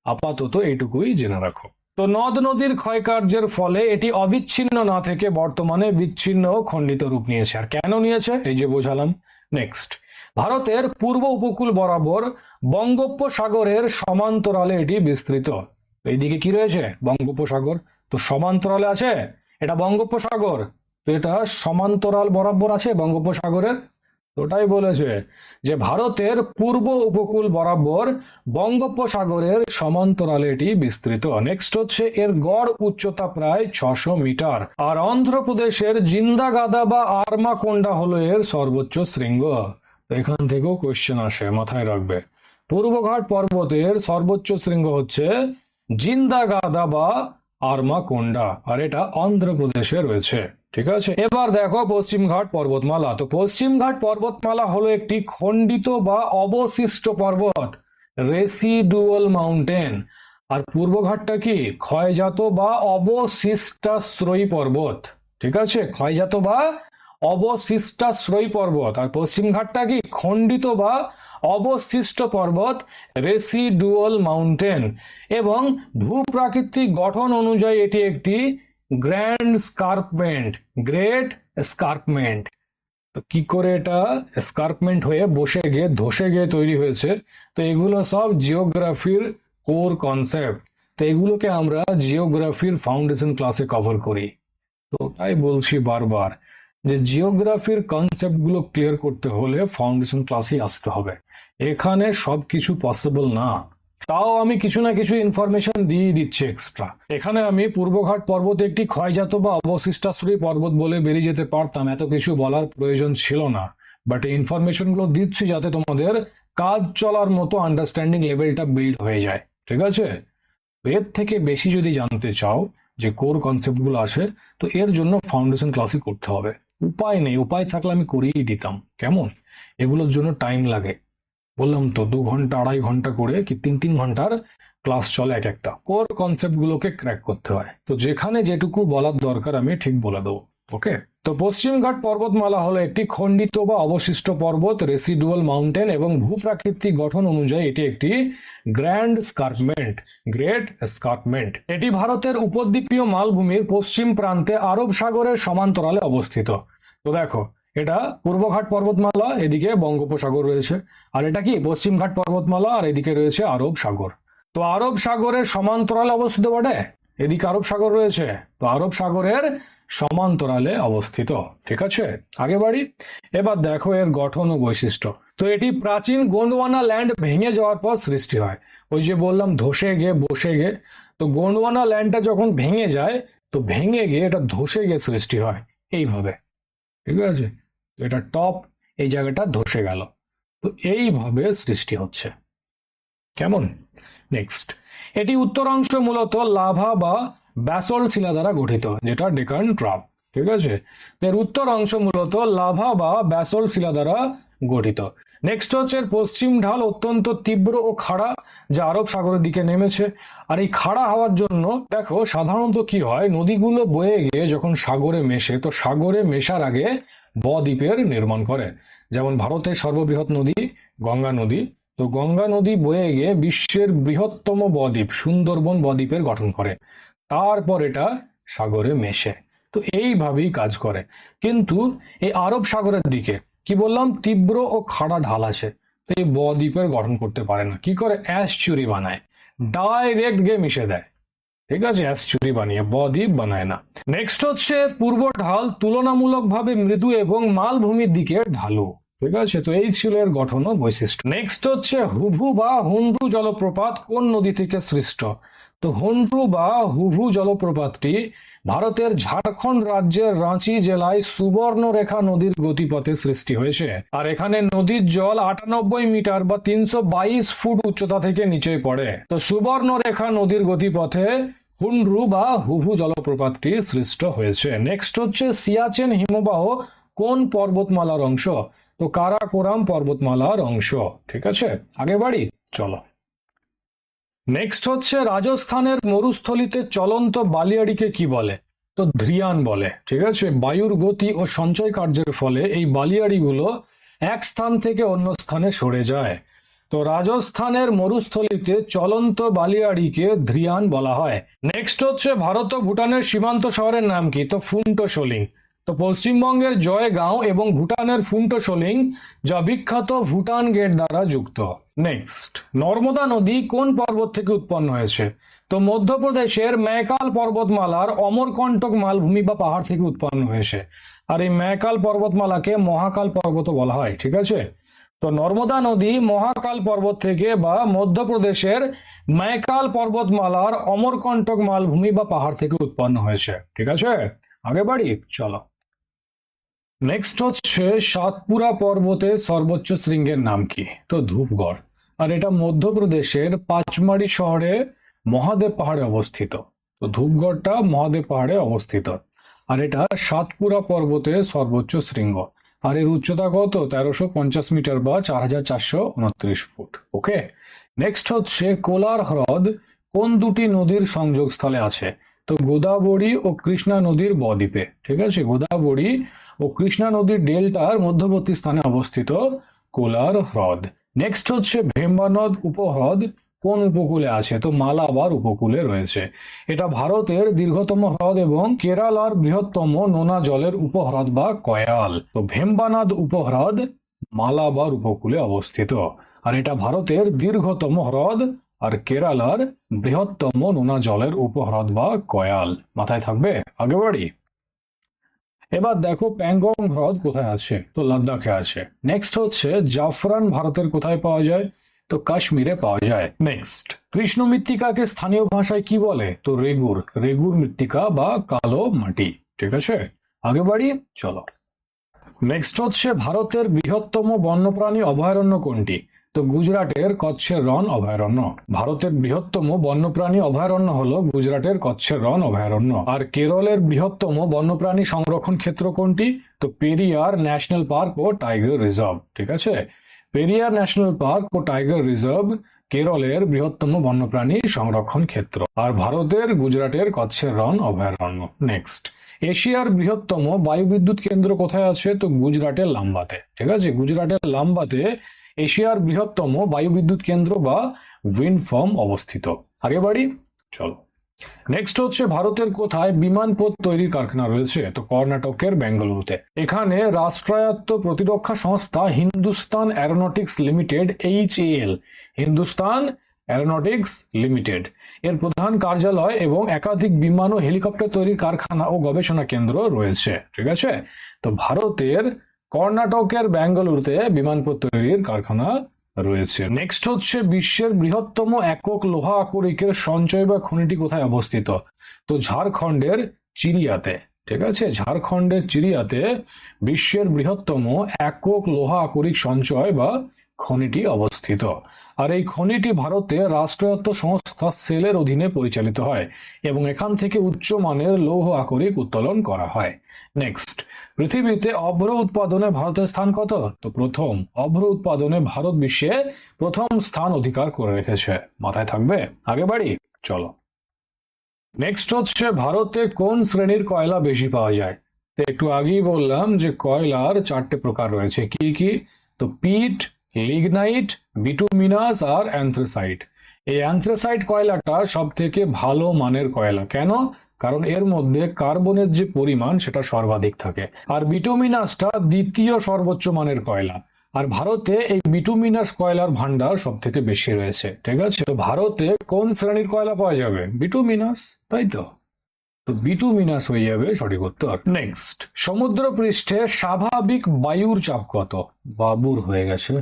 আপাতত এইটুকুই জেনে রাখো। তো নদ নদীর ক্ষয়কার্যের ফলে এটি অবিচ্ছিন্ন না থেকে বর্তমানে বিচ্ছিন্ন ও খণ্ডিত রূপ নিয়েছে। আর কেন নিয়েছে এই যে বোঝালাম। নেক্সট, ভারতের পূর্ব উপকূল বরাবর বঙ্গোপসাগরের সমান্তরালে এটি বিস্তৃত। এইদিকে কি রয়েছে? বঙ্গোপসাগর। তো সমান্তরালে আছে, এটা বঙ্গোপসাগর, তো এটা সমান্তরাল বরাবর আছে বঙ্গোপসাগরের। ওটাই বলেছে যে ভারতের পূর্ব উপকূল বরাবর বঙ্গোপসাগরের সমান্তরালে এটি বিস্তৃত। নেক্সট হচ্ছে এর গড় উচ্চতা প্রায় 600 মিটার। আর অন্ধ্রপ্রদেশের জিন্দাগাদা বা আরমাকোন্ডা হলো এর সর্বোচ্চ শৃঙ্গ। তো এখান থেকেও কোয়েশ্চেন আসে, মাথায় রাখবে। পূর্বঘাট পর্বতের সর্বোচ্চ শৃঙ্গ হচ্ছে জিন্দাগাদা বা আরমাকোন্ডা, আর এটা অন্ধ্রপ্রদেশে রয়েছে। ঠিক আছে, এবার দেখো পশ্চিমঘাট পর্বতমালা। তো পশ্চিমঘাট পর্বতমালা হলো একটি খণ্ডিত বা অবশিষ্ট পর্বত, রেসিডুয়াল মাউন্টেন। আর পূর্বঘাটটা কি ক্ষয়জাত বা অবশিষ্টাশ্রয়ী পর্বত। ঠিক আছে, ক্ষয়জাত বা অবশিষ্টাশ্রয়ী পর্বত। আর পশ্চিমঘাটটা কি খণ্ডিত বা অবশিষ্ট পর্বত, রেসিডুয়াল মাউন্টেন। এবং ভূপ্রাকৃতিক গঠন অনুযায়ী এটি একটি গ্র্যান্ড স্কার্পমেন্ট, গ্রেট স্কার্পমেন্ট। তো কি করে এটা স্কার্পমেন্ট হয়ে বসে গিয়ে ধসে গিয়ে তৈরি হয়েছে? তো এগুলো সব জিওগ্রাফির কোর কনসেপ্ট। তো এগুলোকে আমরা জিওগ্রাফির ফাউন্ডেশন ক্লাসে কভার করি। তো তাই বলছি বারবার যে জিওগ্রাফির কনসেপ্ট গুলো ক্লিয়ার করতে হলে ফাউন্ডেশন ক্লাসে আসতে হবে। এখানে সবকিছু পসিবল না, তাও আমি কিছু না কিছু ইনফরমেশন দিয়ে দিচ্ছি এক্সট্রা। এখানে আমি পূর্বঘাট পর্বত একটি ক্ষয়জাত বা অবশিষ্টাশ্রয়ী পর্বত বলে বেরিয়ে যেতে পারতাম, এত কিছু বলার প্রয়োজন ছিল না। বাট এই ইনফরমেশন গুলো দিচ্ছি যাতে তোমাদের কাজ চলার মতো আন্ডারস্ট্যান্ডিং লেভেলটা বিল্ড হয়ে যায়। ঠিক আছে, এর থেকে বেশি যদি জানতে চাও যে কোর কনসেপ্ট গুলো আছে, তো এর জন্য ফাউন্ডেশন ক্লাসই করতে হবে। উপায় নেই, উপায় থাকলে আমি করিয়ে দিতাম। কেমন? এগুলোর জন্য টাইম লাগে, বললাম তো 2 ঘন্টা 2.5 ঘন্টা করে কি 3 ঘন্টার ক্লাস চলে এক একটা। কোর কনসেপ্ট গুলোকে ক্র্যাক করতে হয়। তো যেখানে যেটুকু বলার দরকার আমি ঠিক বলে দেবো। ওকে, তো পশ্চিমঘাট পর্বতমালা হলো একটি খণ্ডিত বা অবশিষ্ট পর্বত, রেসিডুয়াল মাউন্টেন, এবং ভূপ্রাকৃতিক গঠন অনুযায়ী এটি একটি গ্র্যান্ড স্কার্পমেন্ট, গ্রেট স্কার্পমেন্ট। এটি ভারতের উপদ্বীপীয় মালভূমির পশ্চিম প্রান্তে আরব সাগরের সমান্তরালে অবস্থিত। তো দেখো, এটা পূর্বঘাট পর্বতমালা, এদিকে বঙ্গোপসাগর রয়েছে। আর এটা কি পশ্চিমঘাট পর্বতমালা, আর এদিকে রয়েছে আরব সাগর। তো আরব সাগরের সমান্তরালে অবস্থিত বটে, এদিকে আরব সাগর রয়েছে, তো আরব সাগরের সমান্তরালে অবস্থিত। ঠিক আছে, আগে বাড়ি। এবার দেখো এর গঠন ও বৈশিষ্ট্য। তো এটি প্রাচীন গোন্ডওয়ানা ল্যান্ড ভেঙে যাওয়ার পর সৃষ্টি হয়। ওই যে বললাম ধসে গিয়ে বসে গিয়ে, তো গোন্ডওয়ানা ল্যান্ডটা যখন ভেঙে যায়, তো ভেঙে গিয়ে এটা ধসে গিয়ে সৃষ্টি হয় এইভাবে। ঠিক আছে, এটা টপ, এই জায়গাটা ধসে গেল, তো এইভাবে সৃষ্টি হচ্ছে। কেমন? নেক্সট, এটি উত্তর অংশ মূলত লাভা বা ব্যাসল্ট শিলা দ্বারা গঠিত, যেটা ডেকান ট্রাপ। ঠিক আছে, এর উত্তর অংশ মূলত লাভা বা ব্যাসল্ট শিলা দ্বারা গঠিত। নেক্সট হচ্ছে এর পশ্চিম ঢাল অত্যন্ত তীব্র ও খাড়া, যা আরব সাগরের দিকে নেমেছে। আর এই খাড়া হওয়ার জন্য দেখো সাধারণত কি হয়, নদীগুলো বয়ে গিয়ে যখন সাগরে মেশে, তো সাগরে মেশার আগে বদ্বীপের নির্মাণ করে। যেমন ভারতের সর্ববৃহৎ নদী গঙ্গা নদী, তো গঙ্গা নদী বয়ে গিয়ে বিশ্বের বৃহত্তম বদ্বীপ সুন্দরবন বদ্বীপের গঠন করে, তারপর এটা সাগরে মেশে। তো এইভাবেই কাজ করে। কিন্তু এই আরব সাগরের দিকে কি বললাম, তীব্র ও খাড়া ঢাল আছে। তো এই বদ্বীপের গঠন করতে পারে না। কি করে? অ্যাসচুরি বানায়, ডাইরেক্ট গিয়ে মিশে দেয়। ঠিক আছে, অ্যাসচুরি বানিয়ে বদ্বীপ বানায় না। নেক্সট হচ্ছে পূর্ব ঢাল তুলনামূলকভাবে মৃদু এবং মালভূমির দিকে ঢালু। ঠিক আছে, তো এই ছিল এর গঠন ও বৈশিষ্ট্য। নেক্সট হচ্ছে হুভু বা হুন্ড্রু জলপ্রপাত কোন নদী থেকে সৃষ্ট? তো হুন্ড্রু বা হুভু জলপ্রপাতটি ভারতের ঝাড়খণ্ড রাজ্যের রাঁচি জেলায় সুবর্ণরেখা নদীর গতিপথে সৃষ্টি হয়েছে। আর এখানে নদীর জল 98 মিটার বা 322 ফুট উচ্চতা থেকে নিচে পড়ে। তো সুবর্ণরেখা নদীর গতিপথে হুন্ড্রু বা হুভু জলপ্রপাতটি সৃষ্ট হয়েছে। নেক্সট হচ্ছে সিয়াচেন হিমবাহ কোন পর্বতমালার অংশ? তো কারাকোরাম পর্বতমালার অংশ। ঠিক আছে, আগে বাড়ি, চলো। নেক্সট হচ্ছে রাজস্থানের মরুস্থলীতে চলন্ত বালিয়াড়িকে কি বলে? তো ধ্রিয়ান বলে। ঠিক আছে, বায়ুর গতি ও সঞ্চয় কার্যের ফলে এই বালিয়াড়িগুলো এক স্থান থেকে অন্য স্থানে সরে যায়। তো রাজস্থানের মরুস্থলীতে চলন্ত বালিয়াড়িকে ধ্রিয়ান বলা হয়। নেক্সট হচ্ছে ভারত ও ভুটানের সীমান্ত শহরের নাম কি? তো ফুন্টশোলিং। তো পশ্চিমবঙ্গের জয়গাঁও এবং ভুটানের ফুন্টশোলিং, যা বিখ্যাত ভুটান গেট দ্বারা যুক্ত। নেক্সট, নর্মদা নদী কোন পর্বত থেকে উৎপন্ন হয়েছে? তো মধ্যপ্রদেশের ম্যাকাল পর্বতমালার অমরকণ্টক মালভূমি বা পাহাড় থেকে উৎপন্ন হয়েছে। আর এই ম্যাকাল পর্বতমালাকে মহাকাল পর্বত বলা হয়। ঠিক আছে, তো নর্মদা নদী মহাকাল পর্বত থেকে বা মধ্যপ্রদেশের ম্যাকাল পর্বতমালার অমরকণ্টক মালভূমি বা পাহাড় থেকে উৎপন্ন হয়েছে। ঠিক আছে, আগে বাড়ি, চলো। নেক্সট হচ্ছে সাতপুরা পর্বতের সর্বোচ্চ শৃঙ্গের নাম কি? তো ধূপগড়। আর এটা মধ্যপ্রদেশের পাঁচমারি শহরে মহাদেব পাহাড়ে অবস্থিত। তো ধূপগড়টা মহাদেব পাহাড়ে অবস্থিত। আর এটা সাতপুরা পর্বতের সর্বোচ্চ শৃঙ্গ। আর এর উচ্চতা কত? 1350 মিটার বা 4429 ফুট। ওকে। নেক্সট হচ্ছে কোলার হ্রদ কোন দুটি নদীর সংযোগস্থলে আছে? তো গোদাবরী ও কৃষ্ণা নদীর বদ্বীপে। ঠিক আছে, গোদাবরী ও কৃষ্ণা নদীর ডেল্টার মধ্যবর্তী স্থানে অবস্থিত কোলার হ্রদ। নেক্সট হচ্ছে ভেম্বানদ উপহ্রদ কোন উপকূলে আছে? তো মালাবার উপকূলে রয়েছে। এটা ভারতের দীর্ঘতম হ্রদ এবং কেরালার বৃহত্তম নোনা জলের উপহ্রদ বা কয়াল। তো ভেম্বানাদ উপহ্রদ মালাবার উপকূলে অবস্থিত। আর এটা ভারতের দীর্ঘতম হ্রদ আর কেরালার বৃহত্তম নোনা জলের উপহ্রদ বা কয়াল। মাথায় থাকবে, আগে বাড়ি। এবার দেখো প্যাংগং হ্রদ কোথায় আছে? তো লাদাখে আছে। নেক্সট হচ্ছে জাফরান ভারতের কোথায় পাওয়া যায়? তো কাশ্মীরে পাওয়া যায়। নেক্সট, কৃষ্ণ মৃত্তিকাকে স্থানীয় ভাষায় কি বলে? তো রেগুর। রেগুর মৃত্তিকা বা কালো মাটি। ঠিক আছে, আগে বাড়ি, চলো। নেক্সট হচ্ছে ভারতের বৃহত্তম বন্যপ্রাণী অভয়ারণ্য কোনটি? তো গুজরাটের কচ্ছের রণ অভয়ারণ্য। ভারতের বৃহত্তম বন্যপ্রাণী অভয়ারণ্য হলো গুজরাটের কচ্ছের রণ অভয়ারণ্য। আর কেরলের বৃহত্তম বন্যপ্রাণী সংরক্ষণ ক্ষেত্র কোনটি? তো পেরিয়ার ন্যাশনাল পার্ক ও টাইগার রিজার্ভ। ঠিক আছে, পেরিয়ার ন্যাশনাল পার্ক ও টাইগার রিজার্ভ কেরলের বৃহত্তম বন্যপ্রাণী সংরক্ষণ ক্ষেত্র। আর ভারতের গুজরাটের কচ্ছের রণ অভয়ারণ্য। নেক্সট, এশিয়ার বৃহত্তম বায়ুবিদ্যুৎ কেন্দ্র কোথায় আছে? তো গুজরাটের লাম্বাতে। ঠিক আছে, গুজরাটের লাম্বাতে এশিয়ার বৃহত্তম বায়ুবিদ্যুৎ কেন্দ্র বা উইন্ড ফার্ম অবস্থিত। আগে বাড়ি, চলো। নেক্সট হচ্ছে ভারতের কোথায় বিমানপথ তৈরির কারখানা রয়েছে? তো কর্ণাটকের বেঙ্গালুরুতে। এখানে রাষ্ট্রায়ত্ত প্রতিরক্ষা সংস্থা Hindustan Aeronautics limited HAL, Hindustan Aeronautics limited এর প্রধান কার্যালয় এবং একাধিক বিমান ও হেলিকপ্টার তৈরির কারখানা ও গবেষণা কেন্দ্র রয়েছে। ঠিক আছে, তো ভারতের কর্ণাটকের বেঙ্গালুরুতে বিমানপথ তৈরির কারখানা রয়েছে। নেক্সট হচ্ছে বিশ্বের বৃহত্তম একক লোহা আকরিকের সঞ্চয় বা খনিটি কোথায় অবস্থিত? তো ঝাড়খণ্ডের চিরিয়াতে। ঠিক আছে, ঝাড়খণ্ডের চিরিয়াতে বিশ্বের বৃহত্তম একক লোহা আকরিক সঞ্চয় বা খনিটি অবস্থিত। আর এই খনিটি ভারতে রাষ্ট্রায়ত্ত সংস্থা সেলের অধীনে পরিচালিত হয় এবং এখান থেকে উচ্চমানের লৌহ আকরিক উত্তোলন করা হয়। নেক্সট, পৃথিবীতে অভ্র উৎপাদনে ভারতের স্থান কত? তো প্রথম। অভ্র উৎপাদনে ভারত বিশ্বে প্রথম স্থান অধিকার করে রেখেছে। মাথায় থাকবে, আগে বাড়ি, চলো। নেক্সট হচ্ছে ভারতে কোন শ্রেণীর কয়লা বেশি পাওয়া যায়? তো একটু আগেই বললাম যে কয়লার 4টে প্রকার রয়েছে। কি কি? তো পিট, লিগনাইট, বিটুমিনাস আর অ্যান্থ্রাসাইট। এই অ্যান্থ্রাসাইট কয়লাটা সব থেকে ভালো মানের কয়লা। কেন? কারণ এর মধ্যে কার্বনের যে পরিমাণ সেটা সর্বাধিক থাকে। আর বিটুমিনাসটা দ্বিতীয় সর্বোচ্চ মানের কয়লা। আর ভারতে এই বিটুমিনাস কয়লার ভান্ডার সব থেকে বেশি রয়েছে। ঠিক আছে, তো ভারতে কোন শ্রেণীর কয়লা পাওয়া যাবে? বিটুমিনাস, তাই তো। তো বিটুমিনাস হয়ে যাবে সঠিক উত্তর। নেক্সট, সমুদ্র পৃষ্ঠে স্বাভাবিক বায়ুর চাপ কত? বাবুর হয়ে গেছে।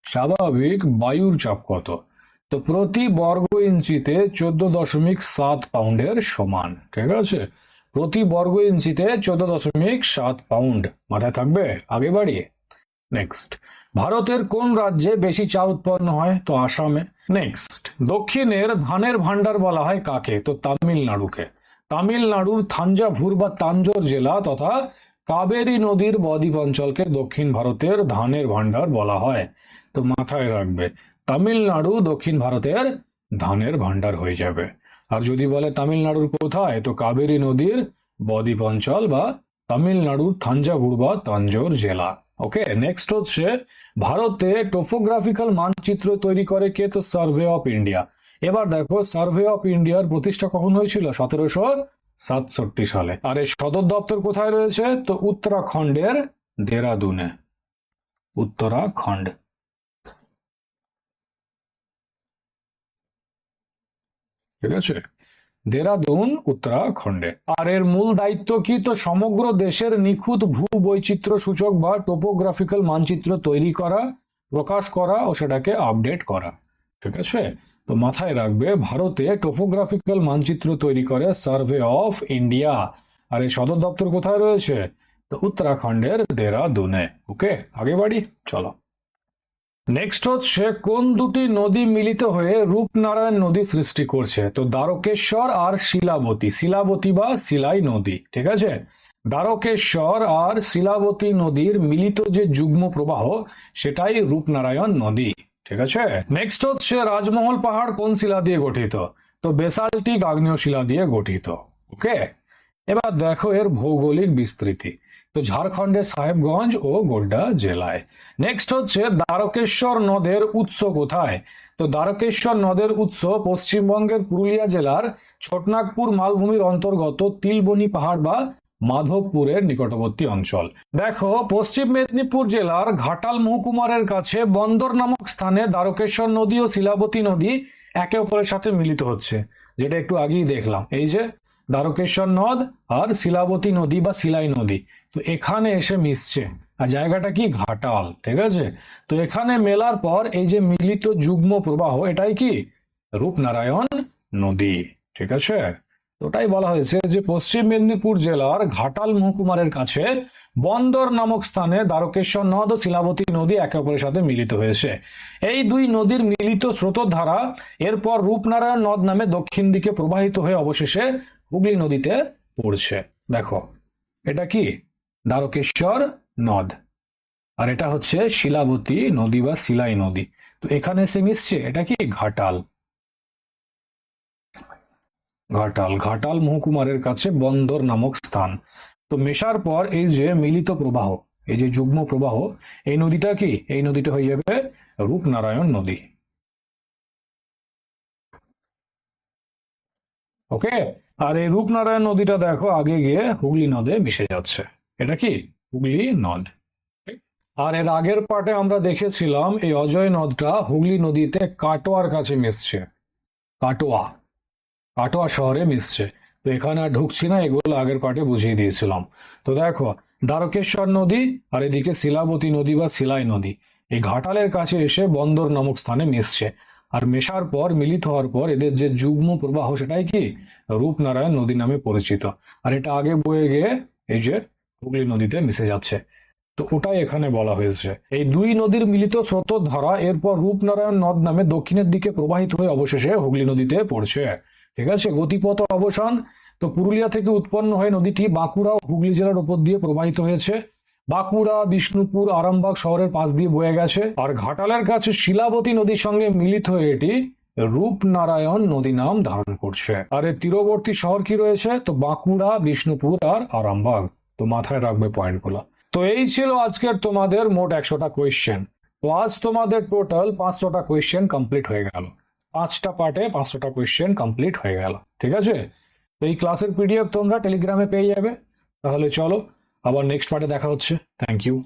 স্বাভাবিক বায়ুর চাপ কত? তো প্রতি বর্গ ইঞ্চিতে 14.7 পাউন্ডের সমান। ঠিক আছে, প্রতি বর্গ ইঞ্চিতে 14.7 পাউন্ড। মাথায় থাকবে, আগে বাড়িয়ে। নেক্সট, ভারতের কোন রাজ্যে বেশি চা উৎপন্ন হয়? তো আসামে। নেক্সট, দক্ষিণের ধানের ভান্ডার বলা হয় কাকে? তো তামিলনাড়ুকে। তামিলনাড়ুর থাঞ্জাভুর বা তাঞ্জোর জেলা তথা কাবেরী নদীর বদ্বীপ অঞ্চলকে দক্ষিণ ভারতের ধানের ভান্ডার বলা হয়। তো মাথায় রাখবে, তামিলনাড়ু দক্ষিণ ভারতের ধানের ভান্ডার হয়ে যাবে। আর যদি বলে তামিলনাড়ুর কোথায়, তো কাবেরী নদীর বদ্বীপ অঞ্চল বা তামিলনাড়ুর থাঞ্জাভুর বা তাঞ্জোর জেলা। ওকে, নেক্সট হচ্ছে, ভারতে টোপোগ্রাফিক্যাল মানচিত্র তৈরি করে কে? তো সার্ভে অফ ইন্ডিয়া। এবার দেখো, সার্ভে অফ ইন্ডিয়ার প্রতিষ্ঠা কখন হয়েছিল? 1767 সালে। আর এর সদর দপ্তর কোথায় রয়েছে? তো উত্তরাখণ্ডের দেরাদুনে। উত্তরাখণ্ড। ঠিক আছে, দেরাদুন উত্তরাখণ্ডে। আর এর মূল দায়িত্ব কি? তো সমগ্র দেশের নিখুঁত ভূ বৈচিত্র্য সূচক বা টোপোগ্রাফিক্যাল মানচিত্র তৈরি করা, প্রকাশ করা ও সেটাকে আপডেট করা। ঠিক আছে, তো মাথায় রাখবে, ভারতে টোপোগ্রাফিক্যাল মানচিত্র তৈরি করে সার্ভে অফ ইন্ডিয়া। আর এর সদর দপ্তর কোথায় রয়েছে? তো উত্তরাখণ্ডের দেরাদুনে। ওকে, আগে বাড়ি, চলো। নেক্সট হচ্ছে, কোন দুটি নদী মিলিত হয়ে রূপনারায়ণ নদী সৃষ্টি করছে? তো দ্বারকেশ্বর আর শিলাবতী। শিলাবতী বা শিলাই নদী। ঠিক আছে, দ্বারকেশ্বর আর শিলাবতী নদীর মিলিত যে যুগ্ম প্রবাহ, সেটাই রূপনারায়ণ নদী। ঠিক আছে, নেক্সট হচ্ছে, রাজমহল পাহাড় কোন শিলা দিয়ে গঠিত? তো বেসাল্টিক আগ্নেয় শিলা দিয়ে গঠিত। ওকে, এবার দেখো এর ভৌগোলিক বিস্তৃতি। তো ঝাড়খণ্ডের সাহেবগঞ্জ ও গোড্ডা জেলায়। নেক্সট হচ্ছে, দ্বারকেশ্বর নদের উৎস কোথায়? তো দ্বারকেশ্বর নদের উৎস পশ্চিমবঙ্গের পুরুলিয়া জেলার ছোটনাগপুর মালভূমির অন্তর্গত তিলবনি পাহাড় বা মাধবপুরের নিকটবর্তী অঞ্চল। দেখো, পশ্চিম মেদিনীপুর জেলার ঘাটাল মহকুমারের কাছে বন্দর নামক স্থানে দ্বারকেশ্বর নদী ও শিলাবতী নদী একে অপরের সাথে মিলিত হচ্ছে, যেটা একটু আগেই দেখলাম। এই যে দ্বারকেশ্বর নদ আর শিলাবতী নদী বা শিলাই নদী, তো এখানে এসে মিশছে। আর জায়গাটা কি? ঘাটাল। ঠিক আছে, তো এখানে মেলার পর এই যে মিলিত যুগ্ম প্রবাহ, এটাই কি? রূপনারায়ণ নদী। ঠিক আছে, তো ওটাই বলা হয়েছে যে পশ্চিম মেদিনীপুর জেলার ঘাটাল মহকুমারের কাছে বন্দর নামক স্থানে দ্বারকেশ্বর নদ ও শিলাবতী নদী একে অপরের সাথে মিলিত হয়েছে। এই দুই নদীর মিলিত স্রোতধারা এরপর রূপনারায়ণ নদ নামে দক্ষিণ দিকে প্রবাহিত হয়ে অবশেষে হুগলি নদীতে পড়ছে। দেখো, এটা কি? দ্বারকেশ্বর নদ, আর এটা হচ্ছে শিলাবতী নদী বা শিলাই নদী। তো এখানে এসে মিশছে, এটা কি? ঘাটাল। ঘাটাল, ঘাটাল মহকুমারের কাছে বন্দর নামক স্থান। তো মেশার পর এই যে মিলিত প্রবাহ, এই যে যুগ্ম প্রবাহ, এই নদীটা কি? এই নদীটা হয়ে যাবে রূপনারায়ণ নদী। ওকে, আর এই রূপনারায়ণ নদীটা দেখো আগে গিয়ে হুগলি নদে মিশে যাচ্ছে। এটা কি? হুগলি নদ। আর এর আগের পার্টে আমরা দেখেছিলাম এই অজয় নদটা হুগলি নদীতে কাটোয়ার কাছে মিশছে। কাটোয়া, কাটোয়া শহরে মিশছে। তো এখানে আর ঢুকছি না, এগুলো আগের পার্টে বুঝিয়ে দিয়েছিলাম। তো দেখো, দ্বারকেশ্বর নদী আর এদিকে শিলাবতী নদী বা শিলাই নদী এই ঘাটালের কাছে এসে বন্দর নামক স্থানে মিশছে। আর মেশার পর, মিলিত হওয়ার পর এদের যে যুগ্ম প্রবাহ, সেটাই কি? রূপনারায়ণ নদী নামে পরিচিত। আর এটা আগে বয়ে গিয়ে এই যে হুগলি নদীতে মিশে যাচ্ছে। তো ওটাই এখানে বলা হয়েছে। এই দুই নদীর মিলিত স্রোতধারা এরপর রূপনারায়ণ নদ নামে দক্ষিণের দিকে প্রবাহিত হয়ে অবশেষে হুগলি নদীতে পড়ছে। ঠিক আছে, গতিপথ অবসান। তো পুরুলিয়া থেকে উৎপন্ন হয়ে নদীটি বাঁকুড়া ও হুগলি জেলার উপর দিয়ে প্রবাহিত হয়েছে। বাঁকুড়া, বিষ্ণুপুর, আরামবাগ শহরের পাশ দিয়ে বয়ে গেছে। আর ঘাটালের কাছে শিলাবতী নদীর সঙ্গে মিলিত হয়ে এটি রূপনারায়ণ নদী নাম ধারণ করছে। আর এর তীরবর্তী শহর কি রয়েছে? তো বাঁকুড়া, বিষ্ণুপুর আর আরামবাগ। তো মাথায় রাখবে পয়েন্টগুলো। তো এই ছিল আজকের তোমাদের মোট 100টা কোয়েশ্চেন। তো আজ তোমাদের টোটাল 500টা কোয়েশ্চেন কমপ্লিট হয়ে গেল। 5টা পার্টে 500টা কোয়েশ্চেন কমপ্লিট হয়ে গেল। ঠিক আছে, তো এই ক্লাসের পিডিএফ তোমরা টেলিগ্রামে পেয়ে যাবে। তাহলে চলো, আবার নেক্সট পার্টে দেখা হচ্ছে। Thank you.